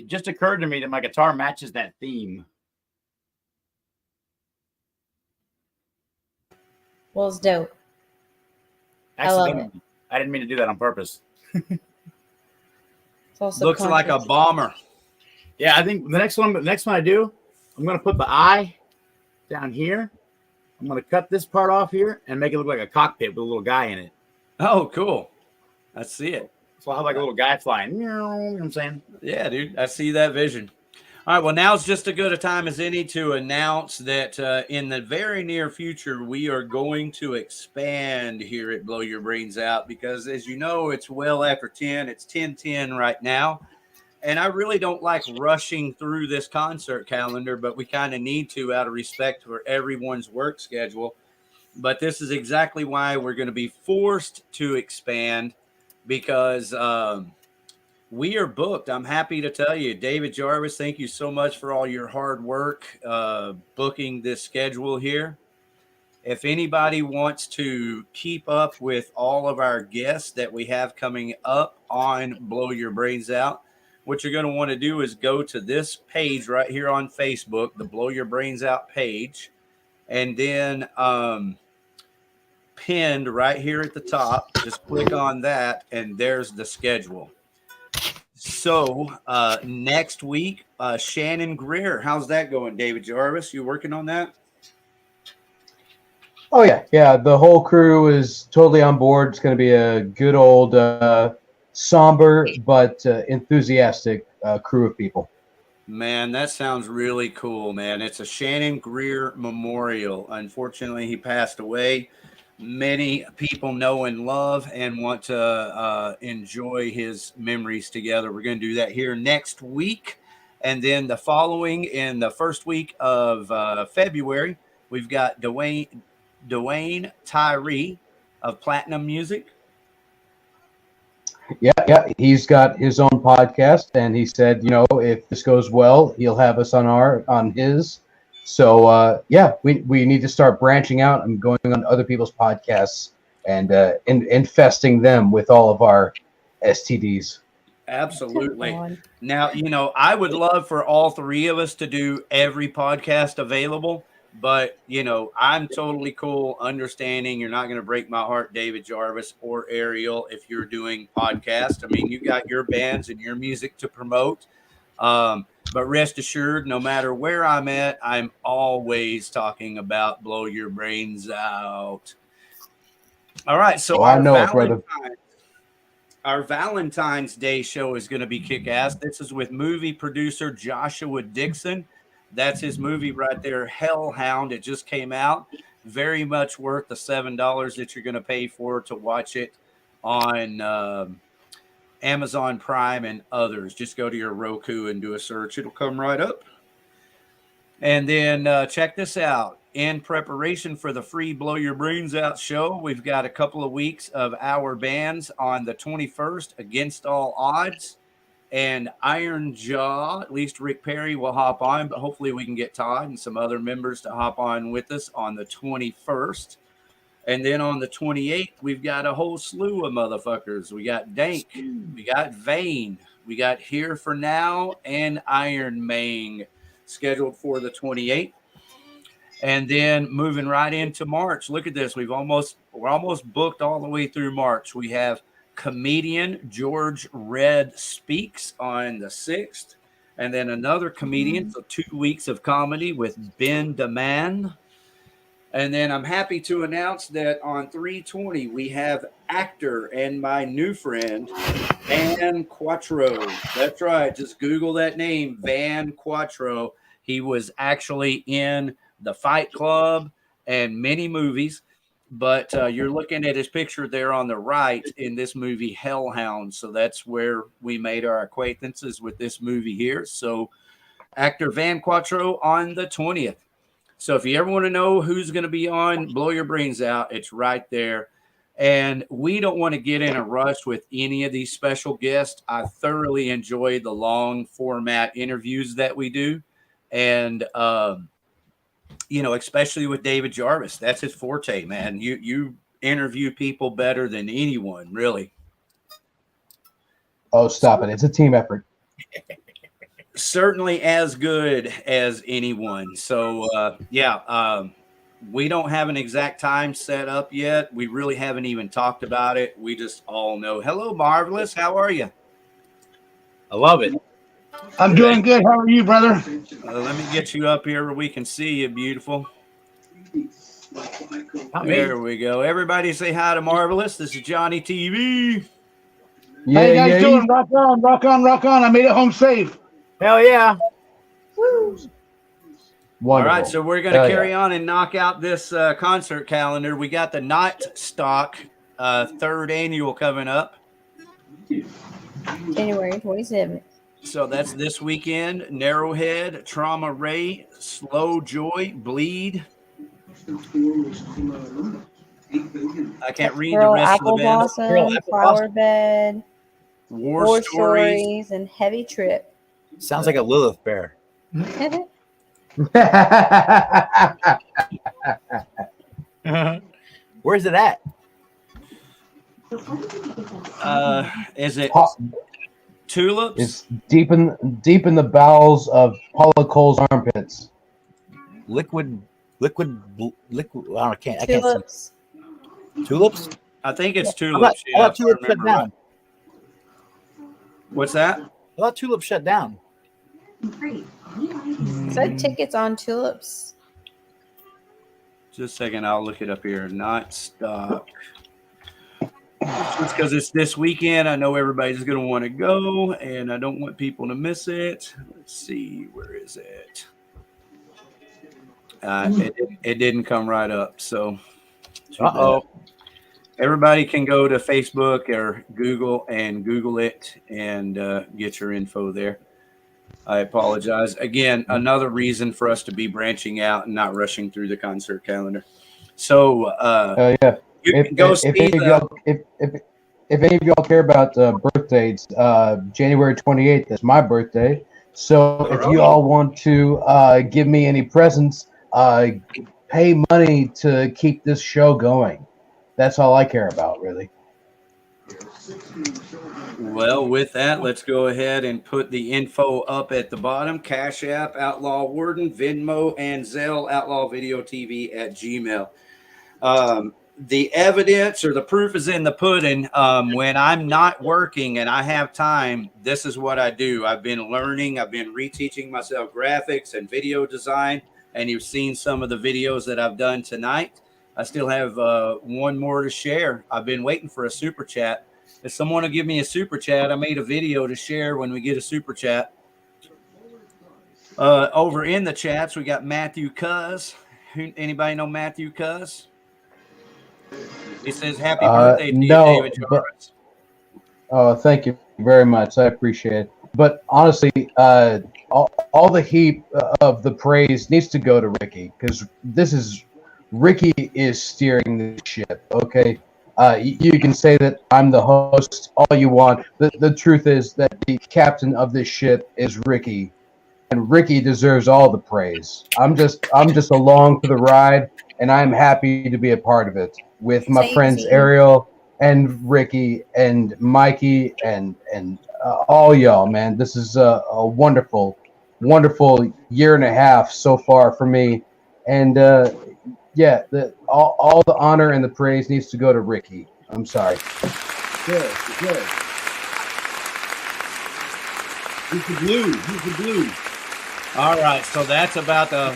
Speaker 12: it just occurred to me that my guitar matches that theme.
Speaker 3: Well, it's dope. I love it.
Speaker 12: I didn't mean to do that on purpose.
Speaker 3: It's also
Speaker 2: Looks like a bomber.
Speaker 12: Yeah, I think the next one I do, I'm gonna put the eye down here. I'm gonna cut this part off here and make it look like a cockpit with a little guy in it.
Speaker 2: Oh, cool. I see it.
Speaker 12: So I'll have like a little guy flying. You know what I'm saying?
Speaker 2: Yeah, dude. I see that vision. All right. Well, now's just as good a time as any to announce that in the very near future, we are going to expand here at Blow Your Brains Out because, as you know, it's well after 10. It's 10:10 right now. And I really don't like rushing through this concert calendar, but we kind of need to out of respect for everyone's work schedule. But this is exactly why we're going to be forced to expand because we are booked. I'm happy to tell you, David Jarvis, thank you so much for all your hard work booking this schedule here. If anybody wants to keep up with all of our guests that we have coming up on Blow Your Brains Out, what you're going to want to do is go to this page right here on Facebook, the Blow Your Brains Out page, and then pinned right here at the top, just click on that, and there's the schedule. So next week, Shannon Greer. How's that going, David Jarvis? You working on that?
Speaker 4: Oh, yeah. Yeah, the whole crew is totally on board. It's going to be a good old somber but enthusiastic crew of people.
Speaker 2: Man, that sounds really cool, man. It's a Shannon Greer memorial. Unfortunately, he passed away. Many people know and love and want to enjoy his memories together. We're going to do that here next week. And then the following, in the first week of February, we've got Dwayne Tyree of Platinum Music.
Speaker 4: Yeah, he's got his own podcast, and he said, if this goes well, he'll have us on his. So we need to start branching out and going on other people's podcasts and infesting them with all of our STDs.
Speaker 2: Absolutely. Now, I would love for all three of us to do every podcast available. But, I'm totally cool understanding you're not going to break my heart, David Jarvis or Ariel, if you're doing podcasts. I mean, you got your bands and your music to promote. But rest assured, no matter where I'm at, I'm always talking about Blow Your Brains Out. All right. So our Valentine's Day show is going to be kick-ass. This is with movie producer Joshua Dixon. That's his movie right there, Hellhound. It just came out. Very much worth the $7 that you're going to pay for to watch it on Amazon Prime and others. Just go to your Roku and do a search. It'll come right up. And then check this out. In preparation for the free Blow Your Brains Out show, we've got a couple of weeks of our bands on the 21st, Against All Odds. And Iron Jaw, at least Rick Perry will hop on, but hopefully we can get Todd and some other members to hop on with us on the 21st. And then on the 28th, we've got a whole slew of motherfuckers. We got Dank, we got Vane, we got Here for Now, and Iron Mang scheduled for the 28th. And then moving right into March, look at this. We're almost booked all the way through March. We have comedian George Red Speaks on the 6th, and then another comedian, so 2 weeks of comedy with Ben DeMann. And then I'm happy to announce that on 3/20 we have actor and my new friend Van Quattro. That's right, just Google that name, Van Quattro. He was actually in The Fight Club and many movies. But you're looking at his picture there on the right in this movie, Hellhound. So that's where we made our acquaintances with this movie here. So actor Van Quattro on the 20th. So if you ever want to know who's going to be on Blow Your Brains Out, it's right there. And we don't want to get in a rush with any of these special guests. I thoroughly enjoy the long format interviews that we do. And, especially with David Jarvis, that's his forte, man. You interview people better than anyone, really.
Speaker 4: Oh, stop it. It's a team effort.
Speaker 2: certainly as good as anyone. So we don't have an exact time set up yet. We really haven't even talked about it. We just all know. Hello, Marvelous. How are you?
Speaker 12: I love it.
Speaker 5: I'm doing good. How are you, brother?
Speaker 2: Let me get you up here where we can see you, beautiful. There we go. Everybody say hi to Marvelous. This is Johnny TV.
Speaker 5: How you guys doing? Rock on, rock on, rock on. I made it home safe.
Speaker 12: Hell yeah.
Speaker 3: Woo.
Speaker 2: All right, so we're going to carry on and knock out this concert calendar. We got the Night Stock 3rd annual coming up.
Speaker 3: January 27th.
Speaker 2: So that's this weekend. Narrowhead, Trauma Ray, Slow Joy, Bleed. I can't read the rest of the band.
Speaker 3: Blossom, Flower Bed,
Speaker 2: War Stories,
Speaker 3: and Heavy Trip.
Speaker 12: Sounds like a Lilith bear. Where's it at?
Speaker 2: Is it Tulips?
Speaker 4: It's deep in the bowels of Paula Cole's armpits.
Speaker 12: Liquid. I can't.
Speaker 3: Tulips.
Speaker 12: Tulips.
Speaker 2: I think it's Tulips.
Speaker 12: I thought Tulips shut down.
Speaker 2: What's that?
Speaker 12: I thought Tulips shut down.
Speaker 3: Said tickets on Tulips.
Speaker 2: Just a second, I'll look it up here. Not stock. Just because it's this weekend, I know everybody's going to want to go, and I don't want people to miss it. Let's see, where is it? It didn't come right up, so. Everybody can go to Facebook or Google and Google it and get your info there. I apologize. Again, another reason for us to be branching out and not rushing through the concert calendar. So, you can go see
Speaker 4: if any of y'all care about birthdays, January 28th is my birthday. So if you all want to give me any presents, pay money to keep this show going. That's all I care about, really.
Speaker 2: Well, with that, let's go ahead and put the info up at the bottom. Cash App, Outlaw Warden, Venmo, and Zelle, OutlawVideoTV at Gmail. The evidence or the proof is in the pudding. When I'm not working and I have time, this is what I do. I've been learning. I've been reteaching myself graphics and video design, and you've seen some of the videos that I've done tonight. I still have one more to share. I've been waiting for a super chat. If someone will give me a super chat, I made a video to share when we get a super chat. Over in the chats, we got Matthew Cuz. Anybody know Matthew Cuz? He says, "Happy birthday to you, David Jarvis."
Speaker 4: Oh, thank you very much. I appreciate it. But honestly, all the heap of the praise needs to go to Ricky, because Ricky is steering the ship. Okay, you can say that I'm the host all you want. The truth is that the captain of this ship is Ricky, and Ricky deserves all the praise. I'm just along for the ride, and I'm happy to be a part of it with my friends Ariel and Ricky and Mikey and all y'all. Man, this is a wonderful year and a half so far for me, and all the honor and the praise needs to go to Ricky. I'm sorry.
Speaker 2: Good. Who's the blue? Who's the blue? All right, so that's about the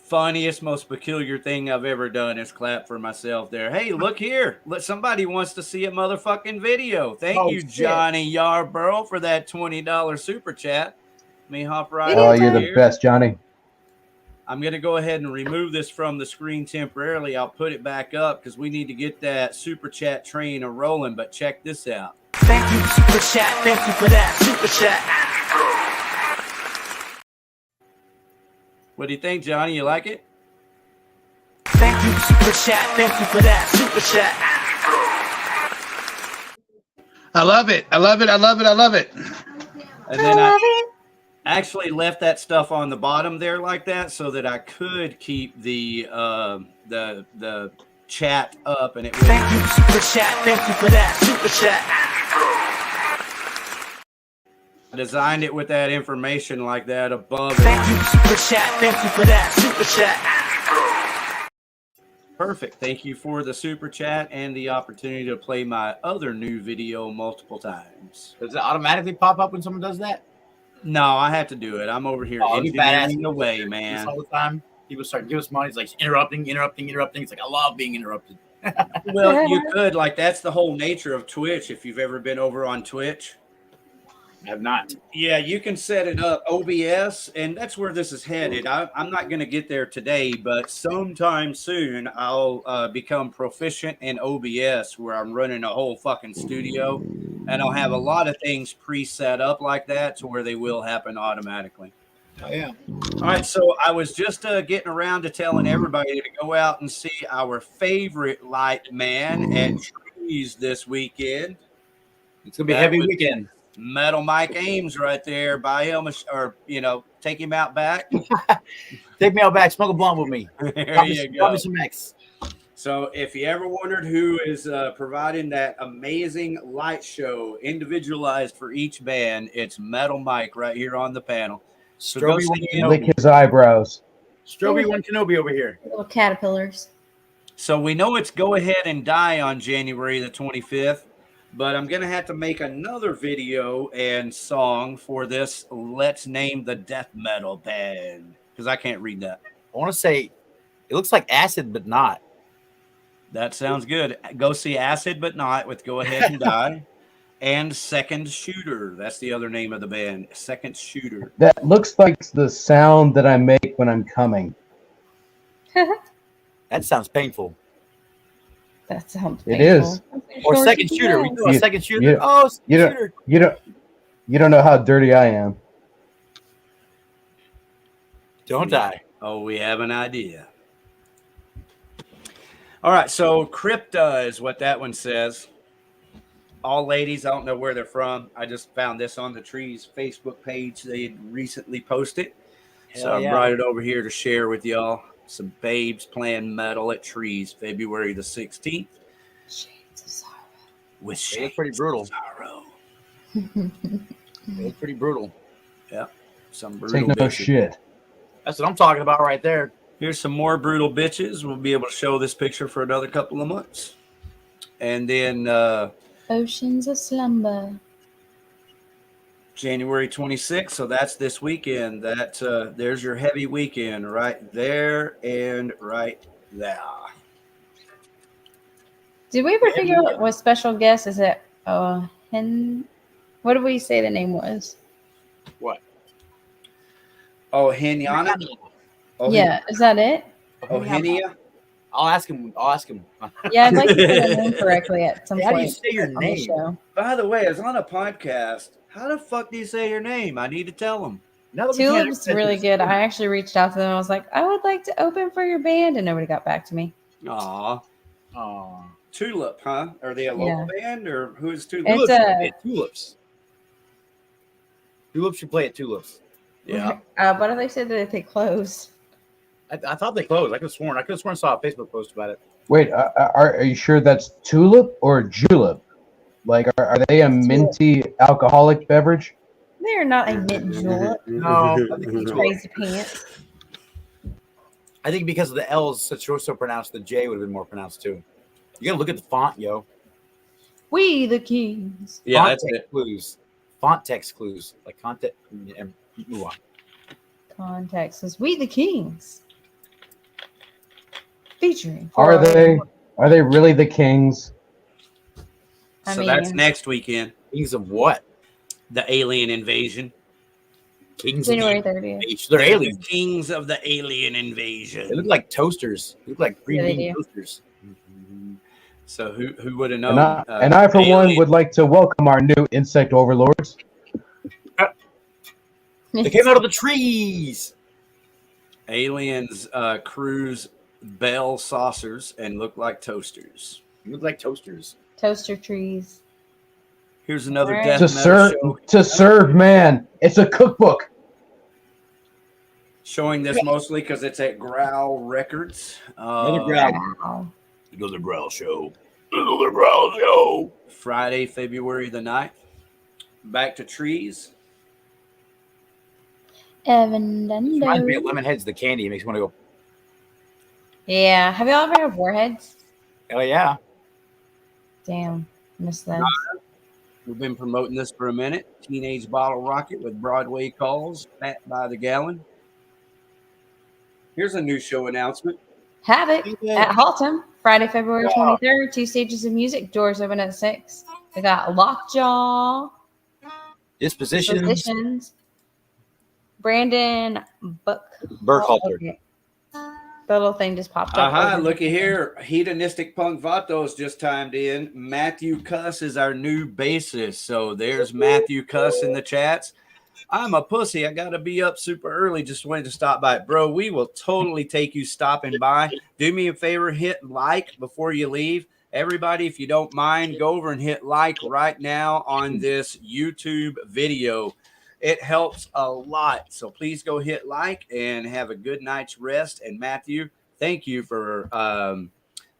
Speaker 2: funniest, most peculiar thing I've ever done is clap for myself there. Hey, look here. Somebody wants to see a motherfucking video. Thank you, Johnny Yarborough, for that $20 super chat. Let me hop right
Speaker 4: Oh, you're the best, Johnny.
Speaker 2: I'm going to go ahead and remove this from the screen temporarily. I'll put it back up because we need to get that super chat train rolling. But check this out.
Speaker 1: Thank you, super chat. Thank you for that super chat.
Speaker 2: What do you think, Johnny? You like it?
Speaker 1: Thank you, super chat. Thank you for that super chat.
Speaker 5: I love it. I love it. I love it. I love it.
Speaker 2: And then I actually left that stuff on the bottom there like that so that I could keep the chat up, and it would.
Speaker 1: Thank you, super chat. Thank you for that super chat.
Speaker 2: designed it with that information like that above
Speaker 12: Thank
Speaker 2: it.
Speaker 12: you, super chat. Thank you for that super chat.
Speaker 2: Perfect. Thank you for the super chat and the opportunity to play my other new video multiple times.
Speaker 12: Does it automatically pop up when someone does that?
Speaker 2: No, I have to do it. I'm over here
Speaker 12: Oh, it'd be badass.
Speaker 2: engineering away, man.
Speaker 12: All the time. People start giving us money. It's like interrupting. It's like I love being interrupted.
Speaker 2: Well, you could, like, that's the whole nature of Twitch. If you've ever been over on Twitch,
Speaker 12: I have not.
Speaker 2: yeah, you can set it up OBS, and that's where this is headed. I'm not going to get there today, but sometime soon I'll become proficient in OBS, where I'm running a whole fucking studio, and I'll have a lot of things pre-set up like that to where they will happen automatically.
Speaker 12: Oh, yeah.
Speaker 2: All right, so I was just getting around to telling everybody to go out and see our favorite light man at Trees this weekend.
Speaker 12: It's gonna be a heavy weekend.
Speaker 2: Metal Mike Ames right there. Buy him or take him out back.
Speaker 12: Take me out back. Smoke a blunt with me.
Speaker 2: There you go.
Speaker 12: Got me some X.
Speaker 2: So if you ever wondered who is providing that amazing light show, individualized for each band, it's Metal Mike right here on the panel. So go
Speaker 12: Stroby
Speaker 2: see him.
Speaker 4: Lick his eyebrows.
Speaker 12: Stroby One Kenobi over here.
Speaker 3: Little caterpillars.
Speaker 2: So we know it's Go Ahead and Die on January the 25th, but I'm going to have to make another video and song for this Let's Name the Death Metal Band, because I can't read that.
Speaker 12: I want to say it looks like Acid, but not.
Speaker 2: That sounds good. Go see Acid But Not with Go Ahead and Die. And Second Shooter. That's the other name of the band. Second Shooter.
Speaker 4: That looks like the sound that I make when I'm coming.
Speaker 12: That sounds painful.
Speaker 3: That sounds
Speaker 4: It is.
Speaker 12: Or Second Shooter. We do a Second Shooter.
Speaker 4: You,
Speaker 12: Oh, Second
Speaker 4: you
Speaker 12: Shooter.
Speaker 4: you don't know how dirty I am.
Speaker 12: Don't die.
Speaker 2: Oh, we have an idea. All right, so Crypta is what that one says. All ladies, I don't know where they're from. I just found this on the Trees Facebook page. They had recently posted. So I brought it over here to share with y'all. Some babes playing metal at Trees, February the 16th.
Speaker 3: Shades of sorrow.
Speaker 2: With
Speaker 12: They
Speaker 2: shades
Speaker 12: look pretty brutal.
Speaker 2: of sorrow.
Speaker 12: They look pretty brutal.
Speaker 2: Yeah, some brutal
Speaker 4: Take no
Speaker 2: bitches.
Speaker 4: shit.
Speaker 12: That's what I'm talking about right there.
Speaker 2: Here's some more brutal bitches. We'll be able to show this picture for another couple of months. And then
Speaker 3: Oceans of slumber.
Speaker 2: January 26th, so that's this weekend. That there's your heavy weekend right there and right there.
Speaker 3: Did we ever figure out what special guest is it? Oh, what did we say the name was?
Speaker 12: What?
Speaker 2: Oh, Henyana? Oh,
Speaker 3: Yeah, is that it?
Speaker 2: Oh, Henia?
Speaker 12: I'll ask him.
Speaker 3: Yeah, I'd like to say the name correctly at some
Speaker 12: How
Speaker 3: point.
Speaker 12: do you say your
Speaker 3: on the
Speaker 12: name?
Speaker 3: show.
Speaker 2: By the way, it's on a podcast. How the fuck do you say your name? I need to tell them.
Speaker 12: Now that we can't
Speaker 3: Tulip's
Speaker 12: access
Speaker 3: really
Speaker 12: this-
Speaker 3: good. I actually reached out to them. I was like, I would like to open for your band, and nobody got back to me.
Speaker 2: Aw.
Speaker 12: Aw.
Speaker 2: Tulip, huh? Are they a local band or who is Tulip?
Speaker 3: It's
Speaker 12: Tulips. Tulips should play at Tulips.
Speaker 2: Yeah.
Speaker 3: What do they say that they closed?
Speaker 12: I thought they closed. I could have sworn I saw a Facebook post about it.
Speaker 4: Wait, are you sure that's tulip or julep? Like, are they a minty alcoholic beverage?
Speaker 3: They're not a mint julep.
Speaker 12: No, I think it's
Speaker 3: Crazy pants.
Speaker 12: I think because of the L's so pronounced, the J would have been more pronounced too. You gotta look at the font, yo.
Speaker 3: We the kings.
Speaker 2: Yeah,
Speaker 12: Font
Speaker 2: that's
Speaker 12: text
Speaker 2: it.
Speaker 12: clues. Font text clues. Like content. And move on.
Speaker 3: Context says We the Kings. Featuring.
Speaker 4: Are they really the kings?
Speaker 2: So that's next weekend.
Speaker 12: Kings of what?
Speaker 2: The alien invasion.
Speaker 12: Kings
Speaker 3: January
Speaker 12: of the
Speaker 3: 30th.
Speaker 12: They're aliens.
Speaker 2: Kings of the alien invasion.
Speaker 12: They look like toasters. They look like green
Speaker 3: Yeah, they
Speaker 12: bean
Speaker 3: do.
Speaker 12: toasters.
Speaker 2: So who would have known?
Speaker 4: And I for one, would like to welcome our new insect overlords.
Speaker 12: They came out of the trees.
Speaker 2: Aliens cruise bell saucers and look like toasters.
Speaker 12: They look like toasters.
Speaker 3: Toaster trees.
Speaker 2: Here's another
Speaker 3: Alright.
Speaker 2: death
Speaker 4: To
Speaker 2: metal
Speaker 4: serve,
Speaker 2: show
Speaker 4: to serve man. It's a cookbook.
Speaker 2: showing this mostly because it's at Growl Records.
Speaker 12: Another growl.
Speaker 3: Wow.
Speaker 12: Another growl show. Another growl show.
Speaker 2: Friday, February the 9th. Back to Trees.
Speaker 3: Evan
Speaker 12: Reminds me of
Speaker 3: Dundo.
Speaker 12: Lemonhead's the candy. It makes me want to go.
Speaker 3: Yeah. Have y'all ever had Warheads?
Speaker 12: Oh yeah.
Speaker 3: Damn. Miss those.
Speaker 2: We've been promoting this for a minute. Teenage Bottle Rocket with Broadway calls, Fat by the Gallon. Here's a new show announcement.
Speaker 3: Havoc at Haltom, Friday, February 23rd. 2 stages of music. Doors open at 6. We got Lockjaw.
Speaker 12: Dispositions.
Speaker 3: Brandon
Speaker 12: Burkhalter.
Speaker 3: Okay. The little thing just popped up.
Speaker 2: Looky here. Hedonistic Punk Vatos just chimed in. Matthew Cuss is our new bassist. So there's Matthew Cuss in the chats. I'm a pussy. I got to be up super early. Just wanted to stop by. Bro, we will totally take you stopping by. Do me a favor. Hit like before you leave. Everybody, if you don't mind, go over and hit like right now on this YouTube video. It helps a lot. So please go hit like and have a good night's rest. And Matthew, thank you for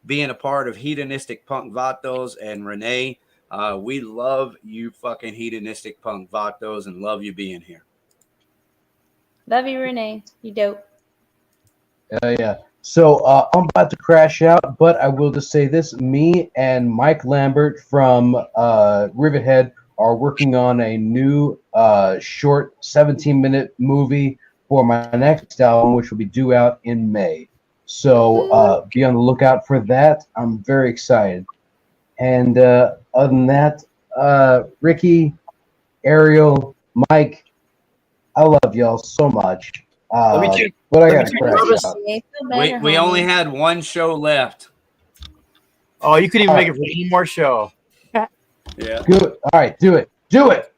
Speaker 2: being a part of Hedonistic Punk Vatos. And Renee, we love you fucking Hedonistic Punk Vatos and love you being here.
Speaker 3: Love you, Renee. You dope.
Speaker 4: Yeah. So I'm about to crash out, but I will just say this. Me and Mike Lambert from Rivethead are working on a new short 17-minute movie for my next album, which will be due out in May. So be on the lookout for that. I'm very excited. And other than that, Ricky, Ariel, Mike, I love y'all so much. But I got to crash out.
Speaker 2: We only had one show left.
Speaker 12: Oh, you couldn't even make it for any more show.
Speaker 2: Yeah.
Speaker 4: Good. All right, do it. Do it.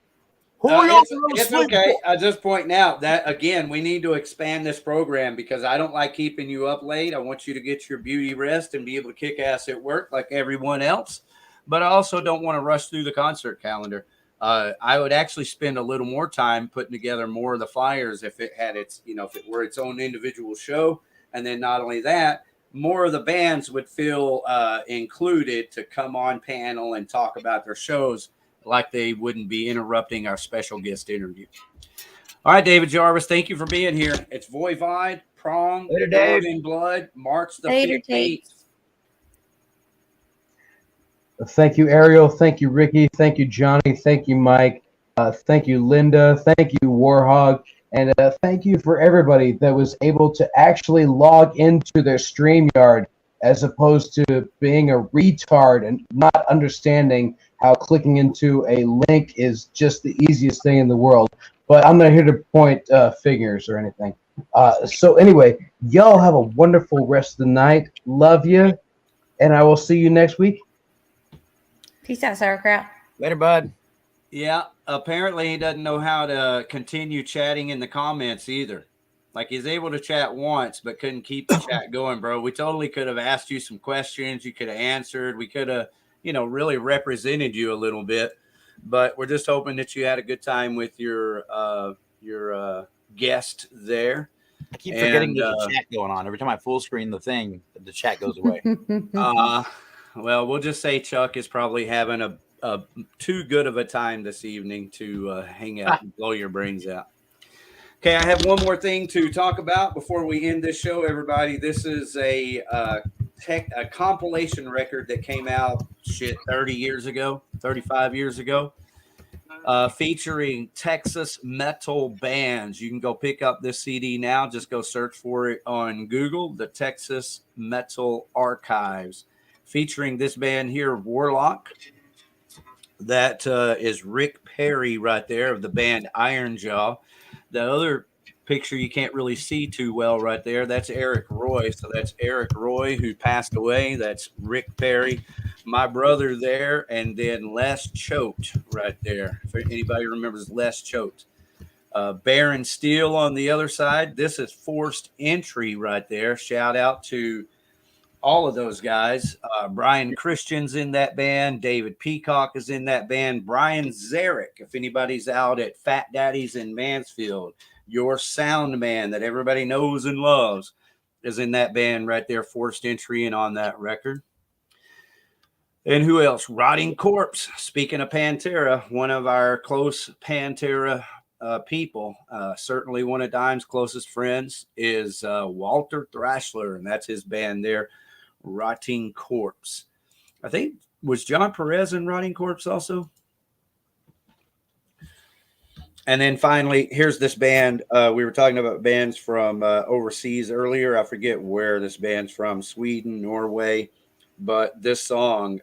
Speaker 2: It's okay. I'm just pointing out that, again, we need to expand this program because I don't like keeping you up late. I want you to get your beauty rest and be able to kick ass at work like everyone else. But I also don't want to rush through the concert calendar. I would actually spend a little more time putting together more of the flyers if it had its, if it were its own individual show. And then not only that, more of the bands would feel included to come on panel and talk about their shows like they wouldn't be interrupting our special guest interview. All right, David Jarvis, thank you for being here. It's Voivod, Prong, Blood in Blood, March the 15th.
Speaker 4: Thank you, Ariel. Thank you, Ricky. Thank you, Johnny. Thank you, Mike. Thank you, Linda. Thank you, WARHOG. And thank you for everybody that was able to actually log into their StreamYard as opposed to being a retard and not understanding how clicking into a link is just the easiest thing in the world. But I'm not here to point fingers or anything. So anyway, y'all have a wonderful rest of the night. Love you. And I will see you next week.
Speaker 3: Peace out, sauerkraut.
Speaker 12: Later, bud.
Speaker 2: Yeah, apparently he doesn't know how to continue chatting in the comments either. Like he's able to chat once, but couldn't keep the chat going, bro. We totally could have asked you some questions. You could have answered. We could have, really represented you a little bit. But we're just hoping that you had a good time with your guest there.
Speaker 12: I keep forgetting there's a chat going on. Every time I full screen the thing, the chat goes away.
Speaker 2: Well, we'll just say Chuk is probably having a too good of a time this evening to hang out and blow your brains out. Okay, I have one more thing to talk about before we end this show, everybody. This is a compilation record that came out 35 years ago, featuring Texas metal bands. You can go pick up this CD now. Just go search for it on Google, the Texas Metal Archives, featuring this band here, WARHOG. That is Rick Perry right there of the band Iron Jaw. The other picture you can't really see too well right there, that's Eric Roy. So that's Eric Roy who passed away. That's Rick Perry, my brother there, and then Les Choate right there. If anybody remembers Les Choate. Baron Steele on the other side. This is Forced Entry right there. Shout out to all of those guys. Brian Christian's in that band. David Peacock is in that band. Brian Zarek, if anybody's out at Fat Daddy's in Mansfield, your sound man that everybody knows and loves, is in that band right there, Forced Entry, and on that record. And who else? Rotting Corpse. Speaking of Pantera, one of our close Pantera people. Certainly one of Dime's closest friends is Walter Thrashler, and that's his band there, Rotting Corpse. I think, was John Perez in Rotting Corpse also? And then finally, here's this band. We were talking about bands from overseas earlier. I forget where this band's from, Sweden, Norway. But this song,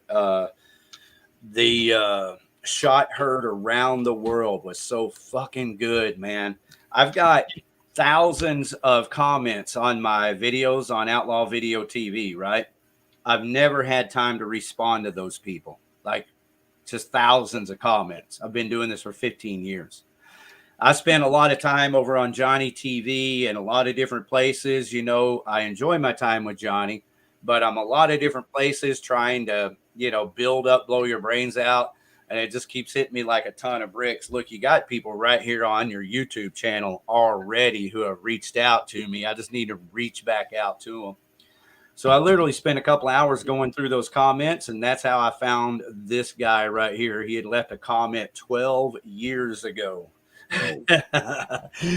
Speaker 2: the shot heard around the world, was so fucking good, man. I've got thousands of comments on my videos on Outlaw Video TV, right? I've never had time to respond to those people. Like, just thousands of comments. I've been doing this for 15 years. I spend a lot of time over on Johnny TV and a lot of different places. You know, I enjoy my time with Johnny, but I'm a lot of different places trying to, you know, build up, blow your brains out. And it just keeps hitting me like a ton of bricks. Look, you got people right here on your YouTube channel already who have reached out to me. I just need to reach back out to them. So I literally spent a couple hours going through those comments, and that's how I found this guy right here. He had left a comment 12 years ago.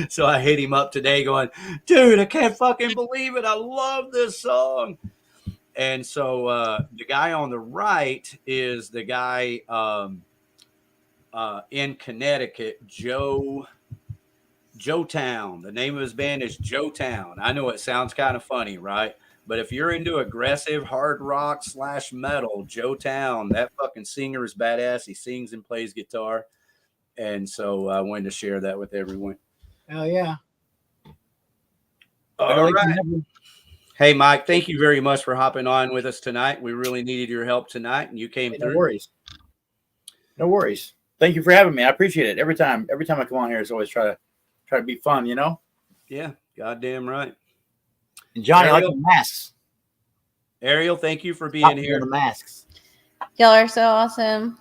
Speaker 2: So I hit him up today going, dude, I can't fucking believe it. I love this song. And so the guy on the right is the guy in Connecticut, Joe Town. The name of his band is Joe Town. I know it sounds kind of funny, right? But if you're into aggressive hard rock / metal, Joe Town, that fucking singer is badass. He sings and plays guitar. And so I wanted to share that with everyone.
Speaker 12: Hell yeah.
Speaker 2: All right. Hey, Mike, thank you very much for hopping on with us tonight. We really needed your help tonight, and you came through.
Speaker 12: No worries. No worries. Thank you for having me. I appreciate it. Every time I come on here, it's always try to be fun, you know?
Speaker 2: Yeah, goddamn right.
Speaker 12: And Johnny,
Speaker 2: Ariel,
Speaker 12: I like the masks.
Speaker 2: Ariel, thank you for being here.
Speaker 12: The masks.
Speaker 3: Y'all are so awesome.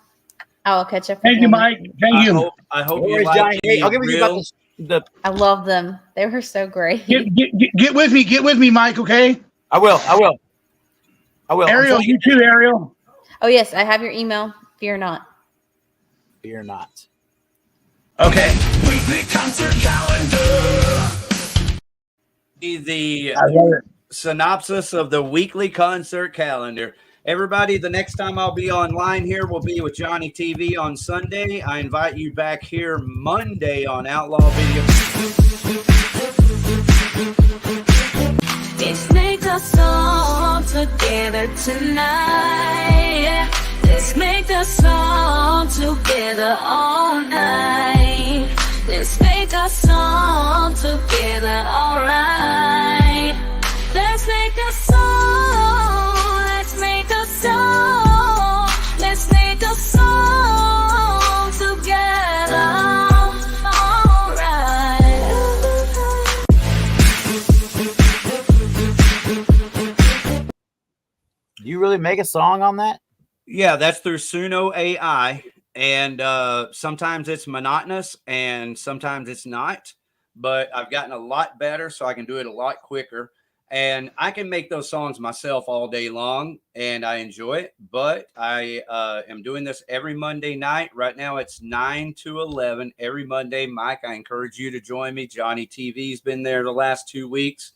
Speaker 3: I will catch up.
Speaker 5: Thank you, Mike. Thank you.
Speaker 2: I hope
Speaker 12: No
Speaker 2: you
Speaker 12: worries,
Speaker 2: like
Speaker 12: Johnny. Hey, I'll give you about
Speaker 3: I love them. They were so great.
Speaker 5: Get with me. Get with me, Mike, okay?
Speaker 12: I will.
Speaker 5: Ariel, you too, Ariel.
Speaker 3: Oh, yes. I have your email. Fear not.
Speaker 12: Fear not.
Speaker 5: Okay.
Speaker 1: Weekly concert calendar.
Speaker 2: The
Speaker 5: I love it.
Speaker 2: synopsis of the weekly concert calendar. Everybody, the next time I'll be online here will be with Johnny TV on Sunday. I invite you back here Monday on Outlaw Video.
Speaker 13: Let's make a song together tonight. Let's make a song together all night. Let's make a song together, alright. Let's make a song. Let's make a song. Let's make a song together, alright.
Speaker 12: Do you really make a song on that?
Speaker 2: Yeah, that's through Suno AI. And sometimes it's monotonous and sometimes it's not. But I've gotten a lot better, so I can do it a lot quicker. And I can make those songs myself all day long, and I enjoy it. But I am doing this every Monday night. Right now, it's 9 to 11 every Monday. Mike, I encourage you to join me. Johnny TV's been there the last 2 weeks.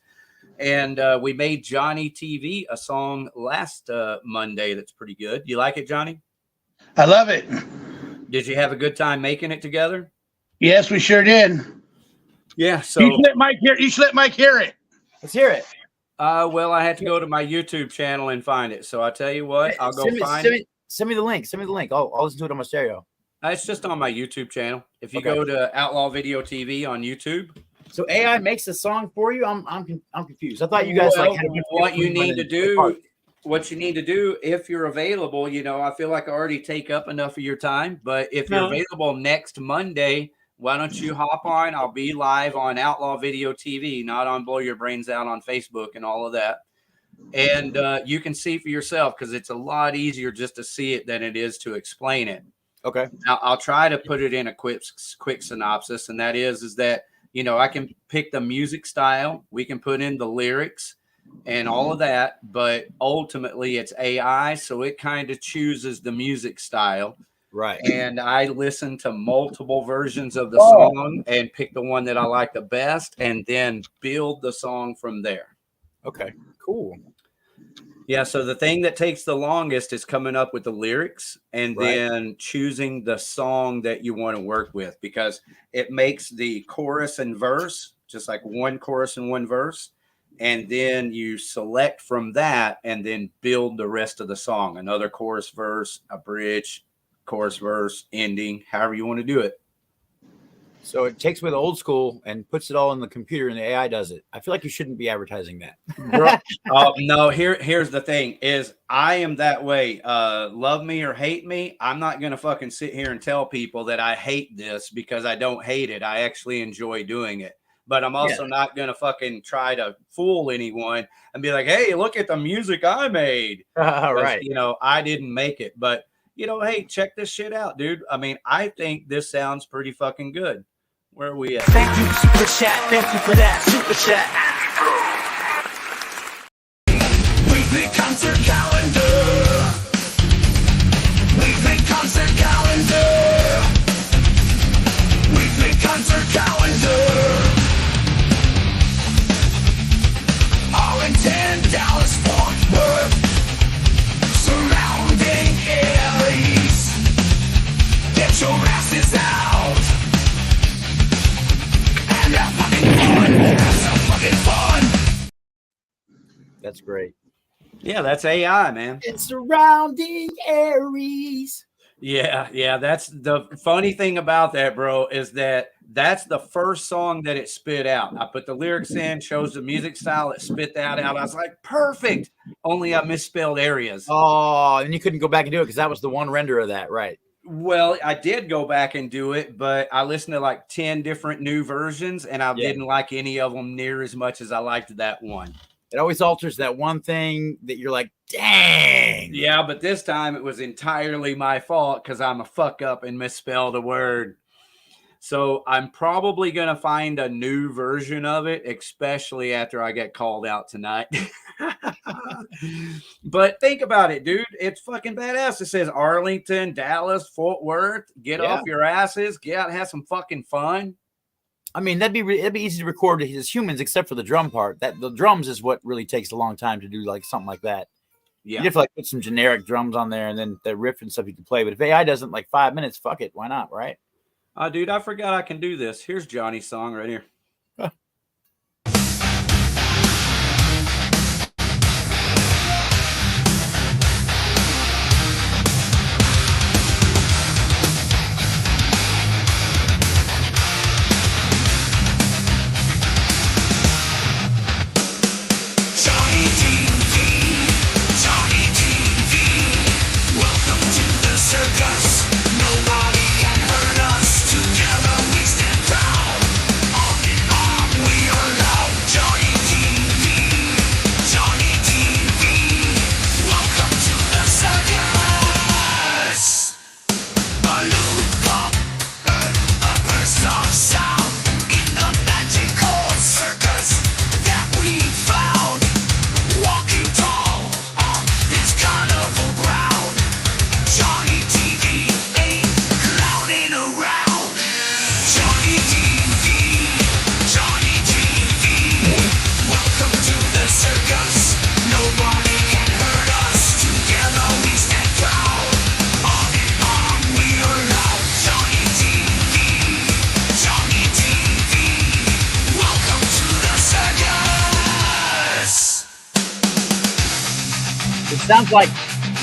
Speaker 2: And we made Johnny TV a song last Monday that's pretty good. You like it, Johnny?
Speaker 5: I love it.
Speaker 2: Did you have a good time making it together?
Speaker 5: Yes, we sure did.
Speaker 2: Yeah. So
Speaker 5: you should let Mike hear it.
Speaker 12: Let's hear it.
Speaker 2: Well, I had to go to my YouTube channel and find it. So I'll tell you what, I'll go find it.
Speaker 12: Send me the link. Send me the link. I'll listen to it on my stereo.
Speaker 2: It's just on my YouTube channel. If you go to Outlaw Video TV on YouTube.
Speaker 12: So AI makes a song for you. I'm confused. I thought you guys had
Speaker 2: what you need to do. What you need to do if you're available, you know, I feel like I already take up enough of your time, but if you're available next Monday, why don't you hop on? I'll be live on Outlaw Video TV, not on Blow Your Brains Out on Facebook and all of that. And you can see for yourself because it's a lot easier just to see it than it is to explain it.
Speaker 12: Okay.
Speaker 2: Now, I'll try to put it in a quick synopsis, and that is that, you know, I can pick the music style. We can put in the lyrics and all of that, but ultimately it's AI, so it kind of chooses the music style.
Speaker 12: Right.
Speaker 2: And I listen to multiple versions of the song and pick the one that I like the best and then build the song from there.
Speaker 12: Okay, cool.
Speaker 2: Yeah, so the thing that takes the longest is coming up with the lyrics and then choosing the song that you want to work with, because it makes the chorus and verse just like one chorus and one verse. And then you select from that and then build the rest of the song. Another chorus, verse, a bridge, chorus, verse, ending, however you want to do it.
Speaker 12: So it takes away the old school and puts it all in the computer and the AI does it. I feel like you shouldn't be advertising that.
Speaker 2: No, here's the thing is I am that way. Love me or hate me. I'm not going to fucking sit here and tell people that I hate this because I don't hate it. I actually enjoy doing it. But I'm also not going to fucking try to fool anyone and be like, hey, look at the music I made.
Speaker 12: Right.
Speaker 2: You know, I didn't make it. But, you know, hey, check this shit out, dude. I mean, I think this sounds pretty fucking good. Where are we at?
Speaker 1: Thank you, Super Chat. Thank you for that, Super Chat. Weekly concert calendar. Weekly concert calendar. Weekly concert calendar. Arlington, Dallas, Fort Worth, surrounding areas. Get your asses out and have fucking fun. Have some fucking fun.
Speaker 12: That's great.
Speaker 2: Yeah, that's AI, man.
Speaker 12: And surrounding areas.
Speaker 2: Yeah. That's the funny thing about that, bro, is that that's the first song that it spit out. I put the lyrics in, chose the music style, it spit that out. I was like, perfect. Only I misspelled areas.
Speaker 12: Oh, and you couldn't go back and do it because that was the one render of that, right?
Speaker 2: Well, I did go back and do it, but I listened to like 10 different new versions, and I didn't like any of them near as much as I liked that one.
Speaker 12: It always alters that one thing that you're like, dang.
Speaker 2: Yeah, but this time it was entirely my fault because I'm a fuck up and misspelled a word. So I'm probably going to find a new version of it, especially after I get called out tonight. But think about it, dude. It's fucking badass. It says Arlington, Dallas, Fort Worth. Get off your asses. Get out and have some fucking fun.
Speaker 12: I mean, it'd be easy to record as humans, except for the drum part. That the drums is what really takes a long time to do, like something like that.
Speaker 2: Yeah,
Speaker 12: you have to like put some generic drums on there, and then the riff and stuff you can play. But if AI doesn't like 5 minutes, fuck it, why not, right?
Speaker 2: Dude, I forgot I can do this. Here's Johnny's song right here.
Speaker 12: Sounds like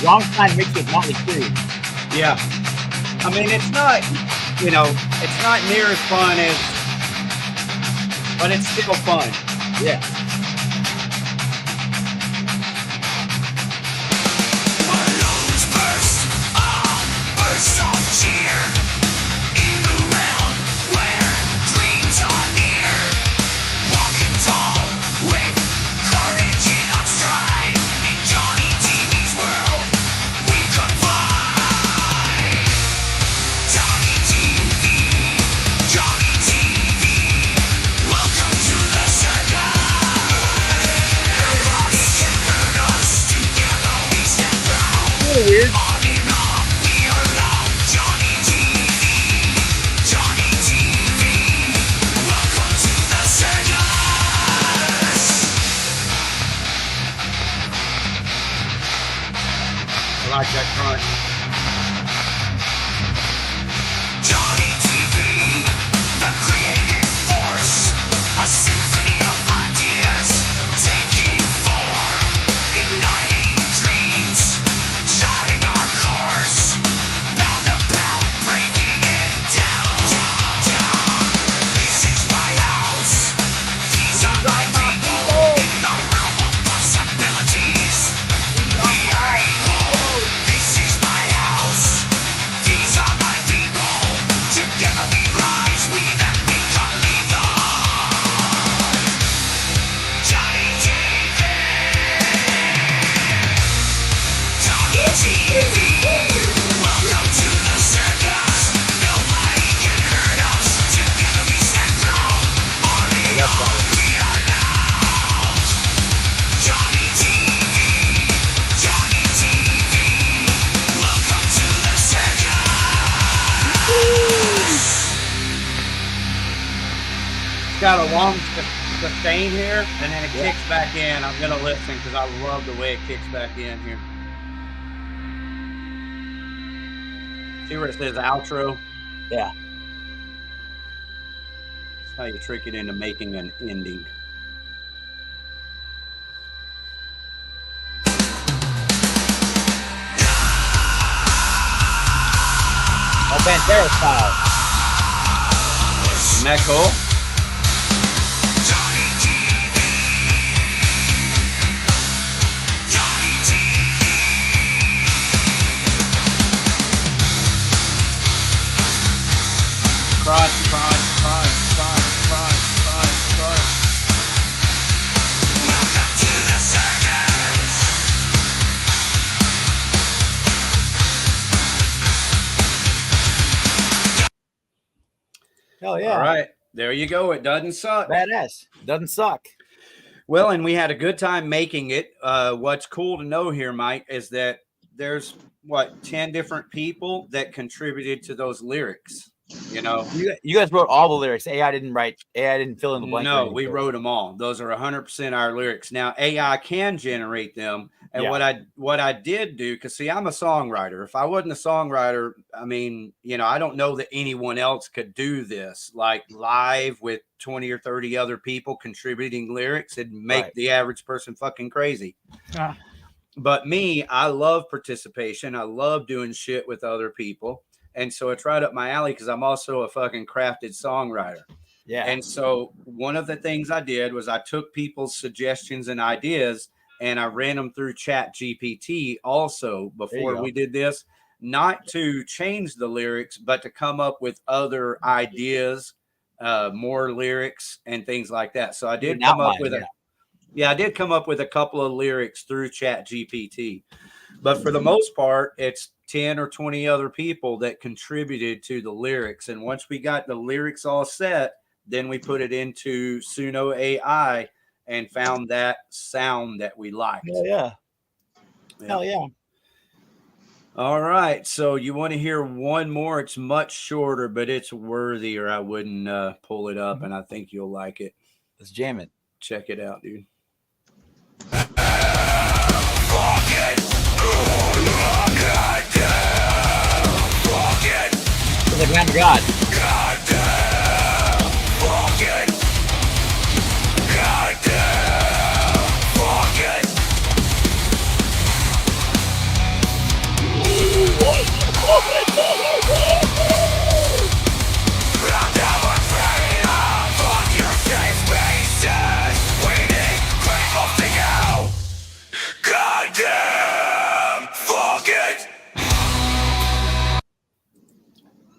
Speaker 12: Wrong Time mixed with Motley Crue.
Speaker 2: Yeah. I mean, it's not, you know, it's not near as fun as, but it's still fun.
Speaker 12: Yeah.
Speaker 1: Burst of cheer in the realm where dreams are near. Walking tall with courage in our stride. In Johnny TV's world, we could fly. Johnny TV, welcome to the circus.
Speaker 2: like that crunch.
Speaker 1: Johnny TV, the creative force, a symphony of ideas, taking form, igniting dreams, charting our course, bound about breaking it down, down, down. This is my house, these are my people, in the realm of possibilities. We are equal, this is my house, these are my people, together we rise, we then become lethal. Johnny TV, Johnny TV, welcome to the circus, nobody can hurt us, together we stand strong, Ariel, we are loud. Johnny TV, welcome to the circus.
Speaker 2: It's got a long sustain here, and then it kicks back in. I'm gonna listen because I love the way it kicks back in here. See where it says outro?
Speaker 12: Yeah.
Speaker 2: That's how you trick it into making an ending.
Speaker 12: Oh, Pantera style.
Speaker 2: Isn't that cool?
Speaker 1: Johnny TV, Johnny TV.
Speaker 2: Crunch, crunch, crunch, crunch, crunch, crunch, crunch.
Speaker 1: Welcome to the circus.
Speaker 12: Hell yeah.
Speaker 2: All right, there you go. It doesn't suck.
Speaker 12: Badass. Doesn't suck.
Speaker 2: Well, and we had a good time making it. What's cool to know here, Mike, is that there's 10 different people that contributed to those lyrics. You know,
Speaker 12: You guys wrote all the lyrics. AI didn't fill in the blank.
Speaker 2: no, we wrote them all. Those are 100% our lyrics. Now AI can generate them, and
Speaker 12: Yeah.
Speaker 2: what I did do, because see, I'm a songwriter. If I wasn't a songwriter, I mean, you know, I don't know that anyone else could do this like live with 20 or 30 other people contributing lyrics. It'd make
Speaker 12: Right.
Speaker 2: the average person fucking crazy.
Speaker 12: Ah.
Speaker 2: But me, I love participation. I love doing shit with other people. And so it's right up my alley because I'm also a fucking crafted songwriter.
Speaker 12: Yeah.
Speaker 2: And so one of the things I did was I took people's suggestions and ideas and I ran them through Chat GPT also before
Speaker 12: go.
Speaker 2: we did this, not to change the lyrics, but to come up with other ideas, more lyrics and things like that. So I did
Speaker 12: An
Speaker 2: come up
Speaker 12: outline,
Speaker 2: with
Speaker 12: yeah.
Speaker 2: I did come up with a couple of lyrics through Chat GPT. But for the most part, it's 10 or 20 other people that contributed to the lyrics. And once we got the lyrics all set, then we put it into Suno AI and found that sound that we liked.
Speaker 12: Hell yeah.
Speaker 2: Yeah.
Speaker 12: Hell yeah.
Speaker 2: All right. So you want to hear one more? It's much shorter, but it's worthy, or I wouldn't pull it up. And I think you'll like it.
Speaker 12: Let's jam it.
Speaker 2: Check it out, dude.
Speaker 12: It's like Lamb of God.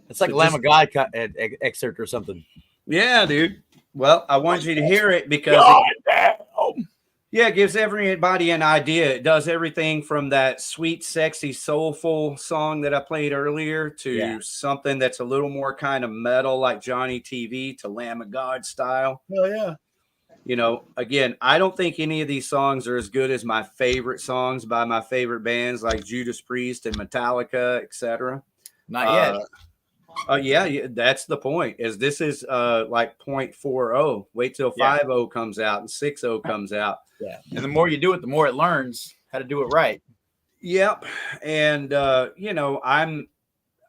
Speaker 12: It's like
Speaker 2: So
Speaker 12: Lamb
Speaker 2: just-
Speaker 12: of God excerpt or something.
Speaker 2: Yeah, dude. Well, I want you to hear it because it gives everybody an idea. It does everything from that sweet, sexy, soulful song that I played earlier to something that's a little more kind of metal like Johnny TV to Lamb of God style.
Speaker 12: Hell yeah.
Speaker 2: You know, again, I don't think any of these songs are as good as my favorite songs by my favorite bands like Judas Priest and Metallica, etc.
Speaker 12: Not yet.
Speaker 2: Yeah, that's the point. Is this is like 0.40. Wait till 5.0 comes out and 6.0 comes out.
Speaker 12: Yeah. And the more you do it, the more it learns how to do it right.
Speaker 2: Yep. And,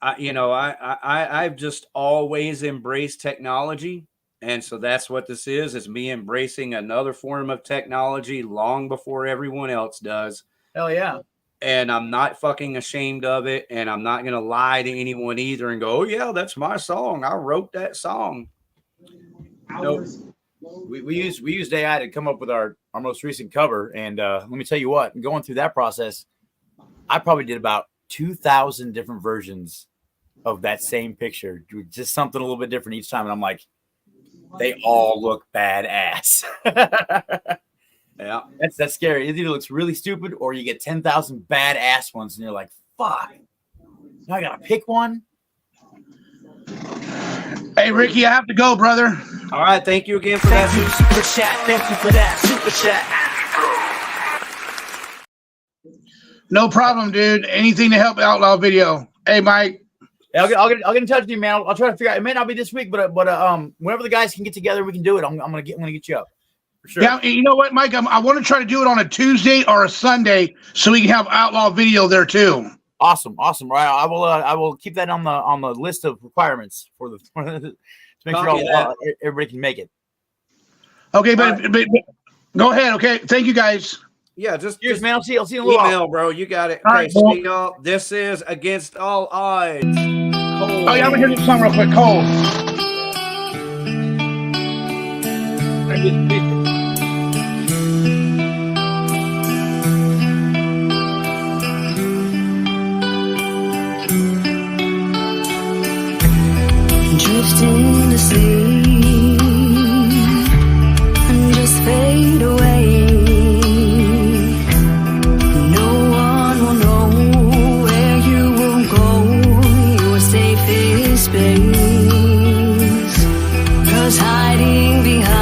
Speaker 2: I've just always embraced technology. And so that's what this is. It's me embracing another form of technology long before everyone else does.
Speaker 12: Hell yeah.
Speaker 2: And I'm not fucking ashamed of it. And I'm not going to lie to anyone either and go, oh, yeah, that's my song. I wrote that song.
Speaker 12: Nope. We used AI to come up with our most recent cover. And let me tell you what, going through that process, I probably did about 2,000 different versions of that same picture. Just something a little bit different each time. And I'm like, they all look badass.
Speaker 2: Yeah,
Speaker 12: that's scary. It either looks really stupid or you get 10,000 badass ones, and you're like, "Fuck! Now I gotta pick one."
Speaker 5: Hey, Ricky, I have to go, brother.
Speaker 2: All right, thank you again for that
Speaker 1: super chat. Thank you for that super chat.
Speaker 5: No problem, dude. Anything to help Outlaw Video. Hey, Mike.
Speaker 12: I'll get in touch with you, man. I'll try to figure out. It may not be this week, but whenever the guys can get together, we can do it. I'm gonna get you up. For sure.
Speaker 5: Yeah, you know what, Mike? I want to try to do it on a Tuesday or a Sunday so we can have Outlaw Video there too.
Speaker 12: Awesome. Right, I will keep that on the list of requirements for to make sure everybody can make it.
Speaker 5: Okay, but go ahead. Okay, thank you guys.
Speaker 2: Yeah,
Speaker 12: cheers, man. I'll see you in a little
Speaker 2: email,
Speaker 12: while.
Speaker 2: bro. You got it.
Speaker 5: All
Speaker 2: Okay,
Speaker 5: right,
Speaker 2: see y'all. This is Against All Odds. Cole.
Speaker 5: Oh yeah, I'm gonna hear this song real quick. Cole.
Speaker 13: Drifting to sleep and just fade away. No one will know where you will go. Your safest space, 'cause hiding behind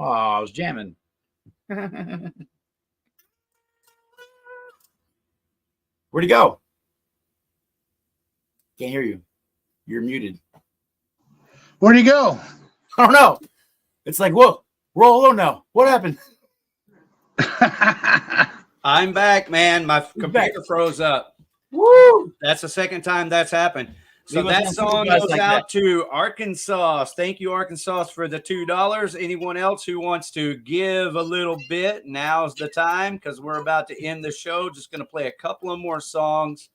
Speaker 12: Oh, I was jamming. Where'd he go? Can't hear you. You're muted.
Speaker 5: Where'd he go?
Speaker 12: I don't know. It's like, whoa, we're all alone now. What happened?
Speaker 2: I'm back, man. My computer froze up.
Speaker 12: Woo!
Speaker 2: That's the second time that's happened. So
Speaker 12: Leave us
Speaker 2: that
Speaker 12: on
Speaker 2: song
Speaker 12: guys
Speaker 2: goes
Speaker 12: like
Speaker 2: out
Speaker 12: that.
Speaker 2: to Arkansas. Thank you, Arkansas, for the $2. Anyone else who wants to give a little bit, now's the time because we're about to end the show. Just going to play a couple of more songs.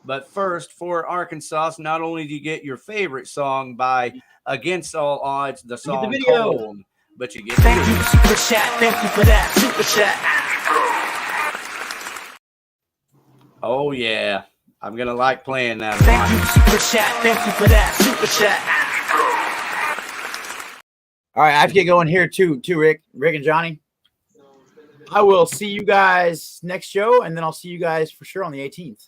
Speaker 2: But first, for Arkansas, not only do you get your favorite song by Against All Odds, the song
Speaker 12: video.
Speaker 2: Cold, but you get
Speaker 1: Thank you, Super Chat. Thank you for that, Super Chat.
Speaker 2: Oh, yeah. I'm going to like playing that a
Speaker 1: Thank
Speaker 2: lot.
Speaker 1: you, Super Chat. Thank you for that, Super Chat.
Speaker 12: All right, I have to get going here too, Rick and Johnny. I will see you guys next show, and then I'll see you guys for sure on the 18th.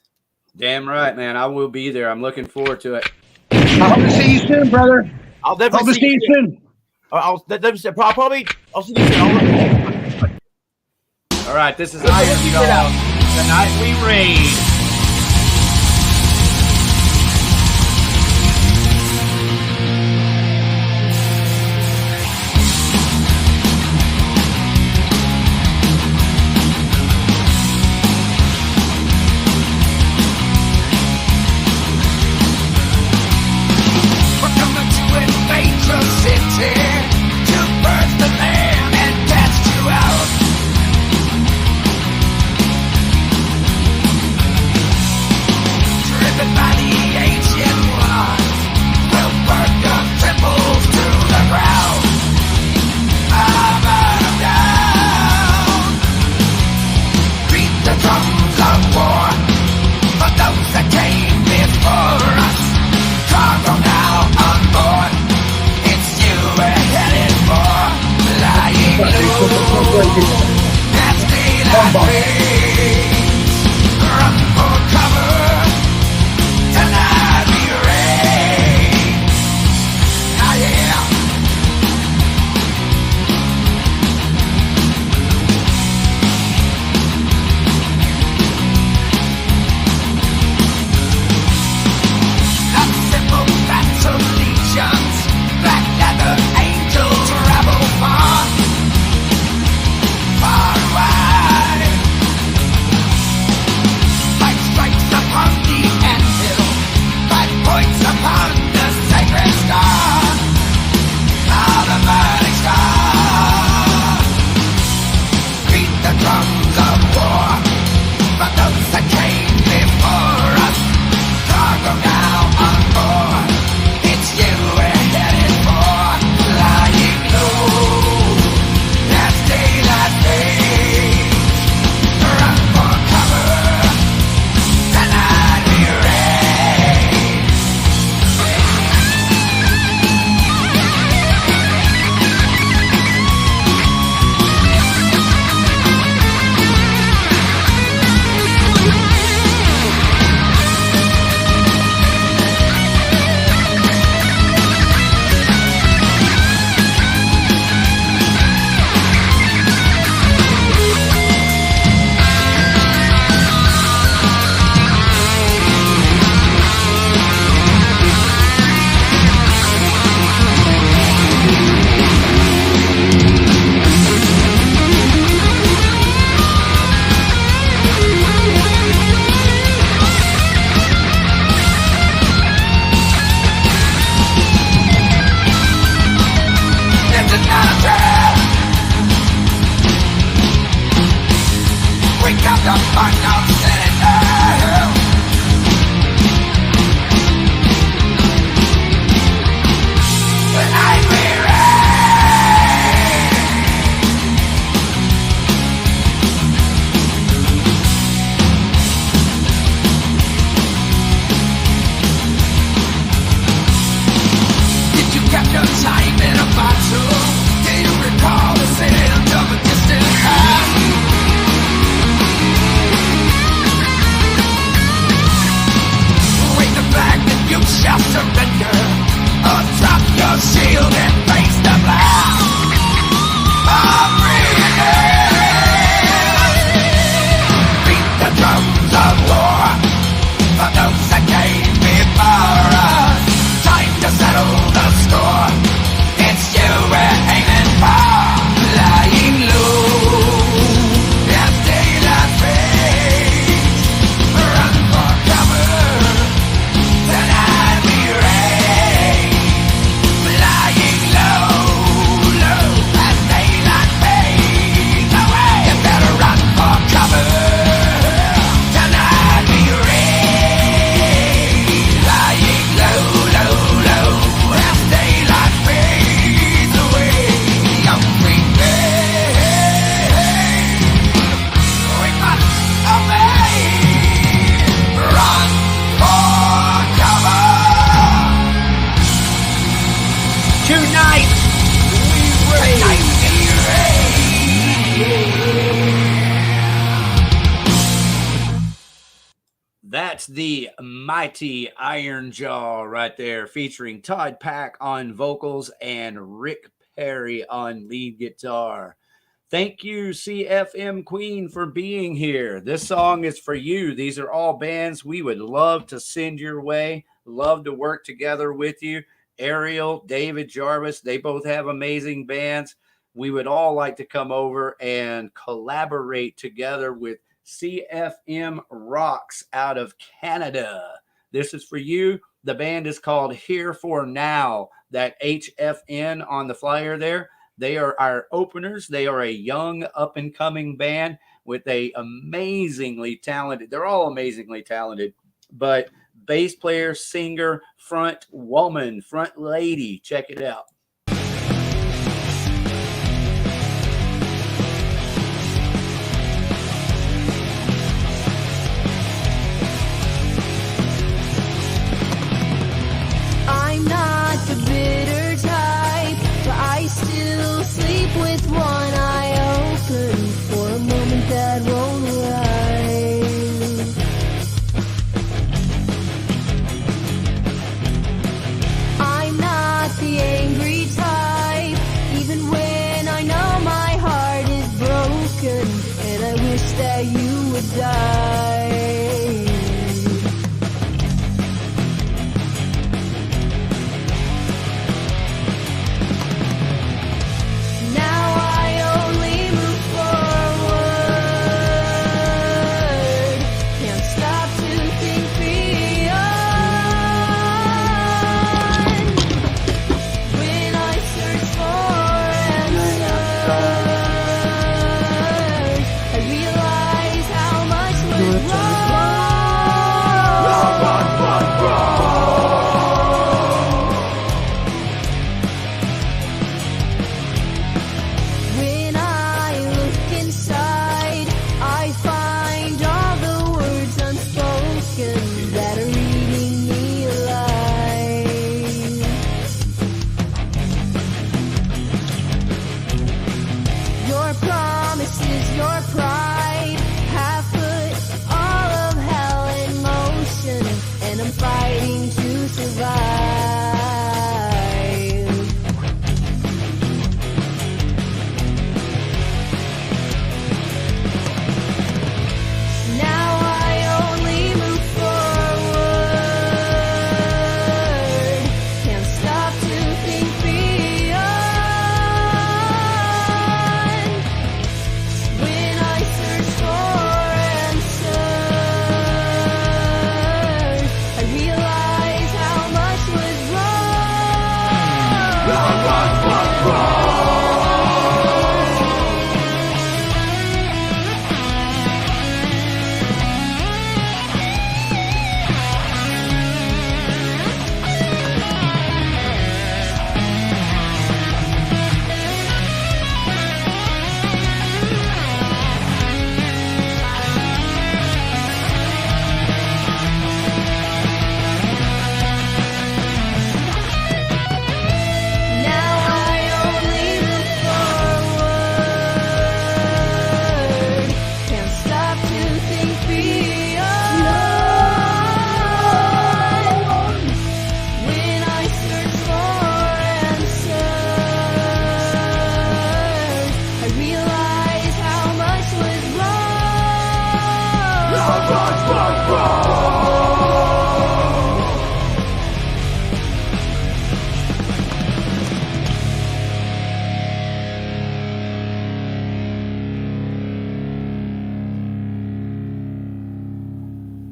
Speaker 2: Damn right, man. I will be there. I'm looking forward to it.
Speaker 5: I hope to see you soon, brother.
Speaker 12: I'll definitely
Speaker 5: Hope to see you soon.
Speaker 12: I'll see you soon.
Speaker 2: All right, this is Iron Dog. Tonight we raid.
Speaker 1: We're coming to invade your city, to burst the land and cast you out. Driven by the ancient ones, we'll burn your temples to the ground. I'll burn them down. Beat the drums of war for those that came before us. Cargo now on board. It's you we're headed for. Lying low. That's daylight race. Run for cover. Tonight we raid. Ah, yeah. Not simple battle legions, black leather angels travel far, far and wide. Light strikes upon the anvil, 5 points upon the sacred star. Now the burning star. Beat the drums of war for those that came before us. Cargo now on board. It's you we're headed for. Flying low. That's daylight fades. Run for cover. Tonight we raid. There's another. We got the fun of Senator. Tonight we raid. Did you capture time in a battle? Do you recall the sound of a distant hand?
Speaker 2: the mighty Iron Jaw right there, featuring Todd Pack on vocals and Rick Perry on lead guitar. Thank you, CFM Queen, for being here. This song is for you. These are all bands we would love to send your way, love to work together with you. Ariel, David, Jarvis, they both have amazing bands. We would all like to come over and collaborate together with CFM Rocks out of Canada. This is for you. The band is called Here For Now. That HFN on the flyer there. They are our openers. They are a young up-and-coming band with a amazingly talented, they're all amazingly talented, but bass player, singer, front woman, front lady. Check it out.
Speaker 13: I'm not the bitter type, but I still sleep with one eye open for a moment that won't arrive. I'm not the angry type, even when I know my heart is broken, and I wish that you would die.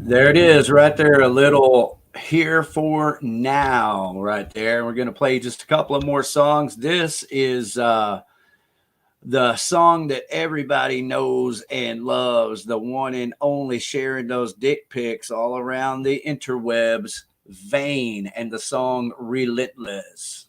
Speaker 2: There it is right there, a little Here For Now right there. We're going to play just a couple of more songs. This is the song that everybody knows and loves, the one and only, sharing those dick pics all around the interwebs, Vain, and the song Relentless.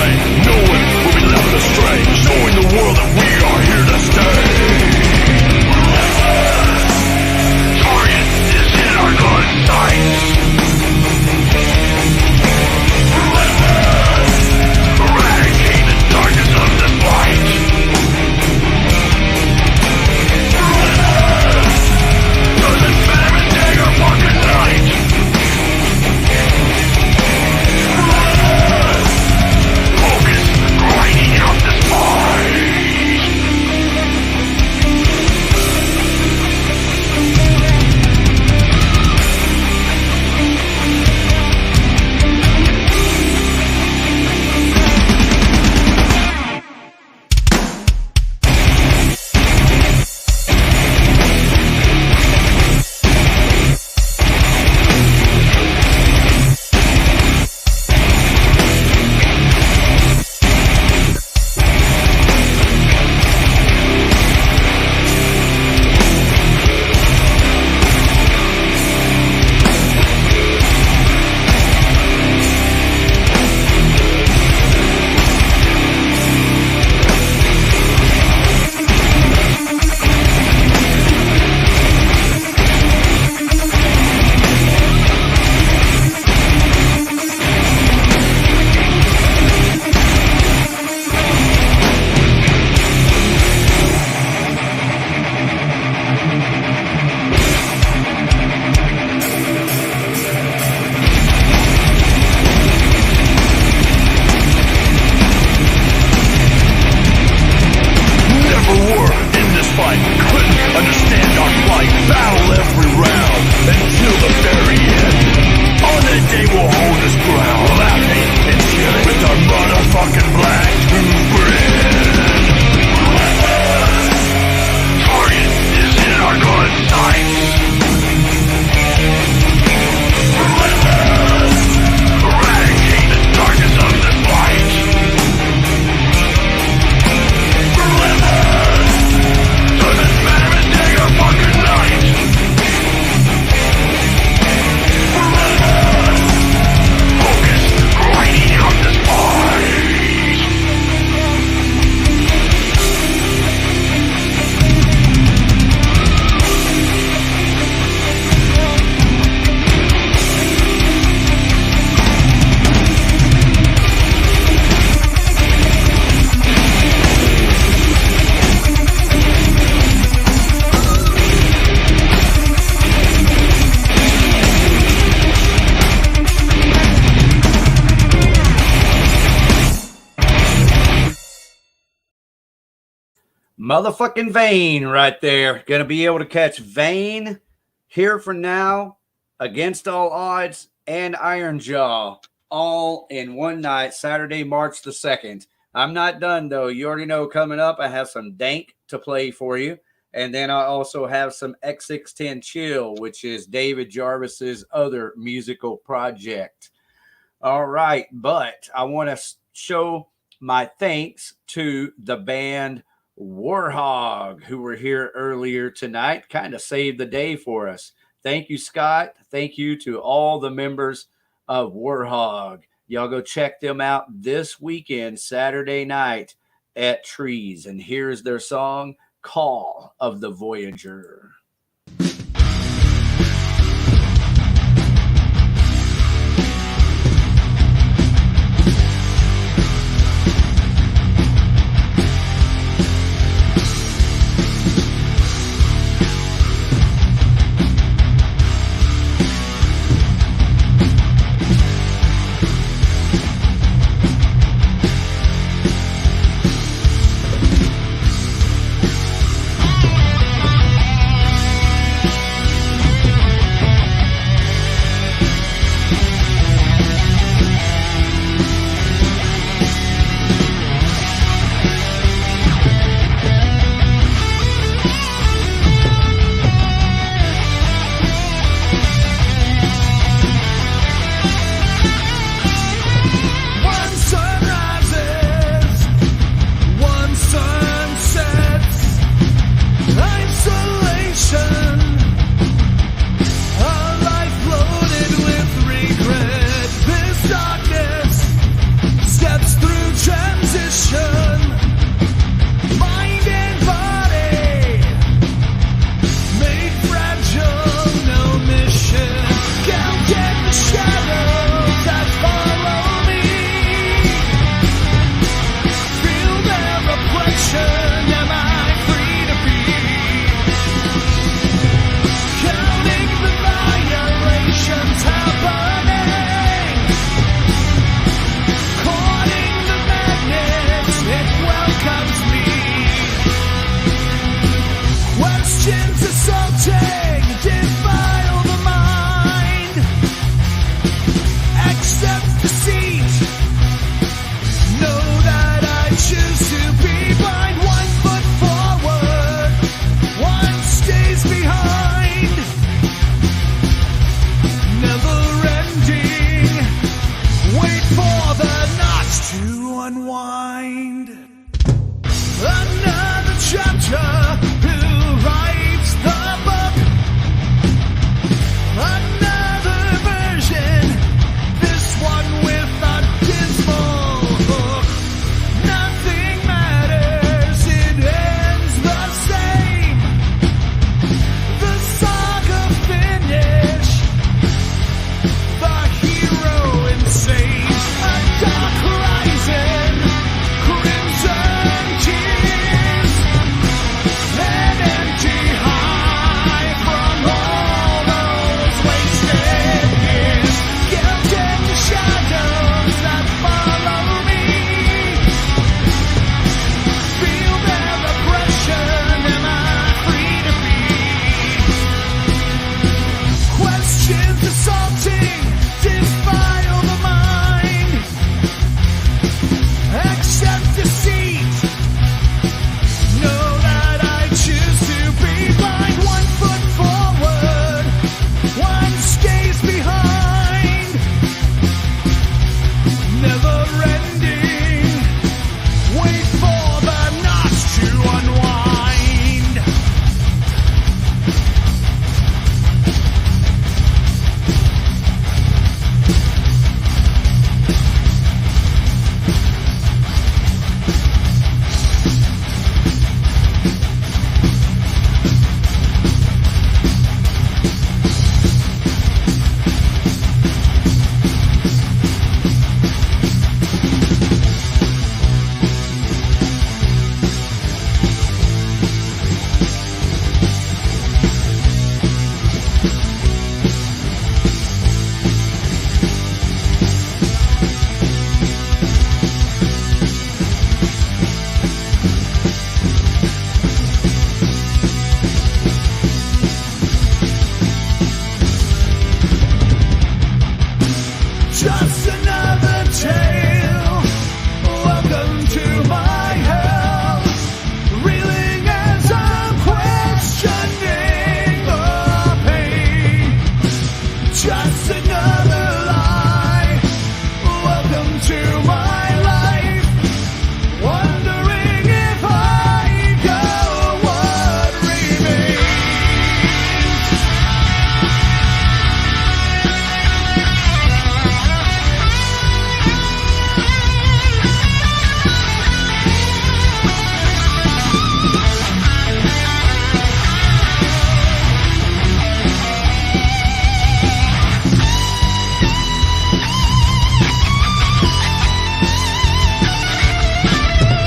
Speaker 1: way, knowing we'll be left astray, showing the world that we are here to stay. Target is in our gun sights. Eradicate the darkness of this light. Doesn't matter day or fucking night. Focus, grinding out this fight.
Speaker 2: Motherfucking Vane right there. Going to be able to catch Vane, Here for Now, Against All Odds, and Iron Jaw all in one night, Saturday, March the 2nd. I'm not done, though. You already know coming up, I have some Dank to play for you. And then I also have some X610 Chill, which is David Jarvis's other musical project. All right, but I want to show my thanks to the band WARHOG, who were here earlier tonight, kind of saved the day for us. Thank you, Scott. Thank you to all the members of WARHOG. Y'all go check them out this weekend, Saturday night at Trees. And here's their song, Call of the Voyager.
Speaker 1: unwind. Another chapter, who writes the book? Another version, this one with a dismal hook. Nothing matters, it ends the same. The saga finish, the hero insane. A dark horizon, crimson tears, an empty hive from all those wasted years. Guilt in the shadows that follow me. Feel their oppression, am I free to be? Questions assaulting, defile the mind. Accept defeat. Know that I choose to be blind. 1 foot forward, 1 gaze behind. Never ending. Wait for the knots to unwind. Just another tale. Welcome to my hell. Reeling as I'm questioning the pain. Just another lie. Welcome to my life. Wondering if I go, what remains?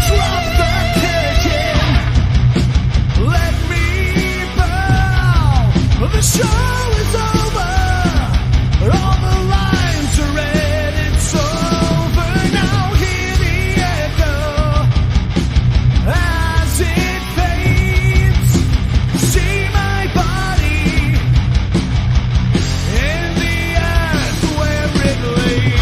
Speaker 1: Drop the curtain, let me bow. The show is over, all the lines are read, it's over now. Hear the echo as it fades. See my body in the earth where it lays.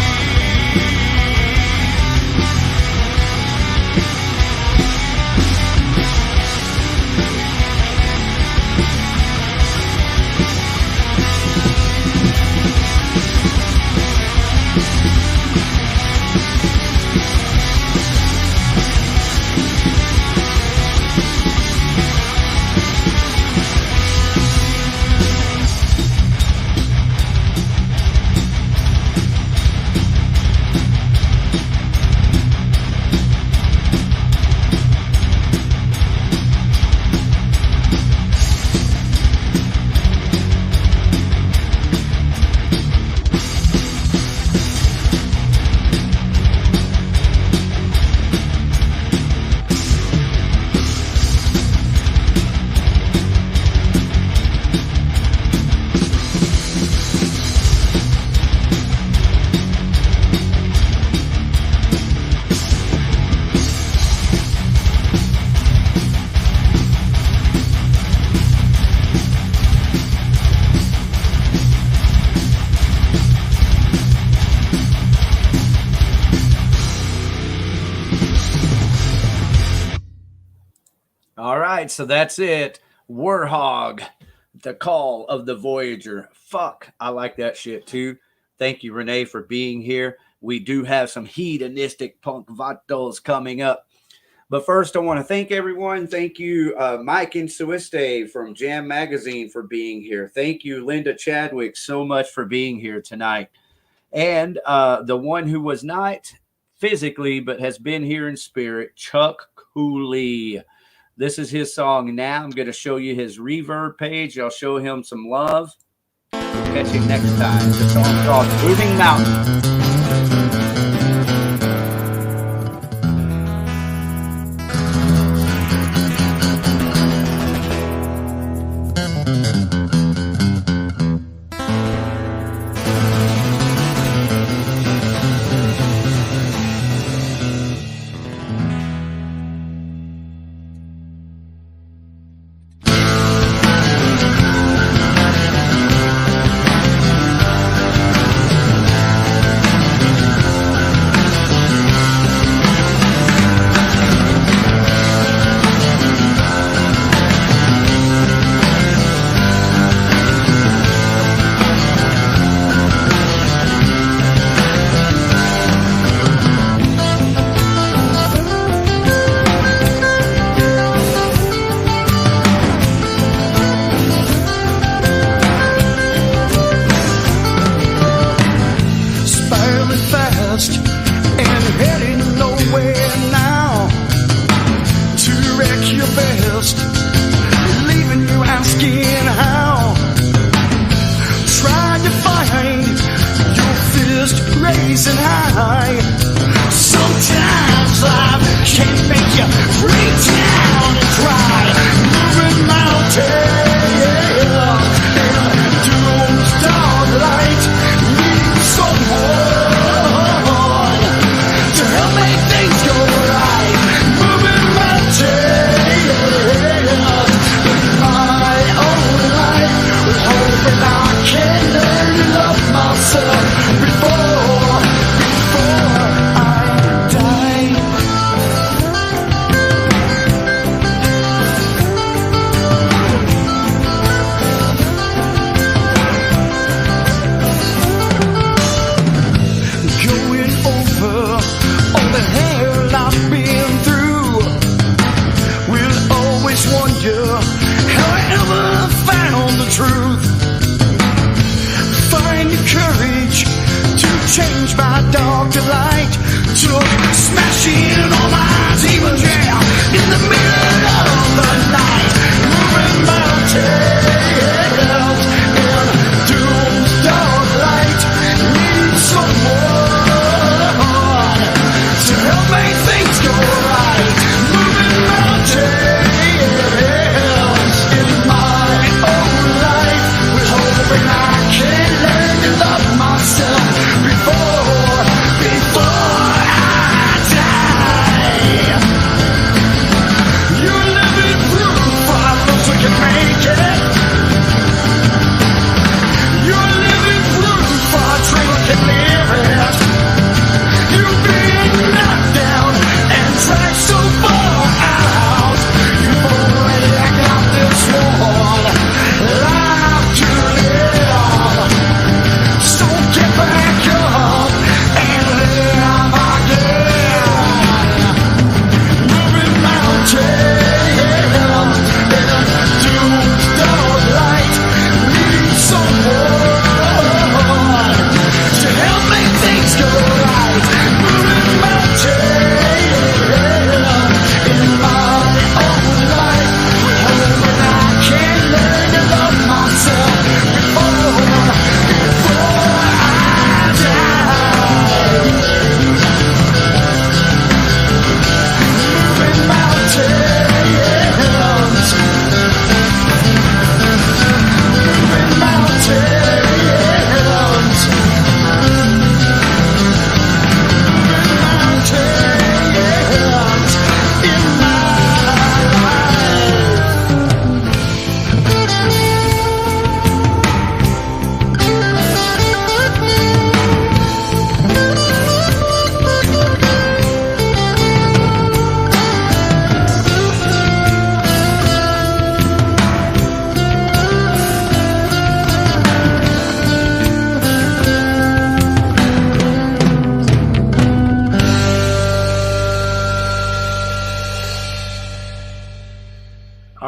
Speaker 1: All right, so that's it. WARHOG, the call of the Voyager. Fuck, I like that shit too. Thank you, Renee, for being here.
Speaker 2: we do have some hedonistic punk vatos coming up. But first, I want to thank everyone. Thank you, Mike Insuiste from Jam Magazine for being here. Thank you, Linda Chadwick, so much for being here tonight. And the one who was not physically but has been here in spirit, Chuk Cooley. This is his song Now. I'm going to show you his reverb page. I'll show him some love. We'll catch you next time. The song called Moving Mountain.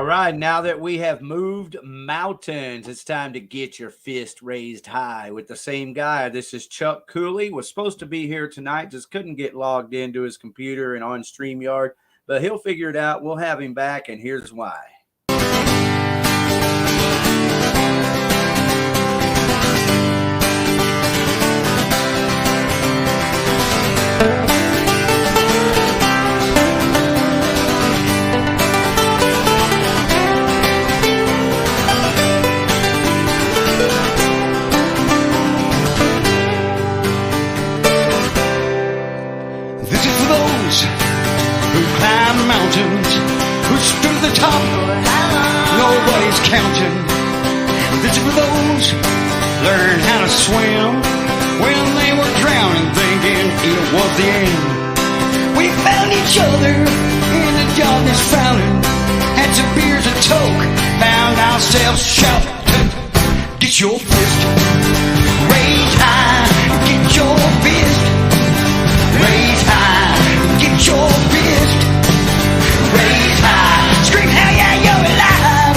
Speaker 2: right, now that we have moved mountains, it's time to get your fist raised high with the same guy. This is Chuk Cooley. Was supposed to be here tonight, just couldn't get logged into his computer and on StreamYard, but he'll figure it out. We'll have him back, and here's why.
Speaker 1: Who climb mountains, who stood at the top, nobody's counting. This is for those learn how to swim when they were drowning, thinking it was the end. We found each other in the darkness, frowning, had some beers and toke, found ourselves shouting, get your fist raised high, get your fist raised high, get your fist raised high. Scream, hell yeah, you're alive.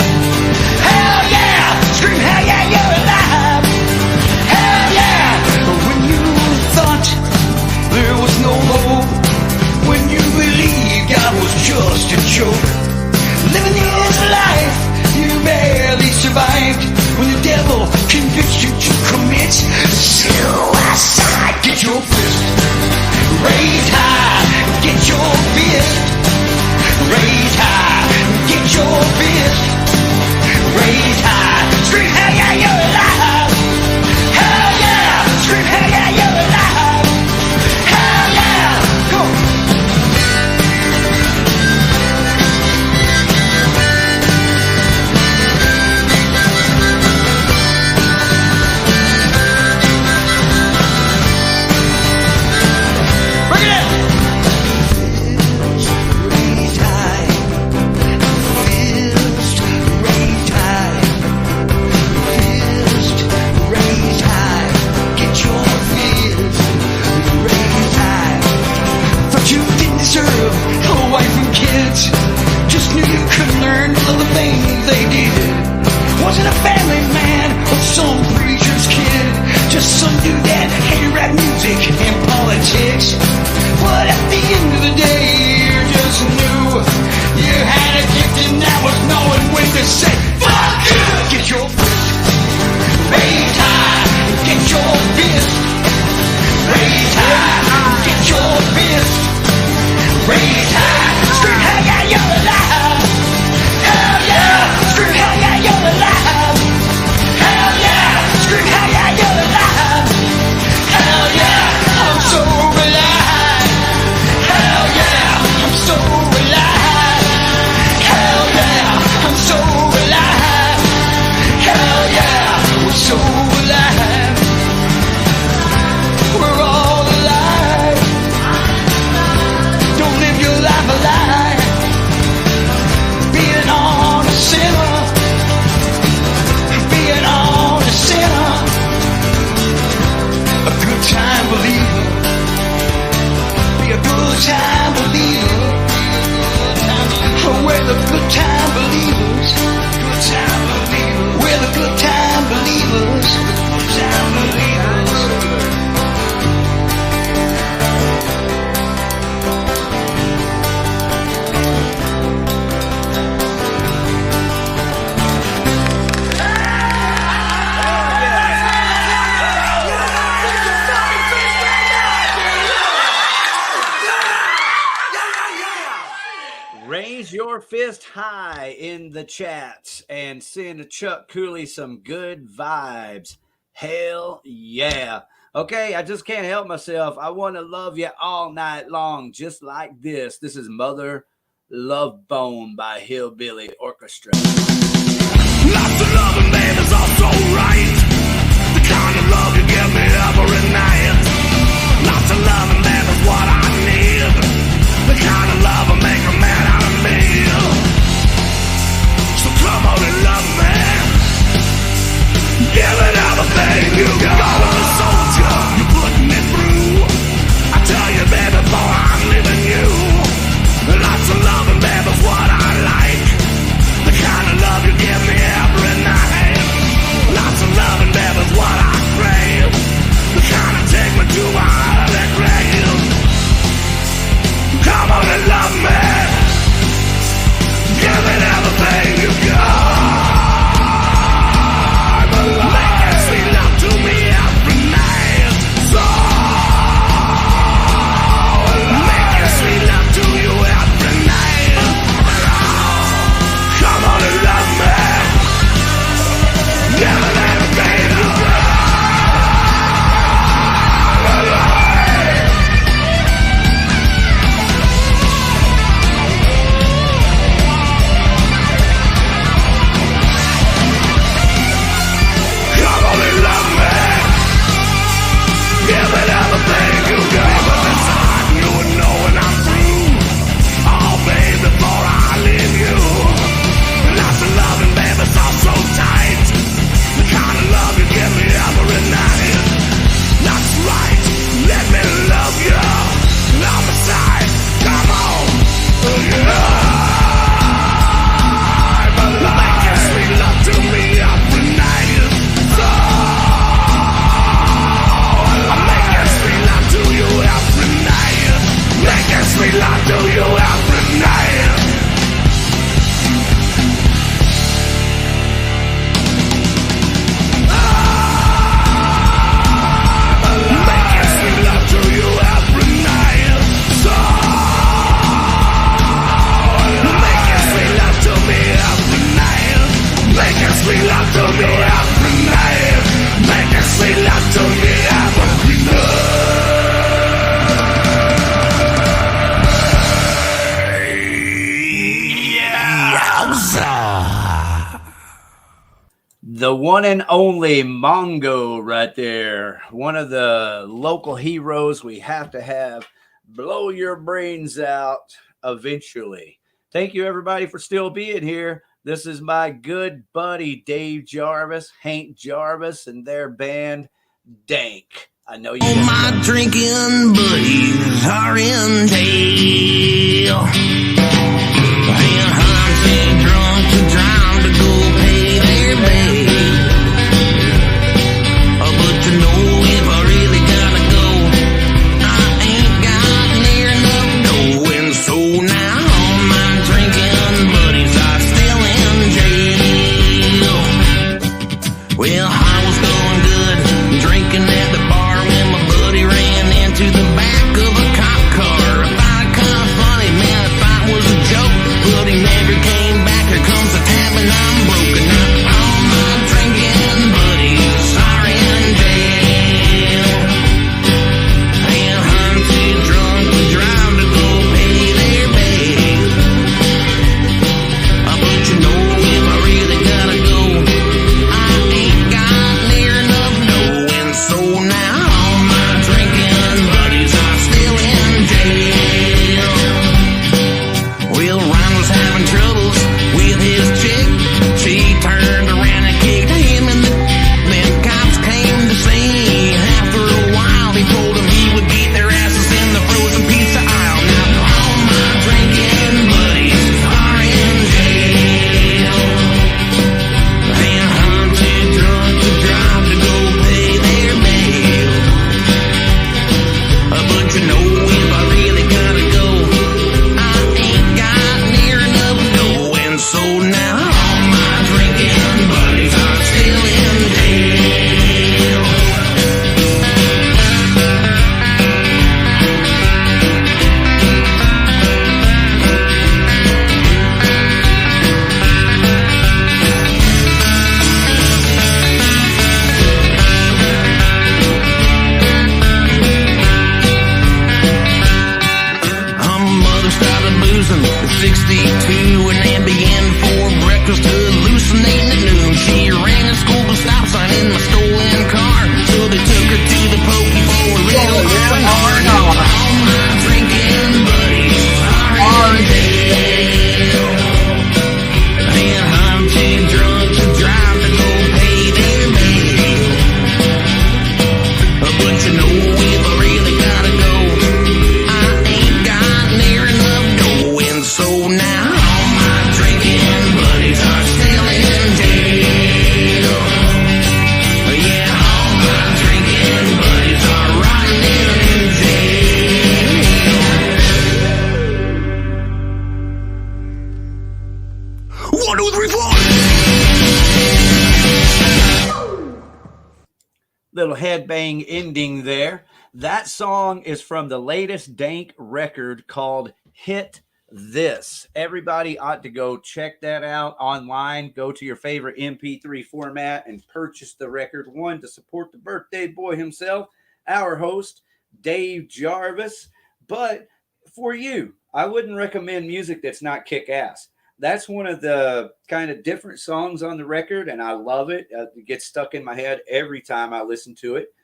Speaker 1: Hell yeah, scream, hell yeah, you're alive. Hell yeah. When you thought there was no hope, when you believed God was just a joke, living this life you barely survived, when the devil convicts you to commit suicide. Get your fist raised high, get your fist raised high, get your fist raised high. Scream, hell yeah, you're alive. Hell yeah, scream, hell yeah, you're alive. Hell yeah, go. Bring it in. Just knew you couldn't learn all the things they did. Wasn't a family man or some preacher's kid, just some dude that hated rap music and politics. But at the end of the day, you just knew you had a gift, and that was knowing when to say fuck you. Get your fist raised high, get your fist raised high, get your fist raised high. Scream, hell yeah, you're alive. Hell yeah, scream, hell yeah, you're alive. Hell yeah, scream, hell yeah, you're alive. Hell yeah, I'm so alive. Hell yeah, I'm so alive. Hell yeah, I'm so alive. Hell yeah, we're so alive. We're all alive. Don't live your life alive, being on a sinner, being on a sinner, a good time believer, be a good time believer, we're the good time believers, good time believers, we're the good time believers, good time believers.
Speaker 2: Raise your fist high in the chats and send Chuk Cooley some good vibes. Hell yeah. Okay, I just can't help myself. I want to love you all night long, just like this. This is Mother Love Bone by Hillbilly Orchestra.
Speaker 14: Lots of loving, babe, is also right. The kind of love you give me every night. Lots of loving, babe, is what I need. The kind of love will make a man out of me. So come on and love me. Give it everything you got. I'm a soldier, you're putting me through. I tell you, baby, boy, I'm leaving you. Lots of loving, baby, is what I like. The kind love to you every night. Making sweet love to you every night. So making sweet love to me every night. Making sweet love to me every night. Making sweet love to me every night.
Speaker 2: The one and only Mongo right there. One of the local heroes we have to have blow your brains out eventually. Thank you, everybody, for still being here. This is my good buddy, Dave Jarvis, Hank Jarvis, and their band, DANK. I know you.
Speaker 14: All my drinking buddies are in jail. And I'm too drunk to drive to go pay their bail. But you know if I really gotta go, I ain't got near enough dough. And so now all my drinking buddies are still in jail. Well, I was going good, drinking at the bar when my buddy ran into the back of a cop car. I thought it kind of funny, man, I thought it was a joke, but he never came back. Here comes the tab and I'm broken up. All my drinking buddies are in jail. And I'm too drunk to drive to go pay their bail. But you know if I really gotta go, I ain't got near enough dough. And so now all my drinking buddies are still in jail. Well, Ryan was having troubles with his chick. She turned around and kicked him in the then cops came to see. After a while he told them he would beat their asses in the frozen pizza aisle. Now all my drinking buddies are in jail. And I'm too drunk to drive to go pay their bail. But you know if I really gotta go, I ain't got near enough dough. And so now all my drinking buddies are still in jail. Mother started boozing at 62 and then began for breakfast to hallucinating at noon. She ran a school bus stop sign in my stolen car, so they took her to the pokey for a little hard. All my drinking buddies are in jail. And I'm too drunk to drive to go pay their bail. But you know if I really gotta go, I ain't got near enough dough. And so now all my drinking buddies are still in jail. Yeah, all my drinking buddies are rotting in jail. 1, 2, 3, 4.
Speaker 2: Little headbang ending there. That song is from the latest DANK record called Hit This. Everybody ought to go check that out online. Go to your favorite MP3 format and purchase the record. One, to support the birthday boy himself, our host, Dave Jarvis. But for you, I wouldn't recommend music that's not kick-ass. That's one of the kind of different songs on the record, and I love it. It gets stuck in my head every time I listen to it.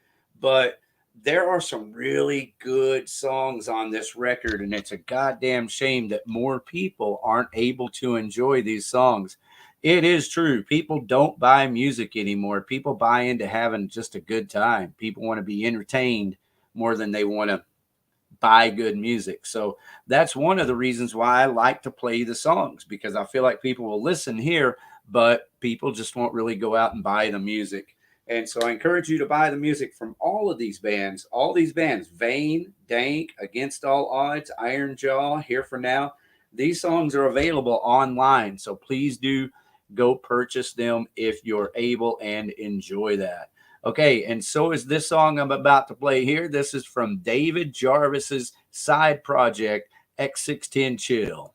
Speaker 2: But there are some really good songs on this record, and it's a goddamn shame that more people aren't able to enjoy these songs. It is true. People don't buy music anymore. People buy into having just a good time. People want to be entertained more than they want to buy good music. So that's one of the reasons why I like to play the songs, because I feel like people will listen here, but people just won't really go out and buy the music. And so I encourage you to buy the music from all of these bands. All these bands, Vane, Dank, Against All Odds, Iron Jaw, Here for Now. These songs are available online. So please do go purchase them if you're able and enjoy that. Okay, and so is this song I'm about to play here. This is from David Jarvis's side project, X610 Chill.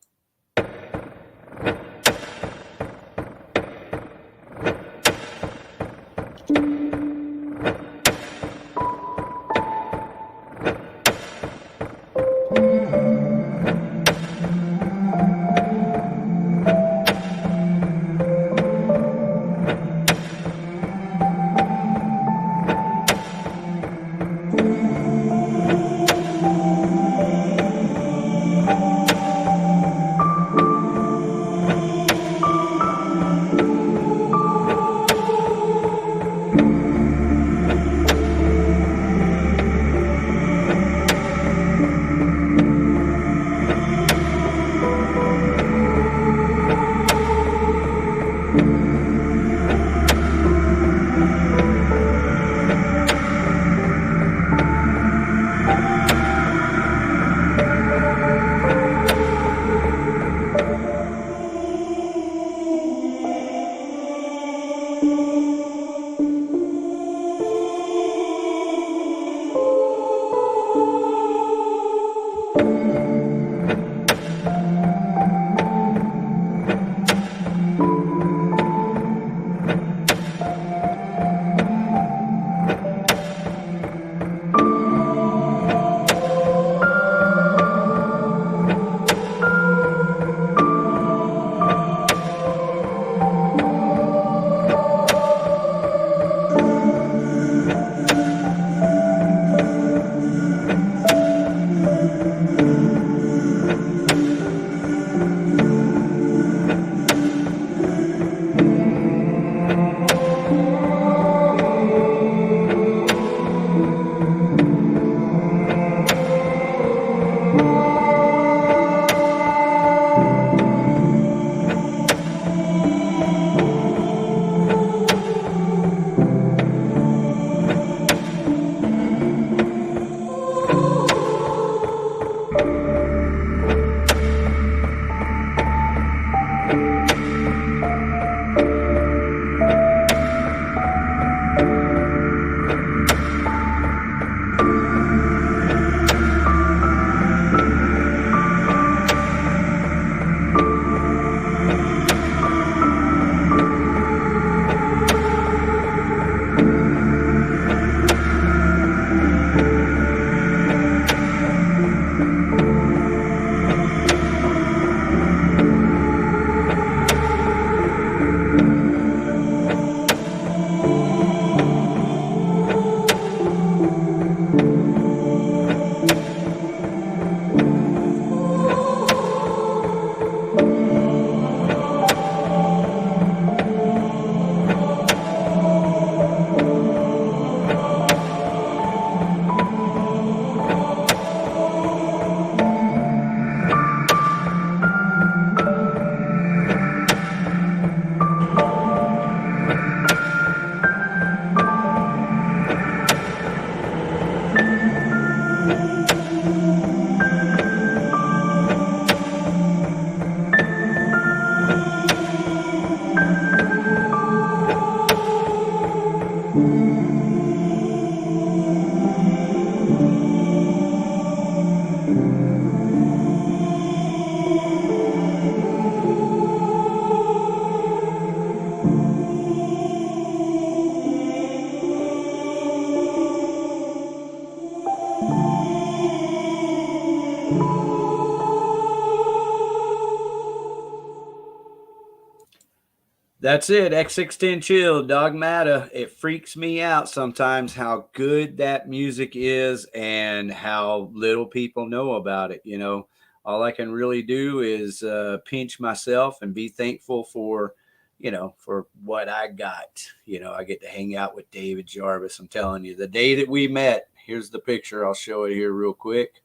Speaker 2: That's it. X610 Chill, Dogmata. It freaks me out sometimes how good that music is and how little people know about it. You know, all I can really do is pinch myself and be thankful for, you know, for what I got. You know, I get to hang out with David Jarvis. I'm telling you, the day that we met, here's the picture. I'll show it here real quick.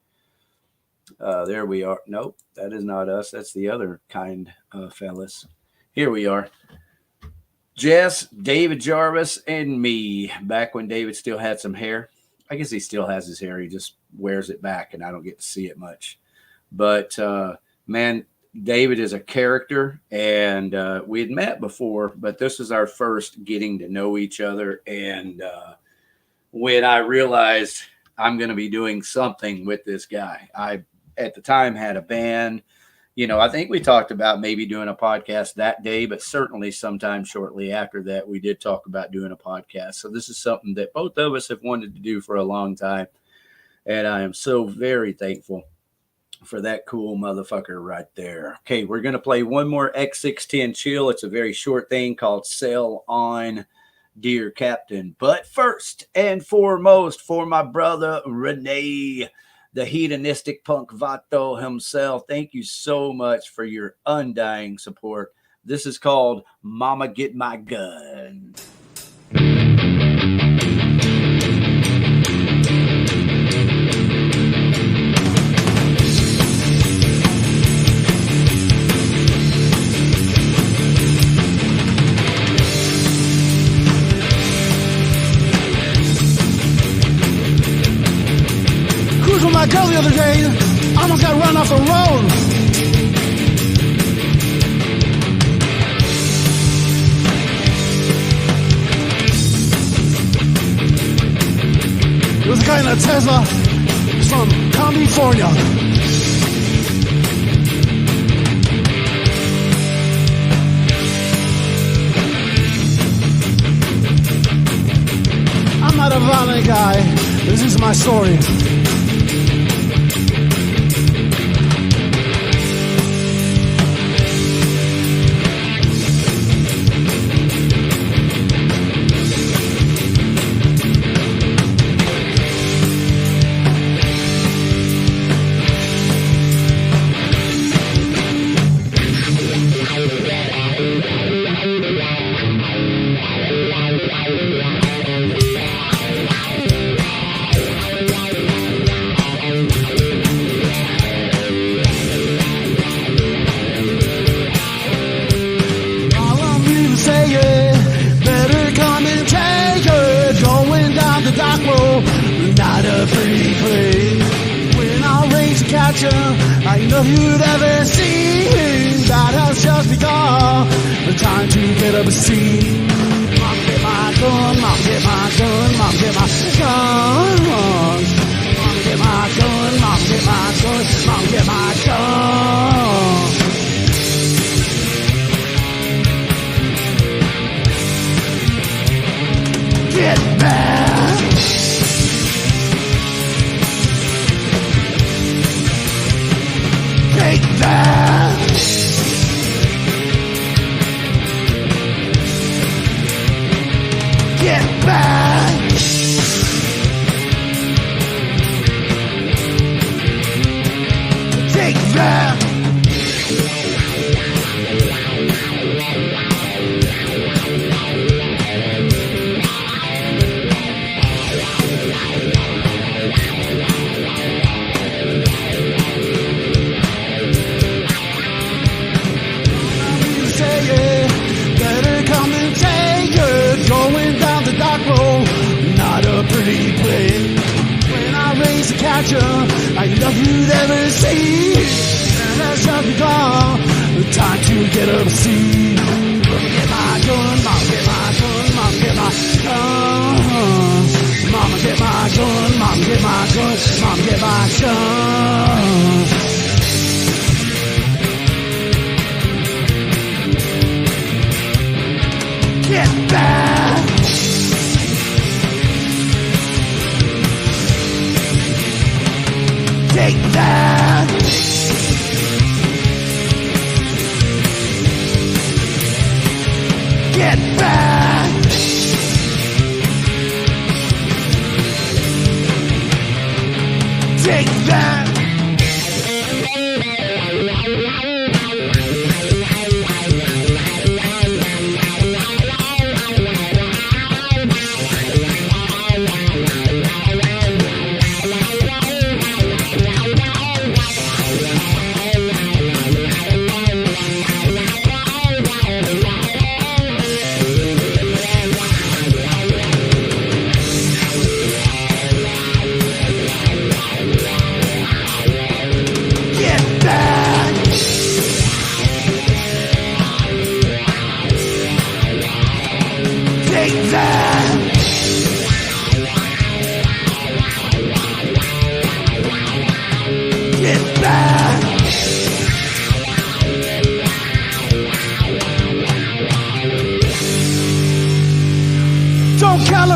Speaker 2: There we are. Nope, that is not us. That's the other kind fellas. Here we are. Jess, David Jarvis, and me back when David still had some hair. I guess he still has his hair. He just wears it back, and I don't get to see it much. But, man, David is a character, and we had met before, but this is our first getting to know each other. And when I realized I'm going to be doing something with this guy, I, at the time, had a band. You know, I think we talked about maybe doing a podcast that day, but certainly sometime shortly after that, we did talk about doing a podcast. So this is something that both of us have wanted to do for a long time. And I am so very thankful for that cool motherfucker right there. Okay, we're going to play one more X610 chill. It's a very short thing called Sail On, Dear Captain. But first and foremost, for my brother Renee, the hedonistic punk vato himself, thank you so much for your undying support. This is called Mama Get My Gun.
Speaker 14: With my girl the other day, I almost got run off the road. It was a guy in a Tesla from California. I'm not a violent guy. This is my story. I know you'd ever seen that has just begun. The time to get up a seat. Mom, get my gun, mom, get my gun, mom, get my gun. Mom, get my gun, mom, get my gun, mom, get my gun. Get back. Take that! Get back! Take that!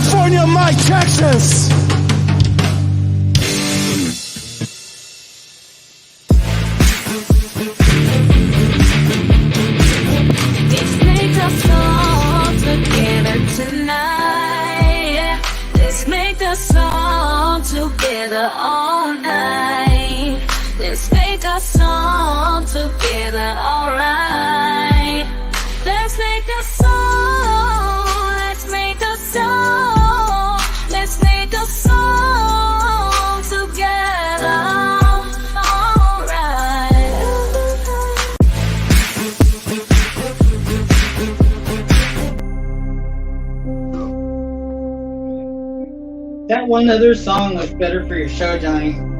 Speaker 14: California, my Texas.
Speaker 13: Let's make a song together tonight. Let's make a song together all night. Let's make a song together, alright. Let's make a song. Let's make a song. Let's make a song together, alright.
Speaker 15: That one other song was better for your show, Johnny.